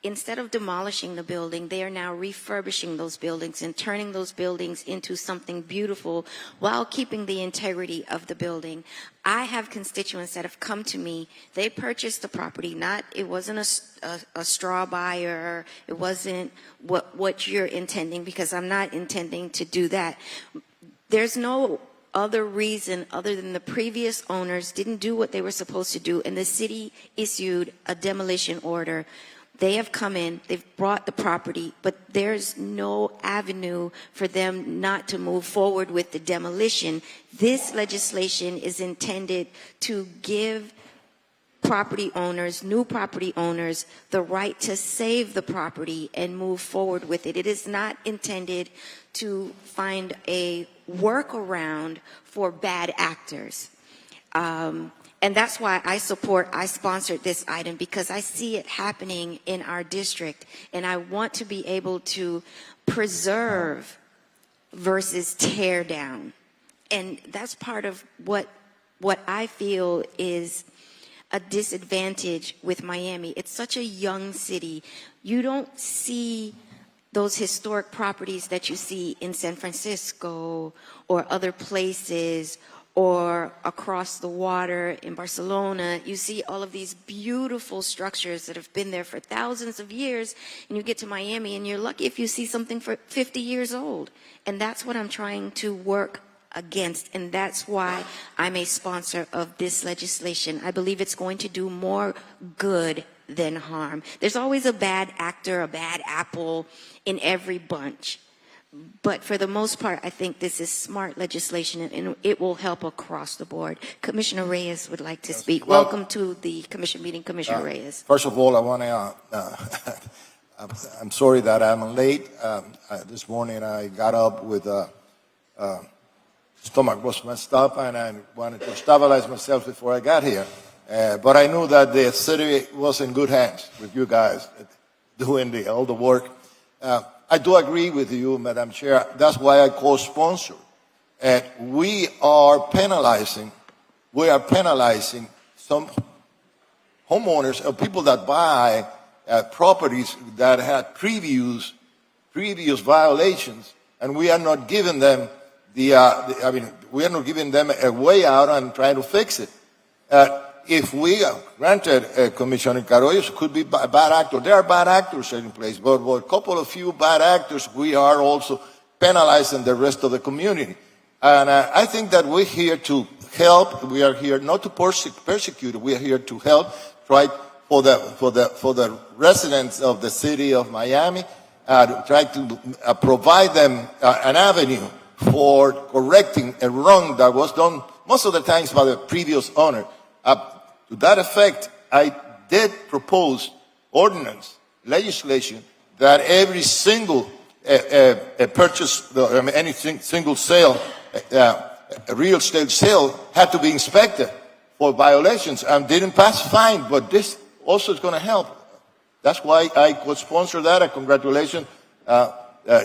Instead of demolishing the building, they are now refurbishing those buildings and turning those buildings into something beautiful while keeping the integrity of the building. I have constituents that have come to me. They purchased the property. It wasn't a straw buyer. It wasn't what you're intending, because I'm not intending to do that. There's no other reason other than the previous owners didn't do what they were supposed to do, and the city issued a demolition order. They have come in, they've brought the property, but there's no avenue for them not to move forward with the demolition. This legislation is intended to give property owners, new property owners, the right to save the property and move forward with it. It is not intended to find a workaround for bad actors. And that's why I sponsored this item, because I see it happening in our district, and I want to be able to preserve versus tear down. And that's part of what I feel is a disadvantage with Miami. It's such a young city. You don't see those historic properties that you see in San Francisco or other places or across the water in Barcelona, you see all of these beautiful structures that have been there for thousands of years, and you get to Miami and you're lucky if you see something for 50 years old. And that's what I'm trying to work against, and that's why I'm a sponsor of this legislation. I believe it's going to do more good than harm. There's always a bad actor, a bad apple in every bunch. But for the most part, I think this is smart legislation, and it will help across the board. Commissioner Reyes would like to speak. Well, Welcome to the commission meeting, Commissioner Reyes. First of all, I want to, I'm sorry that I'm late. This morning I got up with stomach was messed up, and I wanted to stabilize myself before I got here. But I knew that the city was in good hands with you guys doing all the work. I do agree with you, Madam Chair. That's why I co-sponsor. We are penalizing some homeowners or people that buy properties that had previous violations, and we are not giving them we are not giving them a way out and trying to fix it. If we granted Commissioner Carollo, could be bad actors. There are bad actors in place, but a couple of few bad actors, we are also penalizing the rest of the community. And I think that we're here to help. We are here not to persecute. We are here to help. Try for the residents of the city of Miami, try to provide them an avenue for correcting a wrong that was done most of the times by the previous owner. To that effect, I did propose ordinance, legislation, that every single purchase, any single sale, a real estate sale had to be inspected for violations and didn't pass fine, but this also is going to help. That's why I could sponsor that. And congratulations,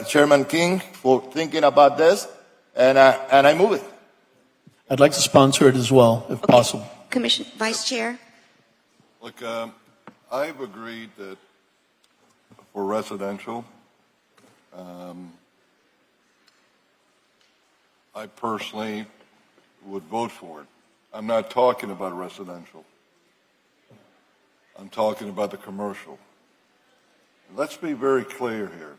Chairman King, for thinking about this, and I move it. I'd like to sponsor it as well, if possible. Commissioner, Vice Chair. Look, I've agreed that for residential, I personally would vote for it. I'm not talking about residential. I'm talking about the commercial. Let's be very clear here.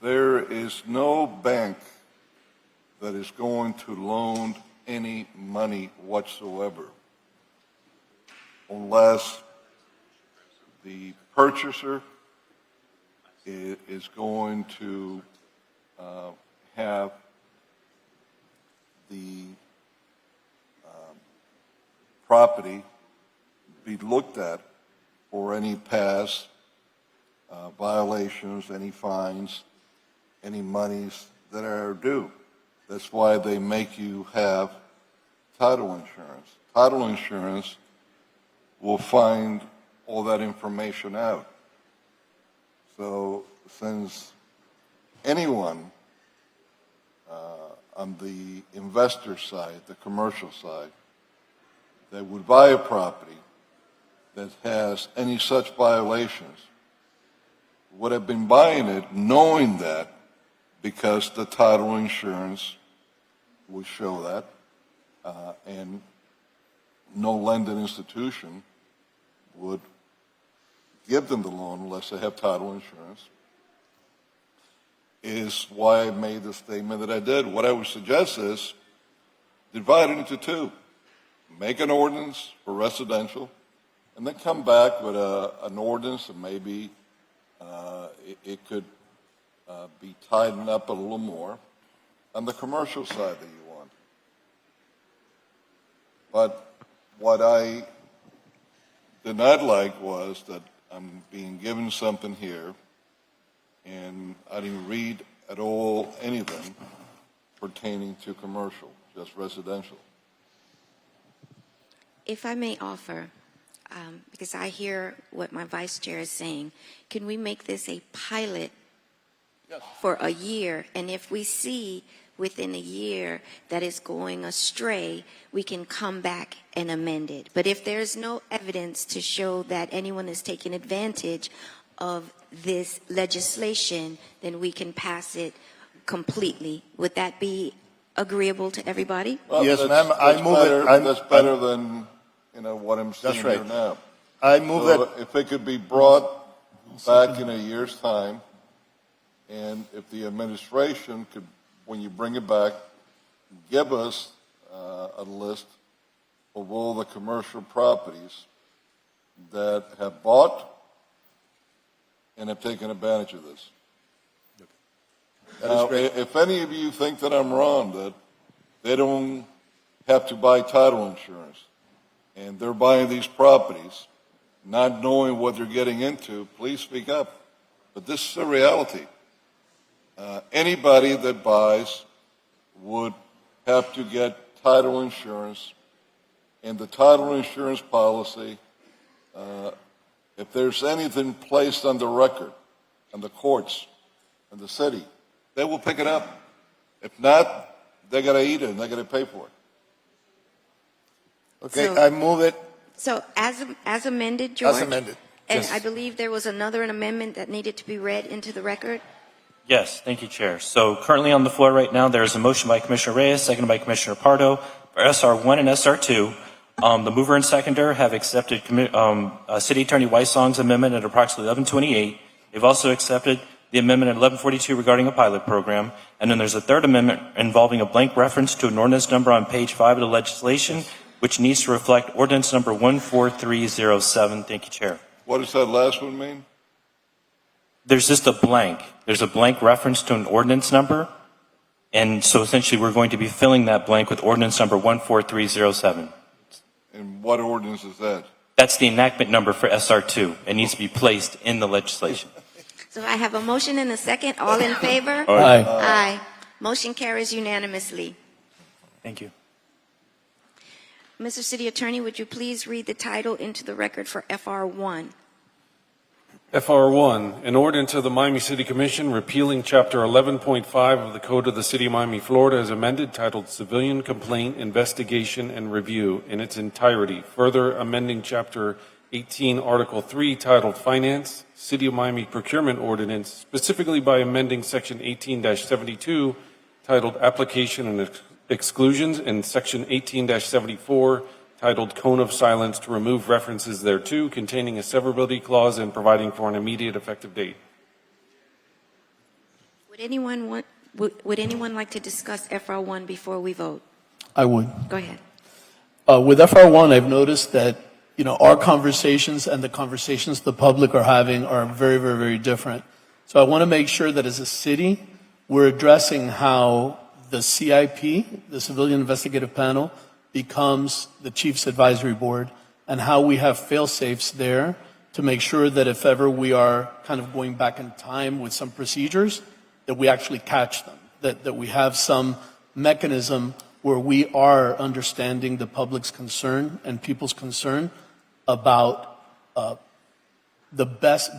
There is no bank that is going to loan any money whatsoever unless the purchaser is going to have the property be looked at for any past violations, any fines, any monies that are due. That's why they make you have title insurance. Title insurance will find all that information out. So since anyone on the investor side, the commercial side, that would buy a property that has any such violations would have been buying it knowing that, because the title insurance would show that, and no lending institution would give them the loan unless they have title insurance, is why I made the statement that I did. What I would suggest is divide it into two. Make an ordinance for residential, and then come back with an ordinance that maybe it could be tightened up a little more on the commercial side that you want. But what I did not like was that I'm being given something here, and I didn't read at all anything pertaining to commercial, just residential. If I may offer, because I hear what my vice chair is saying, can we make this a pilot for a year? And if we see within a year that is going astray, we can come back and amend it. But if there's no evidence to show that anyone is taking advantage of this legislation, then we can pass it completely. Would that be agreeable to everybody? Well, Yes, that's- ma'am, I that's move it. better- That's better than, what I'm seeing That's here right. now. I move So that, if it could be brought back in a year's time, and if the administration could, when you bring it back, give us a list of all the commercial properties that have bought and have taken advantage of this. that is Now, great. if any of you think that I'm wrong, that they don't have to buy title insurance, and they're buying these properties, not knowing what they're getting into, please speak up. But this is a reality. Anybody that buys would have to get title insurance, and the title insurance policy, if there's anything placed on the record, on the courts, and the city, they will pick it up. If not, they got to eat it and they got to pay for it. Okay, So- I move it So as amended, George? as amended. And Yes. I believe there was another amendment that needed to be read into the record. Yes, thank you, Chair. So currently on the floor right now, there is a motion by Commissioner Reyes, seconded by Commissioner Pardo for SR1 and SR2. The mover and seconder have accepted City Attorney Weissong's amendment at approximately 11:28. They've also accepted the amendment at 11:42 regarding a pilot program. And then there's a third amendment involving a blank reference to an ordinance number on page 5 of the legislation, which needs to reflect ordinance number 14307. Thank you, Chair. What does that last one mean? There's just a blank. There's a blank reference to an ordinance number. And so essentially we're going to be filling that blank with ordinance number 14307. And what ordinance is that? That's the enactment number for SR2. It needs to be placed in the legislation. So I have a motion and a second. All in favor? Aye. Aye. Motion carries unanimously. Thank you. Mr. City Attorney, would you please read the title into the record for FR1? FR1, an ordinance of the Miami City Commission repealing Chapter 11.5 of the Code of the City of Miami, Florida as amended, titled Civilian Complaint Investigation and Review in its entirety, further amending Chapter 18, Article 3, titled Finance, City of Miami Procurement Ordinance, specifically by amending Section 18-72, titled Application and Exclusions, and Section 18-74, titled Cone of Silence, to remove references thereto containing a severability clause and providing for an immediate effective date. Would anyone like to discuss FR1 before we vote? I would. Go ahead. With FR1, I've noticed that, our conversations and the conversations the public are having are very, very, very different. So I want to make sure that as a city, we're addressing how the CIP, the Civilian Investigative Panel, becomes the Chief's Advisory Board, and how we have fail-safes there to make sure that if ever we are kind of going back in time with some procedures, that we actually catch them, that we have some mechanism where we are understanding the public's concern and people's concern about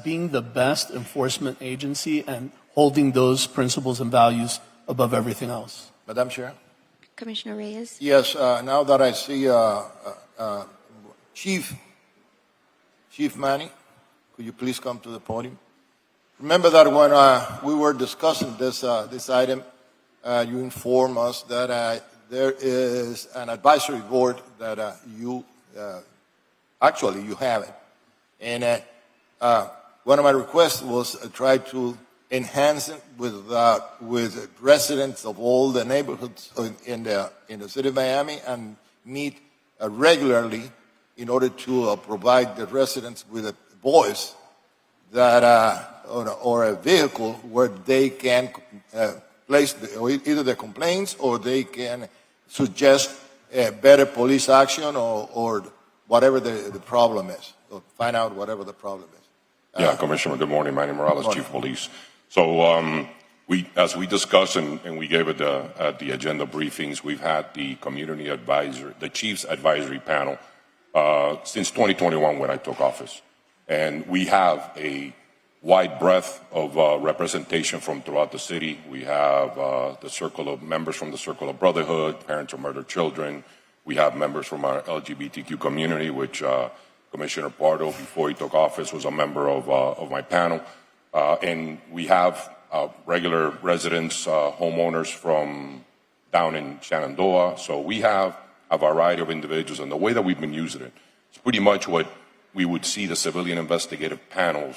being the best enforcement agency and holding those principles and values above everything else. Madam Chair? Commissioner Reyes? Yes, now that I see Chief Manny, could you please come to the podium? Remember that when we were discussing this item, you informed us that there is an advisory board that you have it. And one of my requests was try to enhance it with residents of all the neighborhoods in the city of Miami and meet regularly in order to provide the residents with a voice that or a vehicle where they can place either their complaints or they can suggest better police action or whatever the problem is, or find out whatever the problem is. Yeah, Commissioner, good morning. Manny Morales, Chief of Police. So as we discussed and we gave it at the agenda briefings, we've had the community advisor, the Chief's Advisory Panel since 2021 when I took office. And we have a wide breadth of representation from throughout the city. We have the circle of members from the Circle of Brotherhood, Parents of Murdered Children. We have members from our LGBTQ community, which Commissioner Pardo, before he took office, was a member of my panel. And we have regular residents, homeowners from down in Shenandoah. So we have a variety of individuals, and the way that we've been using it, it's pretty much what we would see the civilian investigative panels,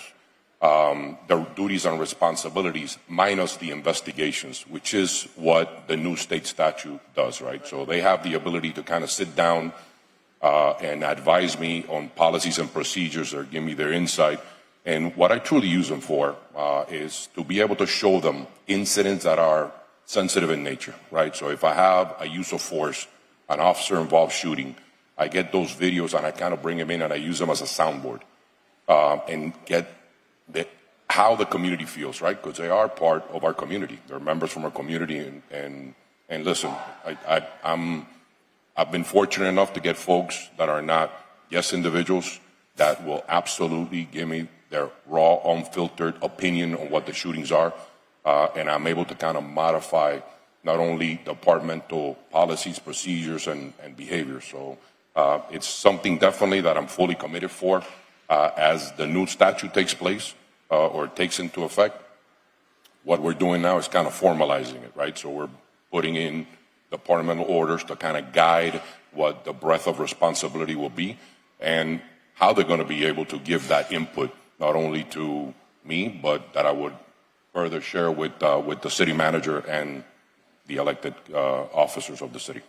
their duties and responsibilities minus the investigations, which is what the new state statute does, right? So they have the ability to kind of sit down and advise me on policies and procedures or give me their insight. And what I truly use them for is to be able to show them incidents that are sensitive in nature, right? So if I have a use of force, an officer-involved shooting, I get those videos and I kind of bring them in and I use them as a soundboard and get how the community feels, right? Because they are part of our community. They're members from our community. And listen, I've been fortunate enough to get folks that are not yes individuals that will absolutely give me their raw, unfiltered opinion on what the shootings are. And I'm able to kind of modify not only departmental policies, procedures, and behaviors. So it's something definitely that I'm fully committed for as the new statute takes place or takes into effect. What we're doing now is kind of formalizing it, right? So we're putting in departmental orders to kind of guide what the breadth of responsibility will be and how they're going to be able to give that input, not only to me, but that I would further share with the city manager and the elected officers of the city.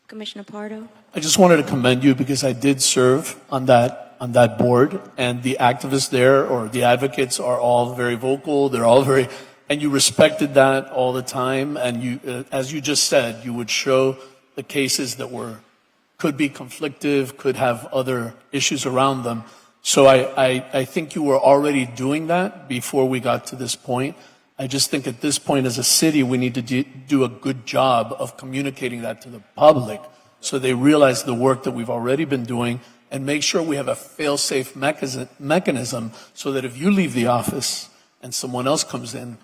Commissioner Pardo? I just wanted to commend you because I did serve on that board, and the activists there or the advocates are all very vocal. They're all very, and you respected that all the time. And you, as you just said, you would show the cases that could be conflictive, could have other issues around them. So I think you were already doing that before we got to this point. I just think at this point as a city, we need to do a good job of communicating that to the public so they realize the work that we've already been doing and make sure we have a fail-safe mechanism so that if you leave the office and someone else comes in,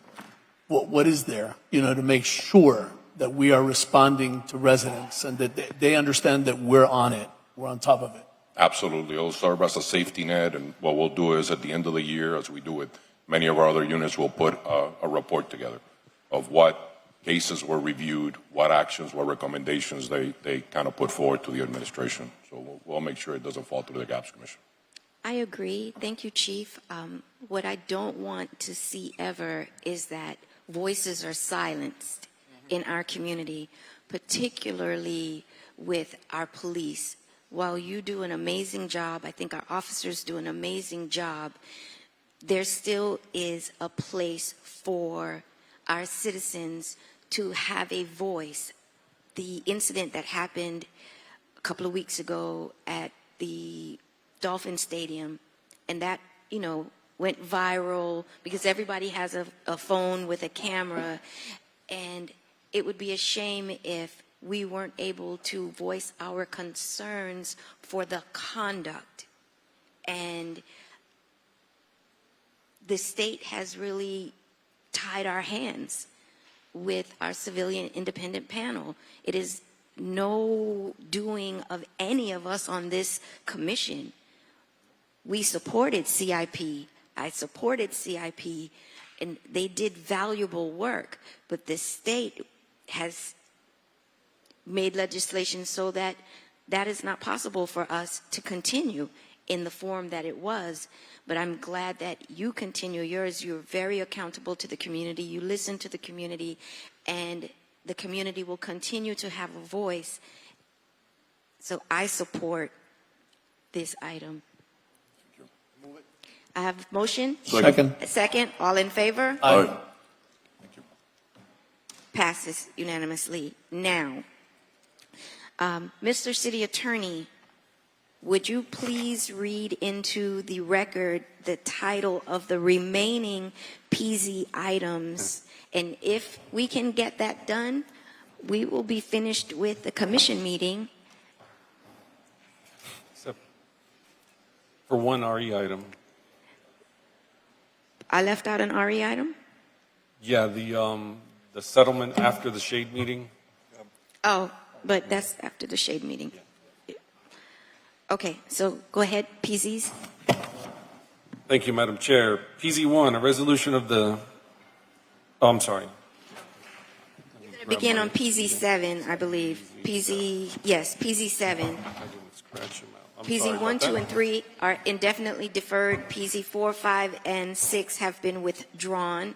what is there, to make sure that we are responding to residents and that they understand that we're on it, we're on top of it. Absolutely. It'll serve as a safety net, and what we'll do is at the end of the year, as we do with many of our other units, we'll put a report together of what cases were reviewed, what actions, what recommendations they kind of put forward to the administration. So we'll make sure it doesn't fall through the gaps, Commissioner. I agree. Thank you, Chief. What I don't want to see ever is that voices are silenced in our community, particularly with our police. While you do an amazing job, I think our officers do an amazing job, there still is a place for our citizens to have a voice. The incident that happened a couple of weeks ago at the Dolphin Stadium, and that, went viral because everybody has a phone with a camera, and it would be a shame if we weren't able to voice our concerns for the conduct. And the state has really tied our hands with our civilian independent panel. It is no doing of any of us on this commission. We supported CIP. I supported CIP, and they did valuable work, but the state has made legislation so that that is not possible for us to continue in the form that it was. But I'm glad that you continue yours. You're very accountable to the community. You listen to the community, and the community will continue to have a voice. So I support this item. I have a motion. Second. A second. All in favor? Aye. Passes unanimously. Now, Mr. City Attorney, would you please read into the record the title of the remaining PZ items? And if we can get that done, we will be finished with the commission meeting. Except for one RE item. I left out an RE item? Yeah, the settlement after the shade meeting. Oh, but that's after the shade meeting. Okay, so go ahead, PZs. Thank you, Madam Chair. PZ1, a resolution of the, oh, I'm sorry. Begin on PZ7, I believe. Yes, PZ7. PZ 1, 2, and 3 are indefinitely deferred. PZ 4, 5, and 6 have been withdrawn.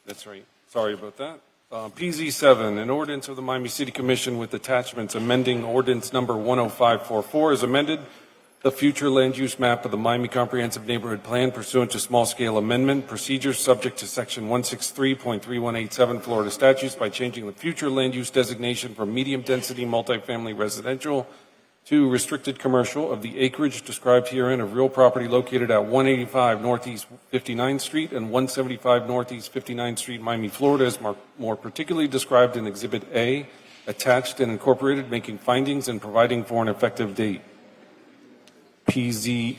That's right. Sorry about that. PZ7, an ordinance of the Miami City Commission with attachments amending ordinance number 10544 is amended. The future land use map of the Miami Comprehensive Neighborhood Plan pursuant to small-scale amendment procedures subject to section 163.3187 Florida statutes by changing the future land use designation from medium-density multifamily residential to restricted commercial of the acreage described herein of real property located at 185 Northeast 59th Street and 175 Northeast 59th Street, Miami, Florida, as more particularly described in Exhibit A, attached and incorporated, making findings and providing for an effective date. PZ8.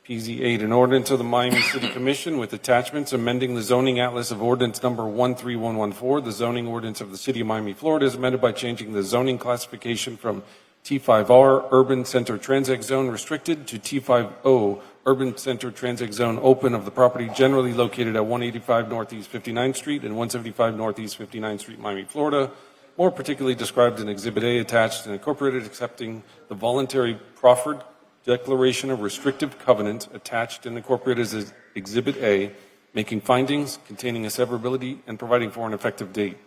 PZ8, an ordinance of the Miami City Commission with attachments amending the zoning atlas of ordinance number 13114, the zoning ordinance of the City of Miami, Florida, is amended by changing the zoning classification from T5R, Urban Center Transit Zone Restricted, to T50, Urban Center Transit Zone Open of the property generally located at 185 Northeast 59th Street and 175 Northeast 59th Street, Miami, Florida, more particularly described in Exhibit A, attached and incorporated, accepting the voluntary proffered declaration of restrictive covenant attached and incorporated as Exhibit A, making findings, containing a severability, and providing for an effective date.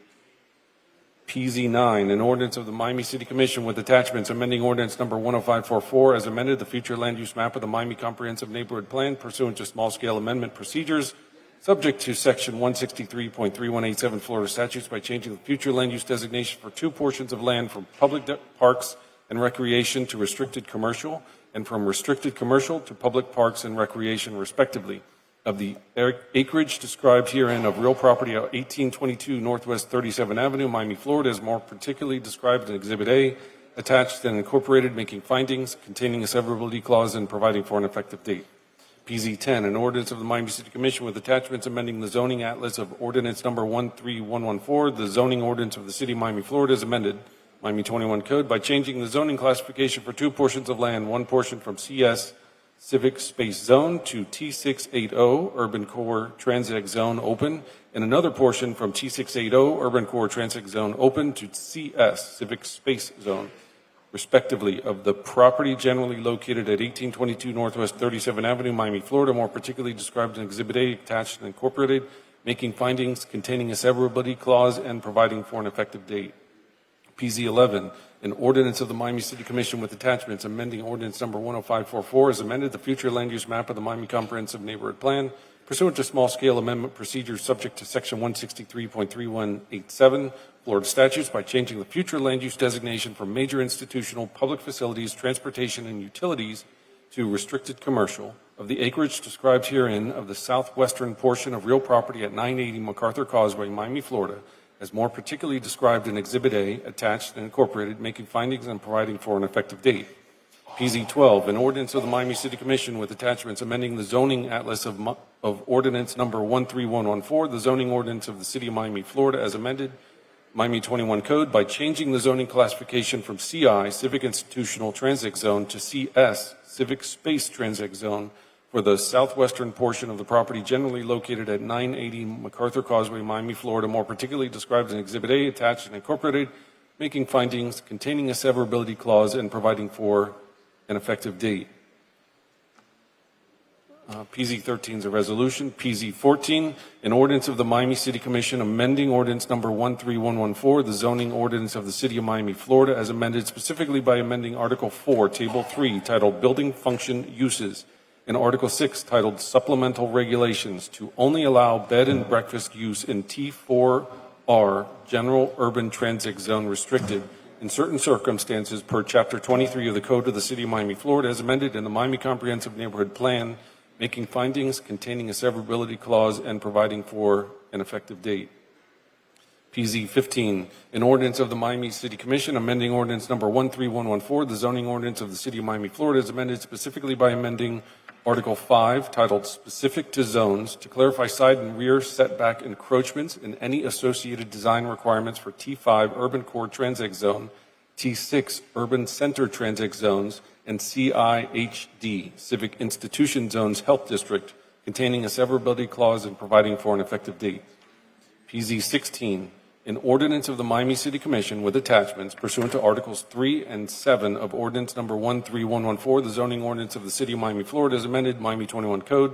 PZ9, an ordinance of the Miami City Commission with attachments amending ordinance number 10544 as amended the future land use map of the Miami Comprehensive Neighborhood Plan pursuant to small-scale amendment procedures subject to section 163.3187 Florida statutes by changing the future land use designation for two portions of land from public parks and recreation to restricted commercial, and from restricted commercial to public parks and recreation, respectively, of the acreage described herein of real property at 1822 Northwest 37th Avenue, Miami, Florida, as more particularly described in Exhibit A, attached and incorporated, making findings, containing a severability clause, and providing for an effective date. PZ10, an ordinance of the Miami City Commission with attachments amending the zoning atlas of ordinance number 13114, the zoning ordinance of the City of Miami, Florida, as amended, Miami 21 Code, by changing the zoning classification for two portions of land, one portion from CS Civic Space Zone to T680 Urban Core Transit Zone Open, and another portion from T680 Urban Core Transit Zone Open to CS Civic Space Zone, respectively, of the property generally located at 1822 Northwest 37th Avenue, Miami, Florida, more particularly described in Exhibit A, attached and incorporated, making findings, containing a severability clause, and providing for an effective date. PZ11, an ordinance of the Miami City Commission with attachments amending ordinance number 10544 as amended the future land use map of the Miami Comprehensive Neighborhood Plan pursuant to small-scale amendment procedures subject to section 163.3187 Florida statutes by changing the future land use designation from major institutional, public facilities, transportation, and utilities to restricted commercial of the acreage described herein of the southwestern portion of real property at 980 MacArthur Causeway, Miami, Florida, as more particularly described in Exhibit A, attached and incorporated, making findings and providing for an effective date. PZ12, an ordinance of the Miami City Commission with attachments amending the zoning atlas of ordinance number 13114, the zoning ordinance of the City of Miami, Florida, as amended, Miami 21 Code, by changing the zoning classification from CI, Civic Institutional Transit Zone, to CS, Civic Space Transit Zone, for the southwestern portion of the property generally located at 980 MacArthur Causeway, Miami, Florida, more particularly described in Exhibit A, attached and incorporated, making findings, containing a severability clause, and providing for an effective date. PZ13 is a resolution. PZ14, an ordinance of the Miami City Commission amending ordinance number 13114, the zoning ordinance of the City of Miami, Florida, as amended specifically by amending Article 4, Table 3, titled Building Function Uses, and Article 6, titled Supplemental Regulations, to only allow bed and breakfast use in T4R, General Urban Transit Zone Restricted, in certain circumstances per Chapter 23 of the Code of the City of Miami, Florida, as amended in the Miami Comprehensive Neighborhood Plan, making findings, containing a severability clause, and providing for an effective date. PZ15, an ordinance of the Miami City Commission amending ordinance number 13114, the zoning ordinance of the City of Miami, Florida, as amended specifically by amending Article 5, titled Specific to Zones, to clarify side and rear setback encroachments and any associated design requirements for T5 Urban Core Transit Zone, T6 Urban Center Transit Zones, and CIHD Civic Institution Zones Health District, containing a severability clause and providing for an effective date. PZ 16, an ordinance of the Miami City Commission with attachments pursuant to Articles 3 and 7 of Ordinance Number 13114, the zoning ordinance of the City of Miami, Florida, as amended, Miami 21 Code,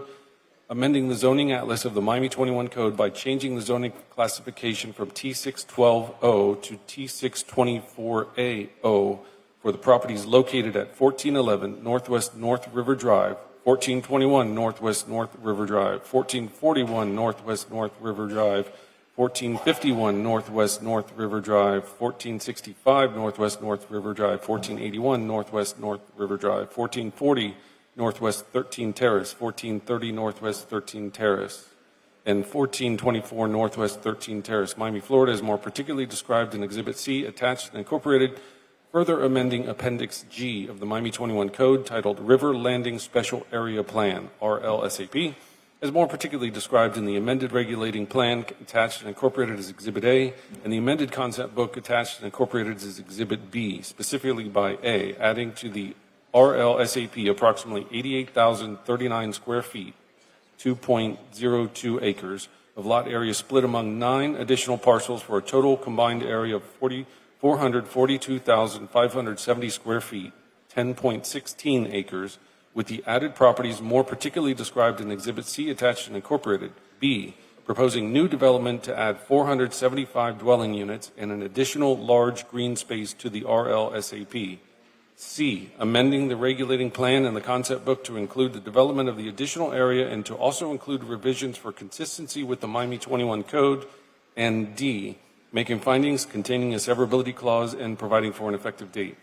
amending the zoning atlas of the Miami 21 Code by changing the zoning classification from T612O to T624A0 for the properties located at 1411 Northwest North River Drive, 1421 Northwest North River Drive, 1441 Northwest North River Drive, 1451 Northwest North River Drive, 1465 Northwest North River Drive, 1481 Northwest North River Drive, 1440 Northwest 13 Terrace, 1430 Northwest 13 Terrace, and 1424 Northwest 13 Terrace, Miami, Florida, is more particularly described in Exhibit C, attached and incorporated, further amending Appendix G of the Miami 21 Code, titled River Landing Special Area Plan, RLSAP, as more particularly described in the amended regulating plan attached and incorporated as Exhibit A, and the amended concept book attached and incorporated as Exhibit B, specifically by A, adding to the RLSAP approximately 88,039 square feet, 2.02 acres, of lot area split among 9 additional parcels for a total combined area of 442,570 square feet, 10.16 acres, with the added properties more particularly described in Exhibit C attached and incorporated. B, proposing new development to add 475 dwelling units and an additional large green space to the RLSAP. C, amending the regulating plan and the concept book to include the development of the additional area and to also include revisions for consistency with the Miami 21 Code. And D, making findings containing a severability clause and providing for an effective date.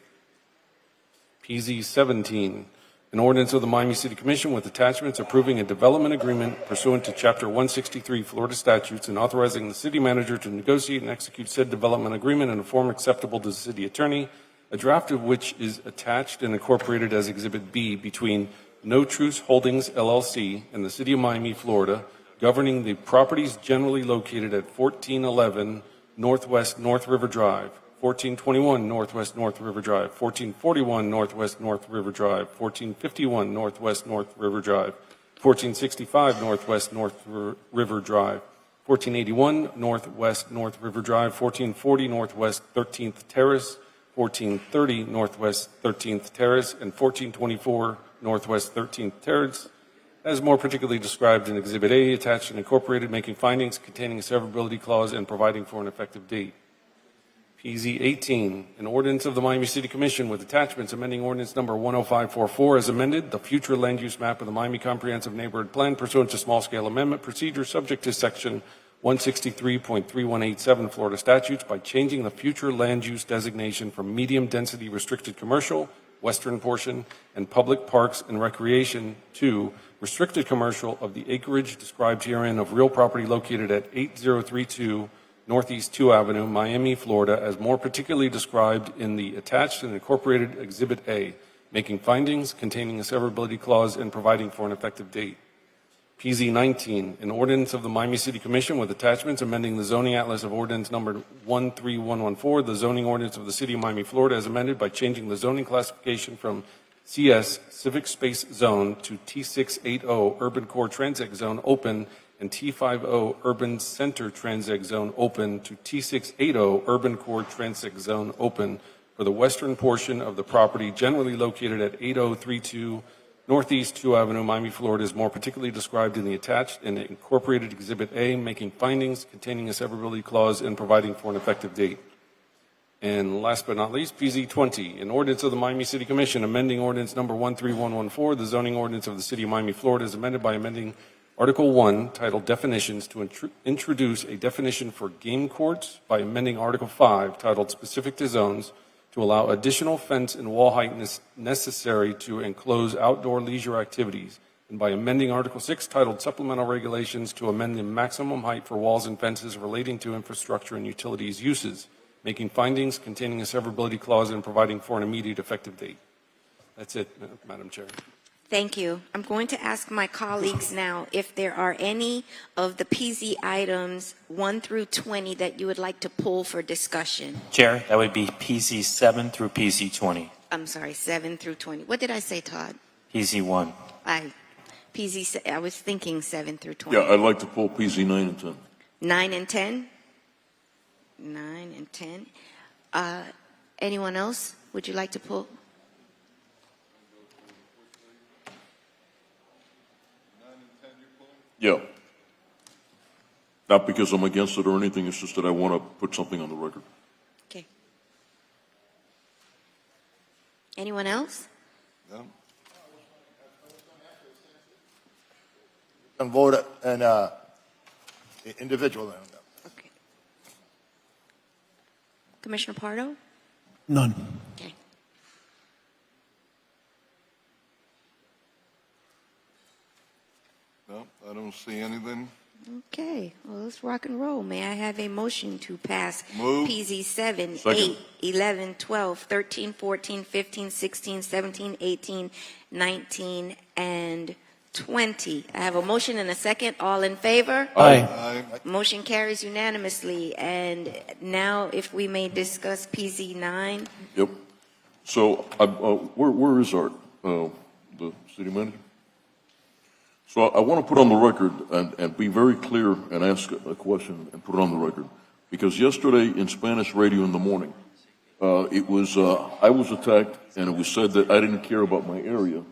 PZ 17, an ordinance of the Miami City Commission with attachments approving a development agreement pursuant to Chapter 163 Florida statutes and authorizing the city manager to negotiate and execute said development agreement in a form acceptable to the city attorney, a draft of which is attached and incorporated as Exhibit B between No Truce Holdings, LLC, and the City of Miami, Florida, governing the properties generally located at 1411 Northwest North River Drive, 1421 Northwest North River Drive, 1441 Northwest North River Drive, 1451 Northwest North River Drive, 1465 Northwest North River Drive, 1481 Northwest North River Drive, 1440 Northwest 13th Terrace, 1430 Northwest 13th Terrace, and 1424 Northwest 13th Terrace, as more particularly described in Exhibit A, attached and incorporated, making findings containing a severability clause and providing for an effective date. PZ 18, an ordinance of the Miami City Commission with attachments amending ordinance number 10544 as amended, the future land use map of the Miami Comprehensive Neighborhood Plan pursuant to small-scale amendment procedure subject to Section 163.3187 Florida statutes by changing the future land use designation from medium-density restricted commercial, western portion, and public parks and recreation to restricted commercial of the acreage described herein of real property located at 8032 Northeast 2 Avenue, Miami, Florida, as more particularly described in the attached and incorporated Exhibit A, making findings containing a severability clause and providing for an effective date. PZ 19, an ordinance of the Miami City Commission with attachments amending the zoning atlas of ordinance number 13114, the zoning ordinance of the City of Miami, Florida, as amended by changing the zoning classification from CS Civic Space Zone to T680 Urban Core Transit Zone Open and T50 Urban Center Transit Zone Open to T680 Urban Core Transit Zone Open for the western portion of the property generally located at 8032 Northeast 2 Avenue, Miami, Florida, is more particularly described in the attached and incorporated Exhibit A, making findings containing a severability clause and providing for an effective date. And last but not least, PZ 20, an ordinance of the Miami City Commission amending ordinance number 13114, the zoning ordinance of the City of Miami, Florida, is amended by amending Article 1, titled Definitions, to introduce a definition for game courts by amending Article 5, titled Specific to Zones, to allow additional fence and wall height necessary to enclose outdoor leisure activities, and by amending Article 6, titled Supplemental Regulations, to amend the maximum height for walls and fences relating to infrastructure and utilities uses, making findings containing a severability clause and providing for an immediate effective date. That's it, Madam Chair. Thank you. I'm going to ask my colleagues now if there are any of the PZ items 1 through 20 that you would like to pull for discussion. Chair, that would be PZ 7 through PZ 20. I'm sorry, 7 through 20. What did I say, Todd? PZ 1. I was thinking 7 through 20. Yeah, I'd like to pull PZ 9 and 10. 9 and 10? 9 and 10. Anyone else? Would you like to pull? Yeah. Not because I'm against it or anything, it's just that I want to put something on the record. Okay. Anyone else? No. And vote and individual. Okay. Commissioner Pardo? None. Okay. No, I don't see anything. Okay. Well, let's rock and roll. May I have a motion to pass Move. PZ 7, Second. 8, 11, 12, 13, 14, 15, 16, 17, 18, 19, and 20. I have a motion and a second. All in favor? Aye. Motion carries unanimously. And now, if we may discuss PZ 9. Yep. So, where is Art, the city manager? So I want to put on the record and be very clear and ask a question and put it on the record. Because yesterday in Spanish radio in the morning, I was attacked and it was said that I didn't care about my area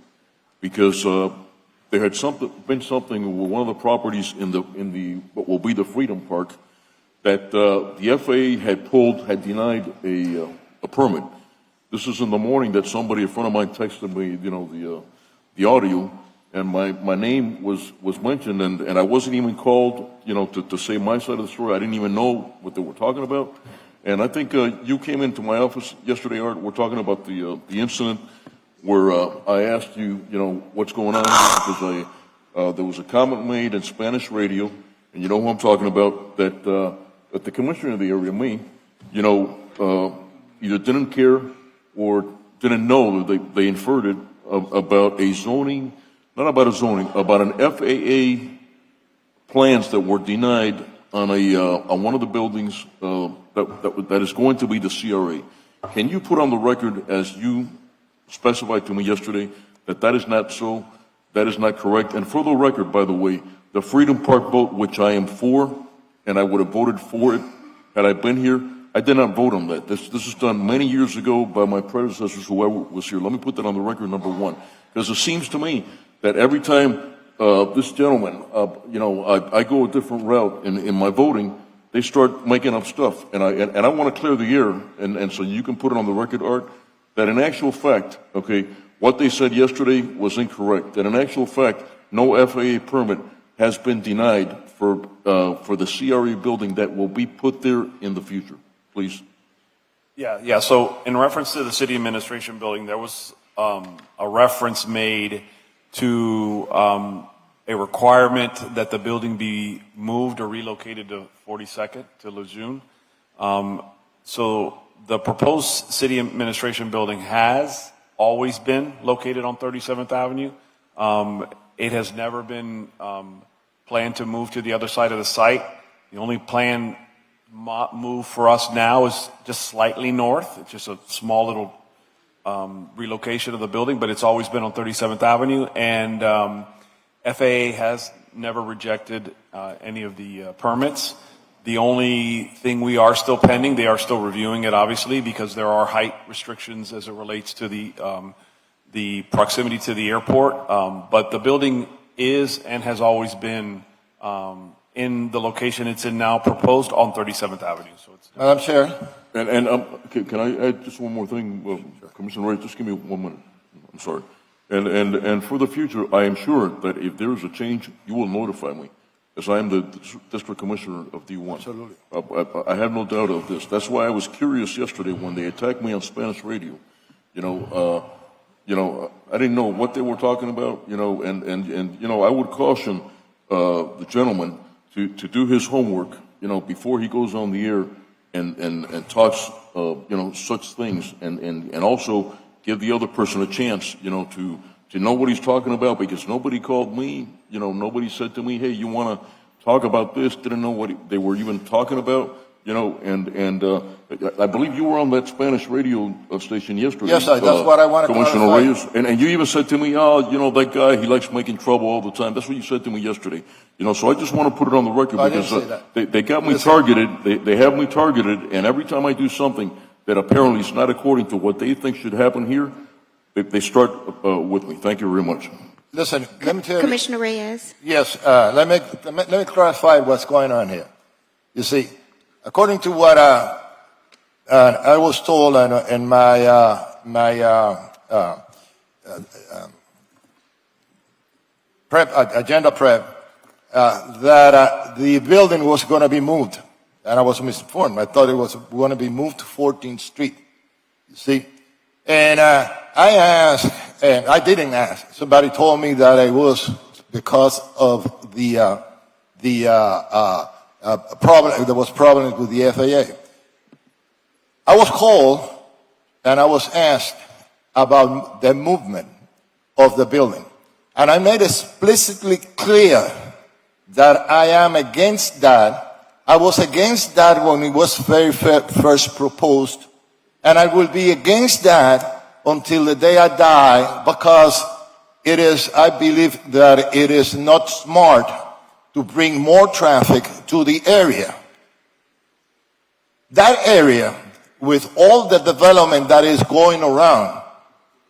because there had been something with one of the properties in what will be the Freedom Park that the FAA had denied a permit. This is in the morning that somebody, a friend of mine, texted me, the audio, and my name was mentioned, and I wasn't even called, to say my side of the story. I didn't even know what they were talking about. And I think you came into my office yesterday, Art. We're talking about the incident where I asked you, what's going on here, because there was a comment made in Spanish radio, and you know who I'm talking about, that the commissioner of the area, me, either didn't care or didn't know that they inferred it about a zoning. Not about a zoning, about an FAA plans that were denied on one of the buildings that is going to be the CRA. Can you put on the record, as you specified to me yesterday, that is not so, that is not correct? And for the record, by the way, the Freedom Park vote, which I am for, and I would have voted for it had I been here, I did not vote on that. This was done many years ago by my predecessors, whoever was here. Let me put that on the record, number one, because it seems to me that every time this gentleman, I go a different route in my voting, they start making up stuff, and I want to clear the air, and so you can put it on the record, Art, that in actual fact, okay, what they said yesterday was incorrect. That in actual fact, no FAA permit has been denied for the CRE building that will be put there in the future. Please. Yeah. So in reference to the city administration building, there was a reference made to a requirement that the building be moved or relocated to 42nd to Lejeune. So the proposed city administration building has always been located on 37th Avenue. It has never been planned to move to the other side of the site. The only planned move for us now is just slightly north. It's just a small little relocation of the building, but it's always been on 37th Avenue, and FAA has never rejected any of the permits. The only thing we are still pending, they are still reviewing it, obviously, because there are height restrictions as it relates to the proximity to the airport. But the building is and has always been in the location it's in now, proposed on 37th Avenue. So it's Madam Chair. Can I add just one more thing? Commissioner Wright, just give me 1 minute. I'm sorry. And for the future, I am sure that if there is a change, you will notify me, as I am the district commissioner of D1. Absolutely. I have no doubt of this. That's why I was curious yesterday when they attacked me on Spanish radio. I didn't know what they were talking about, and I would caution the gentleman to do his homework, before he goes on the air and talks, such things, and also give the other person a chance, to know what he's talking about, because nobody called me, nobody said to me, hey, you want to talk about this, didn't know what they were even talking about, and I believe you were on that Spanish radio station yesterday. Yes, that's what I want to Commissioner clarify. Reyes, and you even said to me, that guy, he likes making trouble all the time. That's what you said to me yesterday. So I just want to put it on the record, I didn't because say that. they got me Listen. targeted, they have me targeted, and every time I do something that apparently is not according to what they think should happen here, they start with me. Thank you very much. Listen, let me tell you. Commissioner Reyes. Yes, let me clarify what's going on here. You see, according to what I was told in my agenda prep, that the building was going to be moved, and I was misinformed. I thought it was going to be moved to 14th Street. You see, and I asked, and I didn't ask. Somebody told me that it was because of the problem. There was problems with the FAA. I was called and I was asked about the movement of the building, and I made explicitly clear that I am against that. I was against that when it was very first proposed, and I will be against that until the day I die, because I believe that it is not smart to bring more traffic to the area. That area, with all the development that is going around,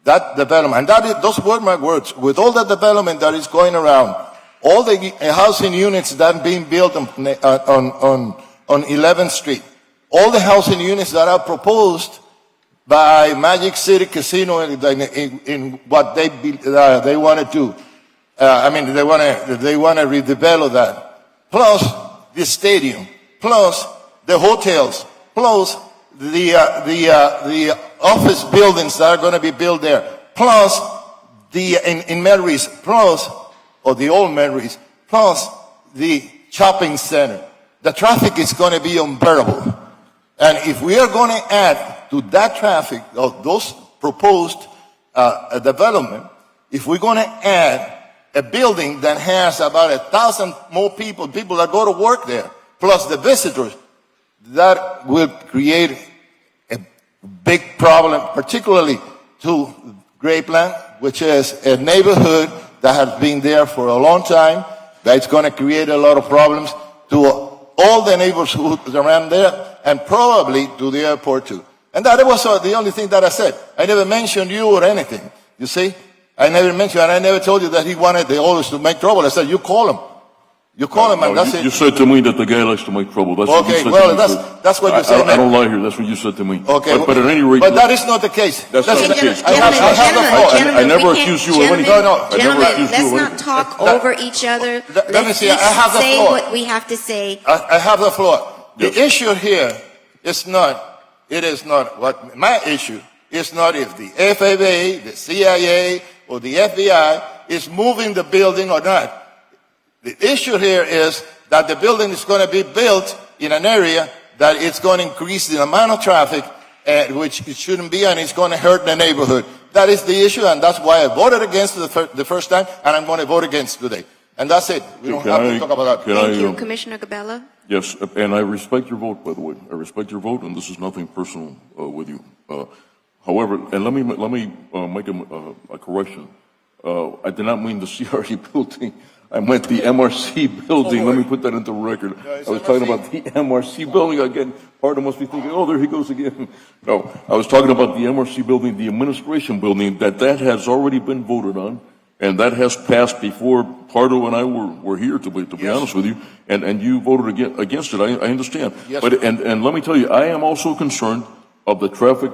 that development, and those were my words, with all the development that is going around, all the housing units that are being built on 11th Street, all the housing units that are proposed by Magic City Casino in what they want to do. They want to redevelop that. Plus the stadium, plus the hotels, plus the office buildings that are going to be built there, plus in Melrose, plus, or the old Melrose, plus the shopping center. The traffic is going to be unbearable. And if we are going to add to that traffic of those proposed development, if we're going to add a building that has about 1,000 more people that go to work there, plus the visitors, that will create a big problem, particularly to Grapeland, which is a neighborhood that has been there for a long time. That's going to create a lot of problems to all the neighborhoods around there, and probably to the airport too. And that was the only thing that I said. I never mentioned you or anything. You see? I never mentioned, and I never told you that he wanted the owners to make trouble. I said, you call him. You call him, and that's it. You said to me that the guy likes to make trouble. That's what you said well, to me. that's what you said. I don't lie here. That's what you said to me. Okay. But at any rate, but that is not the case. That's not the case. I have the floor. I never accused you of anything. No. Let's not talk over each other. Let me see. I have the say floor. what we have to say. I have the floor. The issue here is not, my issue is not if the FAA, the CIA, or the FBI is moving the building or not. The issue here is that the building is going to be built in an area that it's going to increase the amount of traffic, which it shouldn't be, and it's going to hurt the neighborhood. That is the issue, and that's why I voted against the first time, and I'm going to vote against today. And that's it. We don't have to talk about that. Thank you. Commissioner Gabella? Yes, and I respect your vote, by the way. I respect your vote, and this is nothing personal with you. However, and let me make a correction. I did not mean the CRE building. I meant the MRC building. Let me put that into record. I was talking about the MRC building again. Pardon must be thinking, oh, there he goes again. No, I was talking about the MRC building, the administration building, that has already been voted on, and that has passed before Pardo and I were here, to be honest with you, and you voted against it. I understand. Yes. But and let me tell you, I am also concerned of the traffic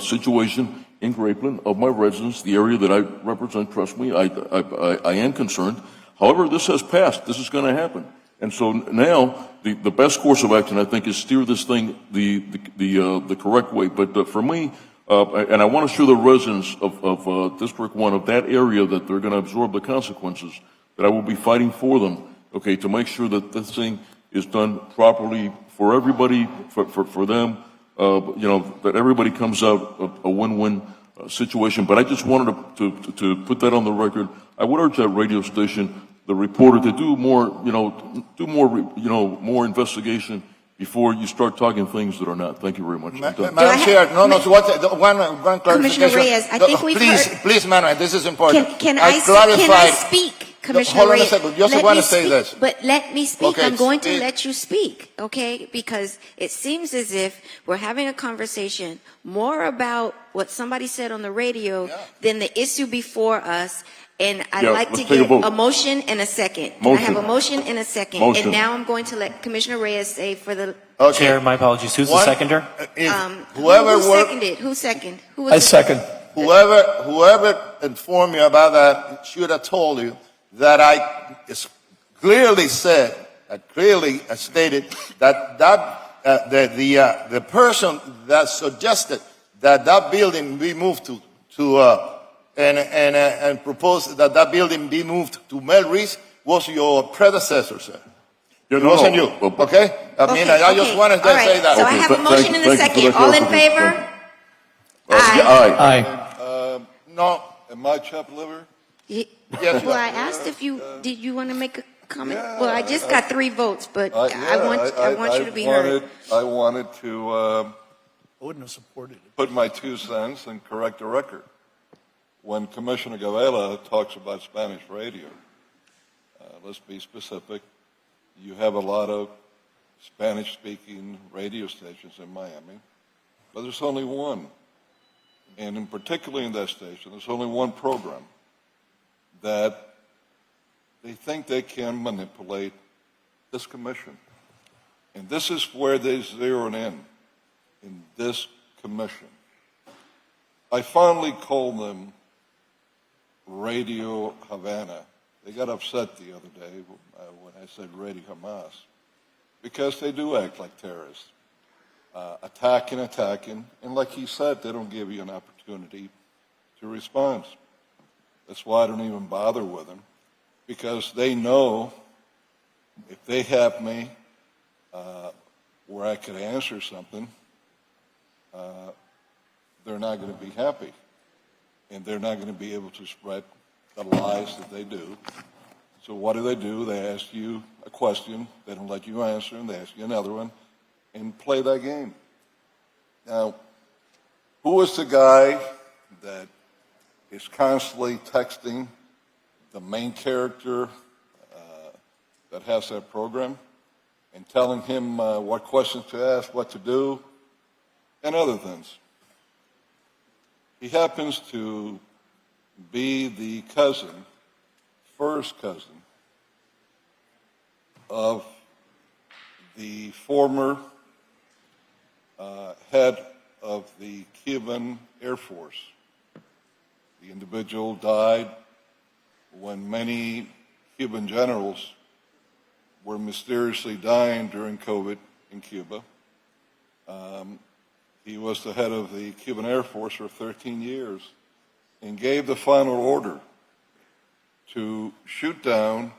situation in Grapeland, of my residents, the area that I represent. Trust me, I am concerned. However, this has passed. This is going to happen. And so now, the best course of action, I think, is steer this thing the correct way. But for me, and I want to show the residents of District 1 of that area that they're going to absorb the consequences, that I will be fighting for them, okay, to make sure that this thing is done properly for everybody, for them, that everybody comes out a win-win situation, but I just wanted to put that on the record. I would urge that radio station, the reporter, to do more, more investigation before you start talking things that are not. Thank you very much. Madam Chair, one clarification. Commissioner Reyes, I think we've heard. Please, Manuel, this is important. Can I speak, Commissioner Hold on a Reyes? second. Just Let want me to say speak, this. But let me speak. Okay, I'm going to speak. let you speak, okay? Because it seems as if we're having a conversation more about what somebody said on the radio than the issue before us. And I'd like to let's take a get vote. a motion and a second. Can I have a Motion. motion and a second? Motion. And now I'm going to let Commissioner Reyes say for the. Okay. Chair, my apologies. Who's the One- seconder? Whoever who worked, seconded? Who seconded? Who was I the second. whoever informed me about that should have told you that I clearly said, clearly stated that the person that suggested that building be moved and proposed that building be moved to Mel Reese was your predecessor, sir. Yeah, It wasn't you, okay? I just wanted to All right. say that. So I have a motion and a second. All in favor? Aye. No, am I chopped liver? Yes, Well, I asked if you, did you want to make a comment? Well, I just got 3 votes, but I want you to be heard. I wanted to I wouldn't have supported it. put my 2 cents and correct the record. When Commissioner Gavela talks about Spanish radio, let's be specific. You have a lot of Spanish-speaking radio stations in Miami, but there's only one. And in particularly in that station, there's only one program that they think they can manipulate this commission. And this is where they zeroed in this commission. I finally called them Radio Havana. They got upset the other day when I said Radio Hamas, because they do act like terrorists, attacking, and like he said, they don't give you an opportunity to respond. That's why I don't even bother with them, because they know if they have me where I could answer something, they're not going to be happy, and they're not going to be able to spread the lies that they do. So what do? They ask you a question, they don't let you answer, and they ask you another one, and play that game. Now, who is the guy that is constantly texting the main character that has that program and telling him what questions to ask, what to do, and other things? He happens to be the first cousin of the former head of the Cuban Air Force. The individual died when many Cuban generals were mysteriously dying during COVID in Cuba. He was the head of the Cuban Air Force for 13 years and gave the final order to shoot down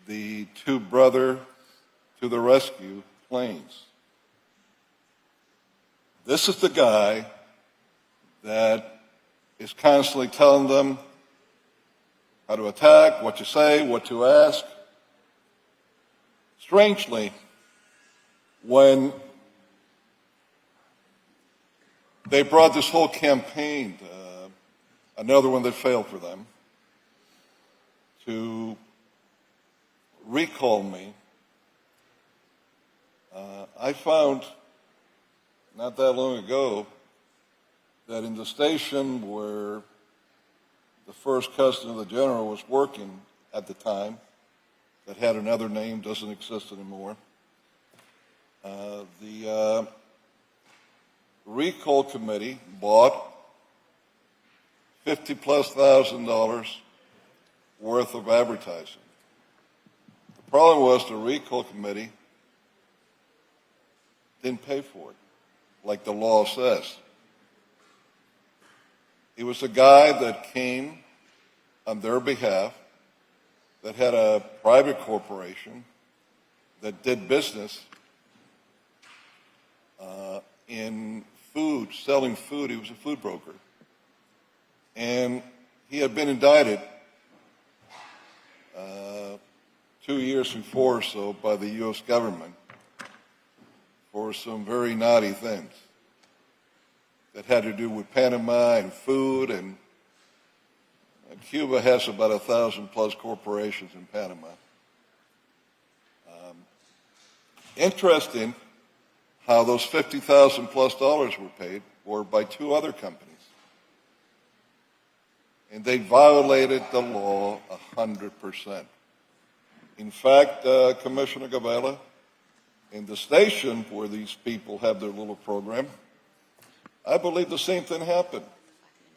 the 2 brother to the rescue planes. This is the guy that is constantly telling them how to attack, what to say, what to ask. Strangely, when they brought this whole campaign, another one that failed for them, to recall me, I found not that long ago that in the station where the first cousin of the general was working at the time, that had another name, doesn't exist anymore, the recall committee bought $50,000+ worth of advertising. The problem was the recall committee didn't pay for it, like the law says. It was a guy that came on their behalf, that had a private corporation that did business in food, selling food. He was a food broker. And he had been indicted 2 years before or so by the U.S. government for some very naughty things that had to do with Panama and food, and Cuba has about 1,000 plus corporations in Panama. Interesting how those $50,000 plus were paid were by two other companies. And they violated the law 100%. In fact, Commissioner Gabela, in the station where these people have their little program, I believe the same thing happened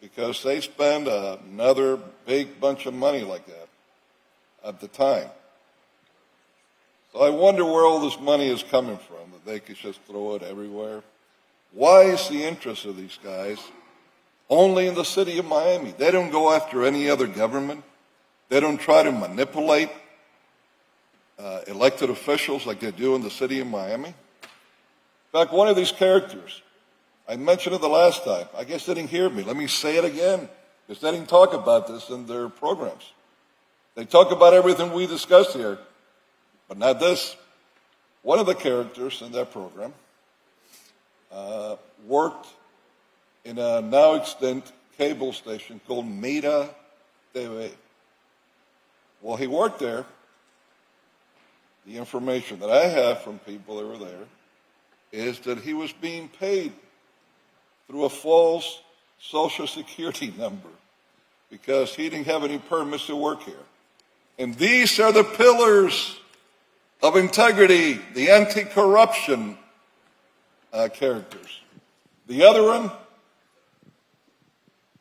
because they spent another big bunch of money like that at the time. So I wonder where all this money is coming from, that they could just throw it everywhere. Why is the interest of these guys only in the city of Miami? They don't go after any other government. They don't try to manipulate elected officials like they do in the city of Miami. In fact, one of these characters, I mentioned it the last time. I guess they didn't hear me. Let me say it again, because they didn't talk about this in their programs. They talk about everything we discussed here, but not this. One of the characters in that program worked in a now extinct cable station called Meta TV. Well, he worked there. The information that I have from people that were there is that he was being paid through a false Social Security number because he didn't have any permits to work here. And these are the pillars of integrity, the anti-corruption characters. The other one,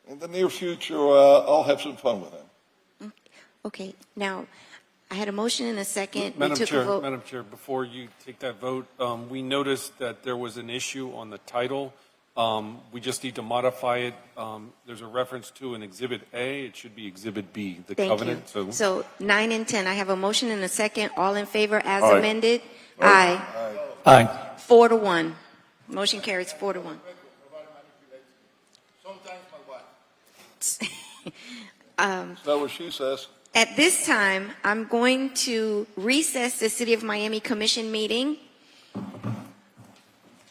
in the near future, I'll have some fun with him. Okay, now, I had a motion and a second. Madam We took Chair, a vote. Madam Chair, before you take that vote, we noticed that there was an issue on the title. We just need to modify it. There's a reference to an Exhibit A. It should be Exhibit B, the Thank covenant. you. So 9 and 10, I have a motion and a second. All in favor as Aye. amended? Aye. Aye. 4-1. Motion carries 4-1. Is that what she says? At this time, I'm going to recess the City of Miami Commission meeting.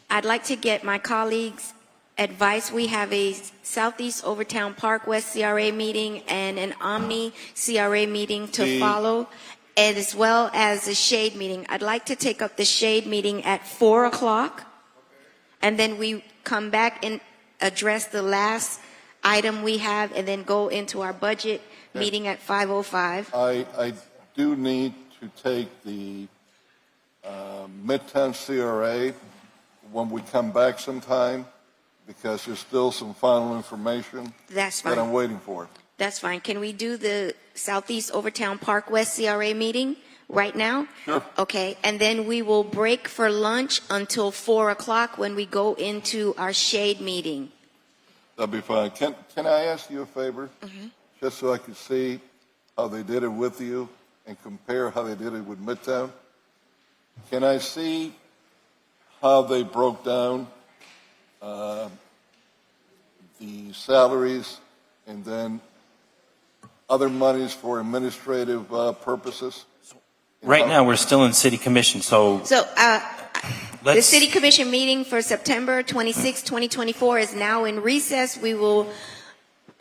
I'd like to get my colleagues' advice. We have a Southeast Overtown Park West CRA meeting and an Omni CRA meeting to follow, and as well as a Shade meeting. I'd like to take up the Shade meeting at 4 o'clock, and then we come back and address the last item we have, and then go into our budget meeting at 5:05. I do need to take the Midtown CRA when we come back sometime because there's still some final information That's that I'm fine. waiting for. That's fine. Can we do the Southeast Overtown Park West CRA meeting right now? Sure. Okay, and then we will break for lunch until 4 o'clock when we go into our Shade meeting. That'll be fine. Can I ask you a favor? Mm-hmm. Just so I can see how they did it with you and compare how they did it with Midtown? Can I see how they broke down the salaries and then other monies for administrative purposes? Right now, we're still in city commission, so So, the let's. City Commission meeting for September 26, 2024 is now in recess. We will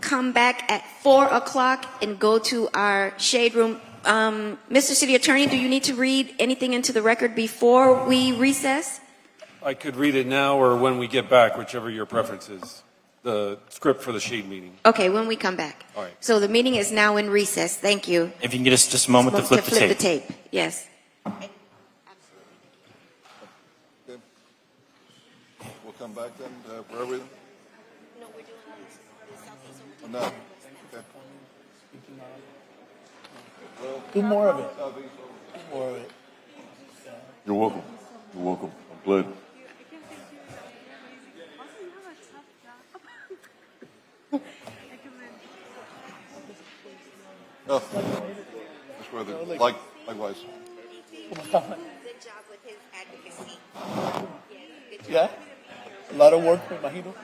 come back at 4 o'clock and go to our Shade room. Mr. City Attorney, do you need to read anything into the record before we recess? I could read it now or when we get back, whichever your preference is. The script for the Shade meeting. Okay, when we come back. All right. So the meeting is now in recess. Thank you. If you can get us just a moment to flip the tape. Yes. We'll come back then for everything? No, we're doing Oh, no. Okay. Do more of it. Do more of it. You're welcome. You're welcome. I'm glad. No. That's where the, likewise. Good job with his advocacy. Yeah? A lot of work, me imagino.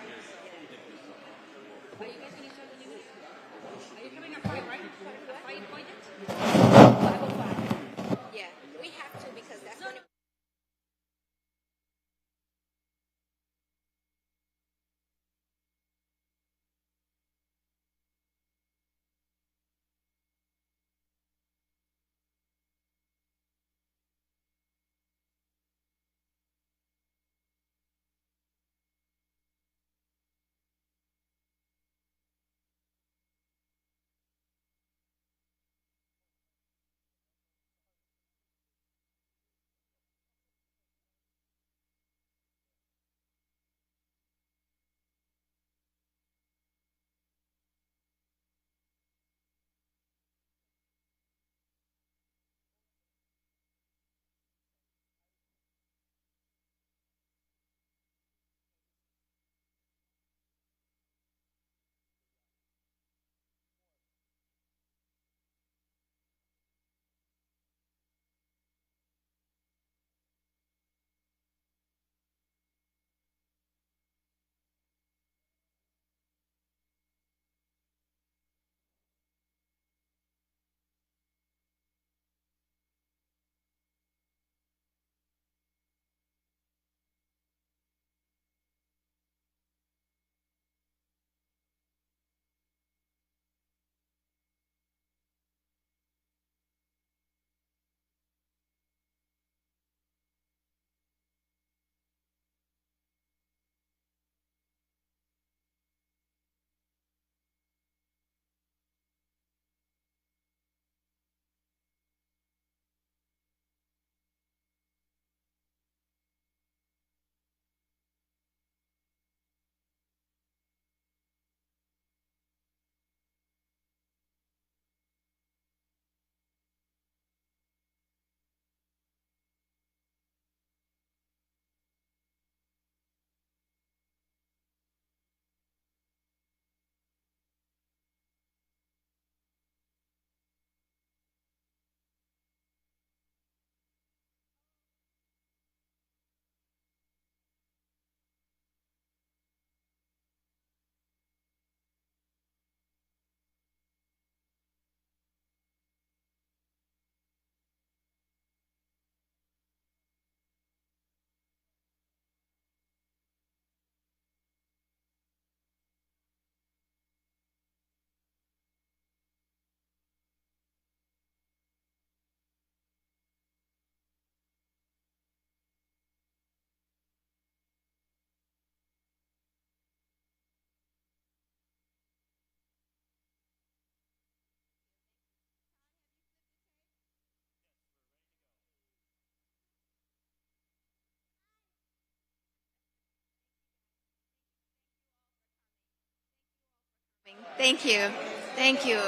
Thank you. Thank you.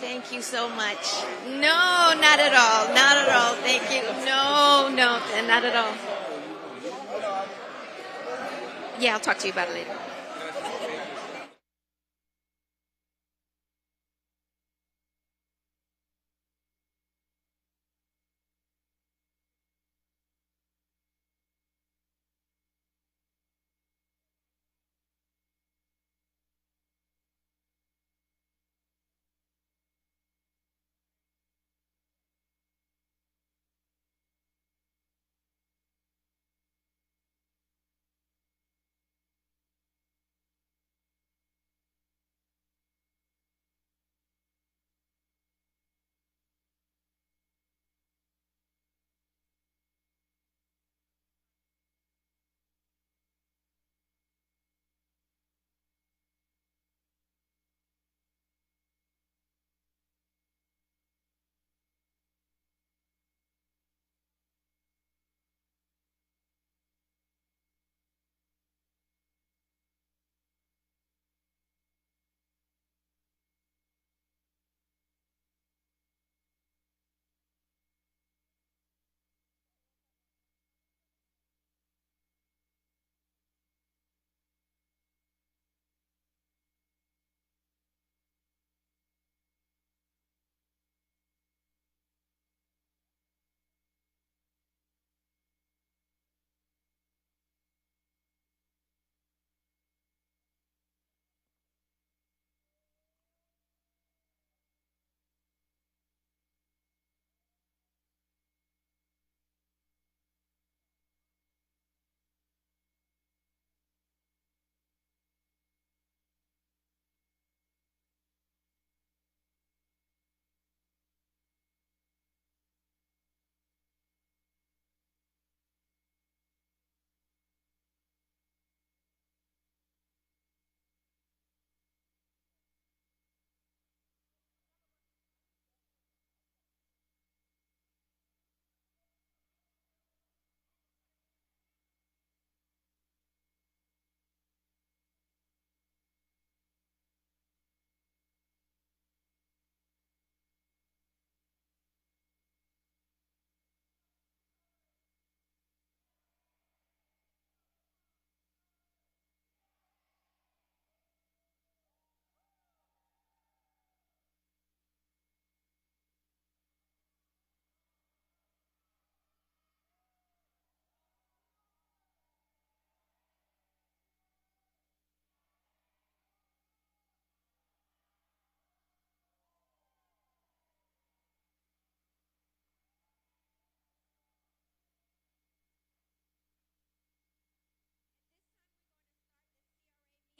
Thank you so much. No, not at all. Not at all. Thank you. No, not at all. Yeah, I'll talk to you about it later.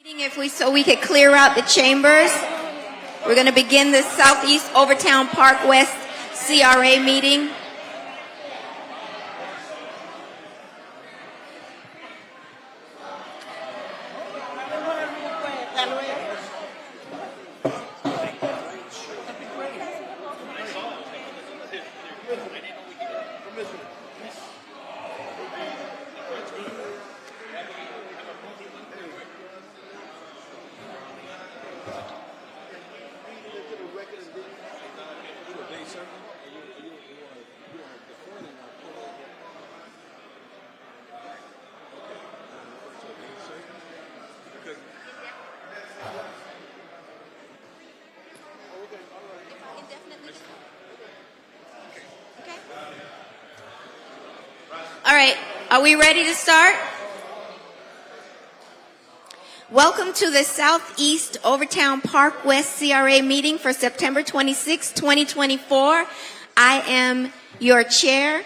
If we could clear out the chambers. We're going to begin the Southeast Overtown Park West CRA meeting. All right, are we ready to start? Welcome to the Southeast Overtown Park West CRA meeting for September 26, 2024. I am your chair,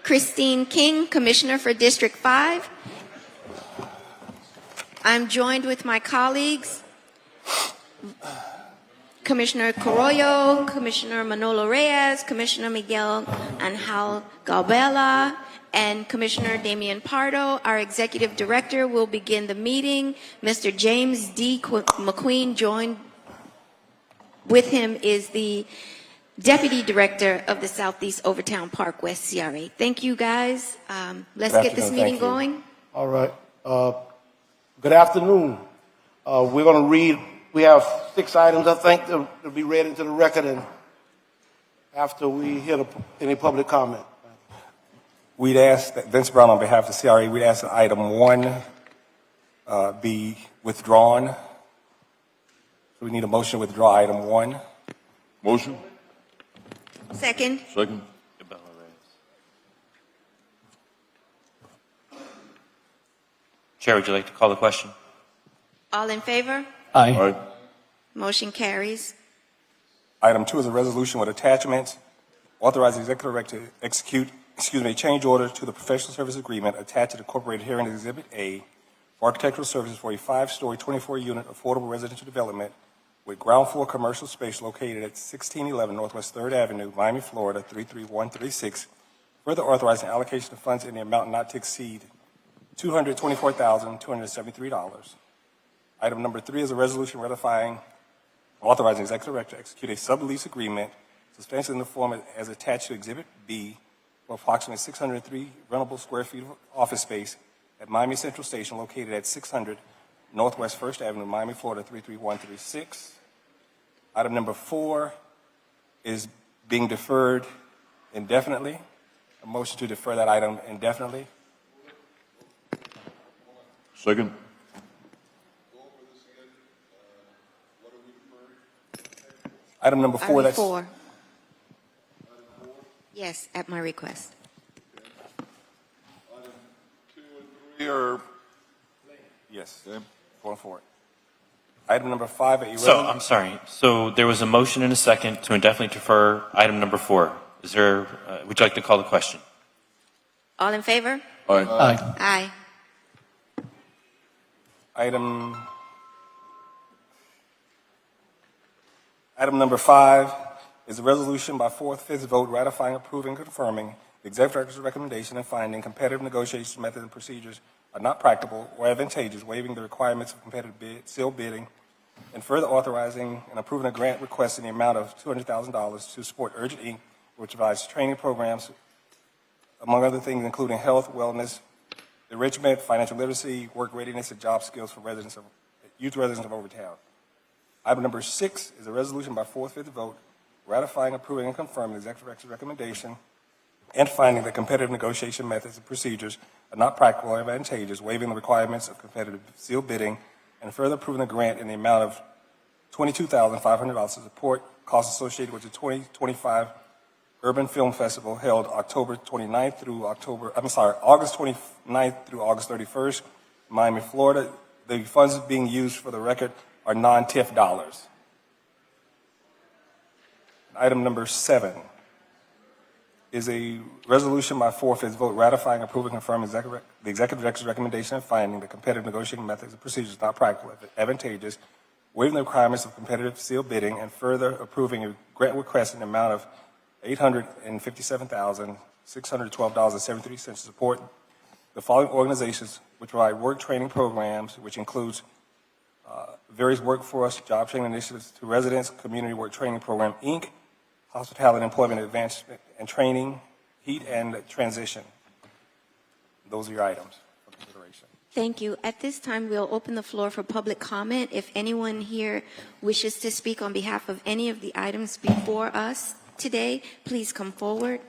Christine King, Commissioner for District 5. I'm joined with my colleagues, Commissioner Carollo, Commissioner Manolo Reyes, Commissioner Miguel Angel Galbela, and Commissioner Damian Pardo. Our Executive Director will begin the meeting. Mr. James D. McQueen, joined with him is the Deputy Director of the Southeast Overtown Park West CRA. Thank you, guys. Let's get this meeting going. All right. Good afternoon. We're going to read We have 6 items, I think, to be read into the record, and after we hear any public comment. We'd ask that Vince Brown on behalf of the CRA, we'd ask that item 1 be withdrawn. So we need a motion to withdraw item 1. Motion? Second. Second. Chair, would you like to call the question? All in favor? Aye. Motion carries. Item 2 is a resolution with attachments authorizing the executive director to execute, change order to the professional service agreement attached to the corporate hearing Exhibit A for architectural services for a 5-story, 24-unit affordable residential development with ground floor commercial space located at 1611 Northwest 3rd Avenue, Miami, Florida, 33136. Further authorizing allocation of funds in the amount not to exceed $224,273. Item number 3 is a resolution authorizing the executive director to execute a sublease agreement substantially in the form as attached to Exhibit B for approximately 603 rentable square feet of office space at Miami Central Station located at 600 Northwest 1st Avenue, Miami, Florida, 33136. Item number 4 is being deferred indefinitely. A motion to defer that item indefinitely. Second. Item number 4. Item 4. Yes, at my request. Item 2 and 3 are... Yes. Going forward. Item number 5. I'm sorry. So there was a motion and a second to indefinitely defer item number 4. Is there? Would you like to call the question? All in favor? Aye. Aye. Aye. Item number 5 is a resolution by 4/5 vote ratifying, approving, confirming the executive director's recommendation and finding competitive negotiation methods and procedures are not practicable or advantageous, waiving the requirements of competitive sealed bidding, and further authorizing and approving a grant request in the amount of $200,000 to support Urgent Inc., which provides training programs, among other things, including health, wellness, enrichment, financial literacy, work readiness, and job skills for youth residents of Overtown. Item number 6 is a resolution by 4/5 vote ratifying, approving, and confirming the executive director's recommendation and finding that competitive negotiation methods and procedures are not practical or advantageous, waiving the requirements of competitive sealed bidding, and further approving a grant in the amount of $22,500 to support costs associated with the 2025 Urban Film Festival held August 29th through August 31st, Miami, Florida. The funds being used, for the record, are non-TIF dollars. Item number 7 is a resolution by 4/5 vote ratifying, approving, confirming the executive director's recommendation and finding the competitive negotiating methods and procedures not practical or advantageous, waiving the requirements of competitive sealed bidding, and further approving a grant request in the amount of $857,612.73 to support the following organizations which provide work training programs, which includes various workforce job training initiatives to residents, Community Work Training Program, Inc., Hospitality and Employment Advancement and Training, Heat and Transition. Those are your items for consideration. Thank you. At this time, we'll open the floor for public comment. If anyone here wishes to speak on behalf of any of the items before us today, please come forward.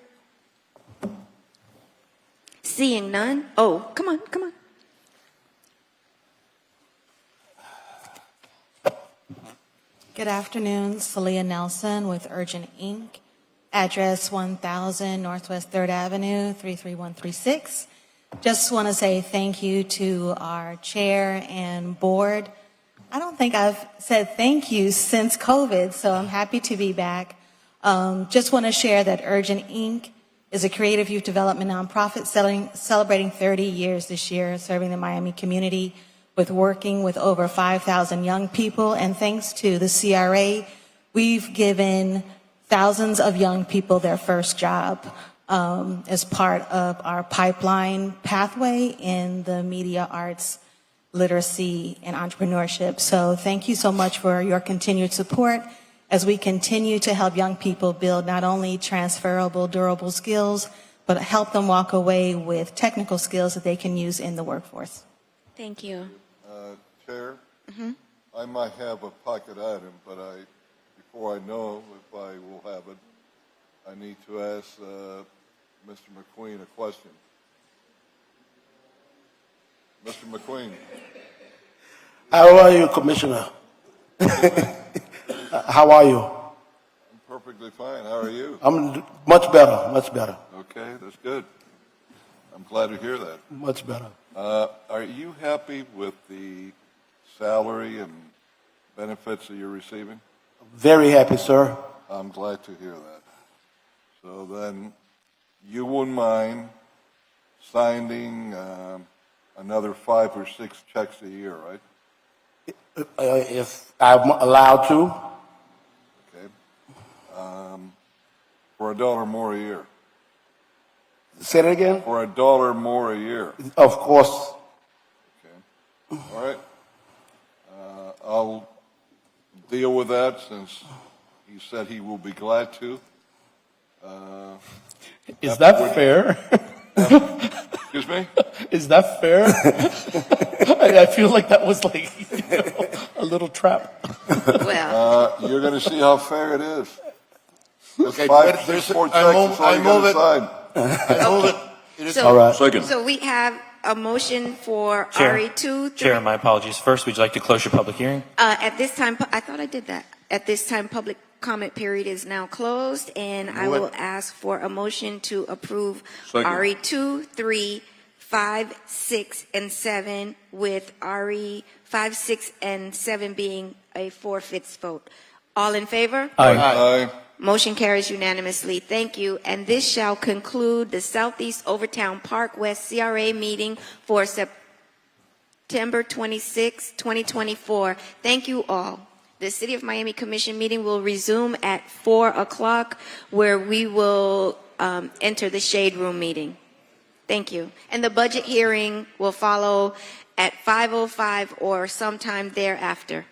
Seeing none. Oh, come on. Good afternoon, Celia Nelson with Urgent Inc., address 1000 Northwest 3rd Avenue, 33136. Just want to say thank you to our chair and board. I don't think I've said thank you since COVID, so I'm happy to be back. Just want to share that Urgent Inc. is a creative youth development nonprofit celebrating 30 years this year, serving the Miami community with working with over 5,000 young people. And thanks to the CRA, we've given thousands of young people their first job as part of our pipeline pathway in the media arts, literacy, and entrepreneurship. So thank you so much for your continued support as we continue to help young people build not only transferable, durable skills, but help them walk away with technical skills that they can use in the workforce. Thank you. Chair, I might have a pocket item, but before I know if I will have it, I need to ask Mr. McQueen a question. Mr. McQueen. How are you, Commissioner? How are you? I'm perfectly fine. How are you? I'm much better, much better, Okay, that's good. I'm glad to hear that. much better. Are you happy with the salary and benefits that you're receiving? Very happy, sir. I'm glad to hear that. So then, you wouldn't mind signing another 5 or 6 checks a year, right? If I'm allowed to. Okay. For $1 more a year. Say that again? For $1 more a year. Of course. Okay. All right. I'll deal with that since he said he will be glad to. Is that fair? Excuse me? Is that fair? I feel like that was like a little trap. Well, You're going to see how fair it is. Okay, Five, there's- six, 4 I checks, move- that's all I you got move to it. sign. I move it. It is so, All right. so we have a motion for Chair. RE2. Chair, my apologies. First, would you like to close your public hearing? At this time, I thought I did that. At this time, public comment period is now closed, and I will ask for a motion to approve Second. RE2, 3, 5, 6, and 7, with RE 5, 6, and 7 being a 4/5 vote. All in favor? Aye. Motion carries unanimously. Thank you. And this shall conclude the Southeast Overtown Park West CRA meeting for September 26, 2024. Thank you all. The City of Miami Commission meeting will resume at 4 o'clock, where we will enter the Shade Room meeting. Thank you. And the budget hearing will follow at 5:05 or sometime thereafter.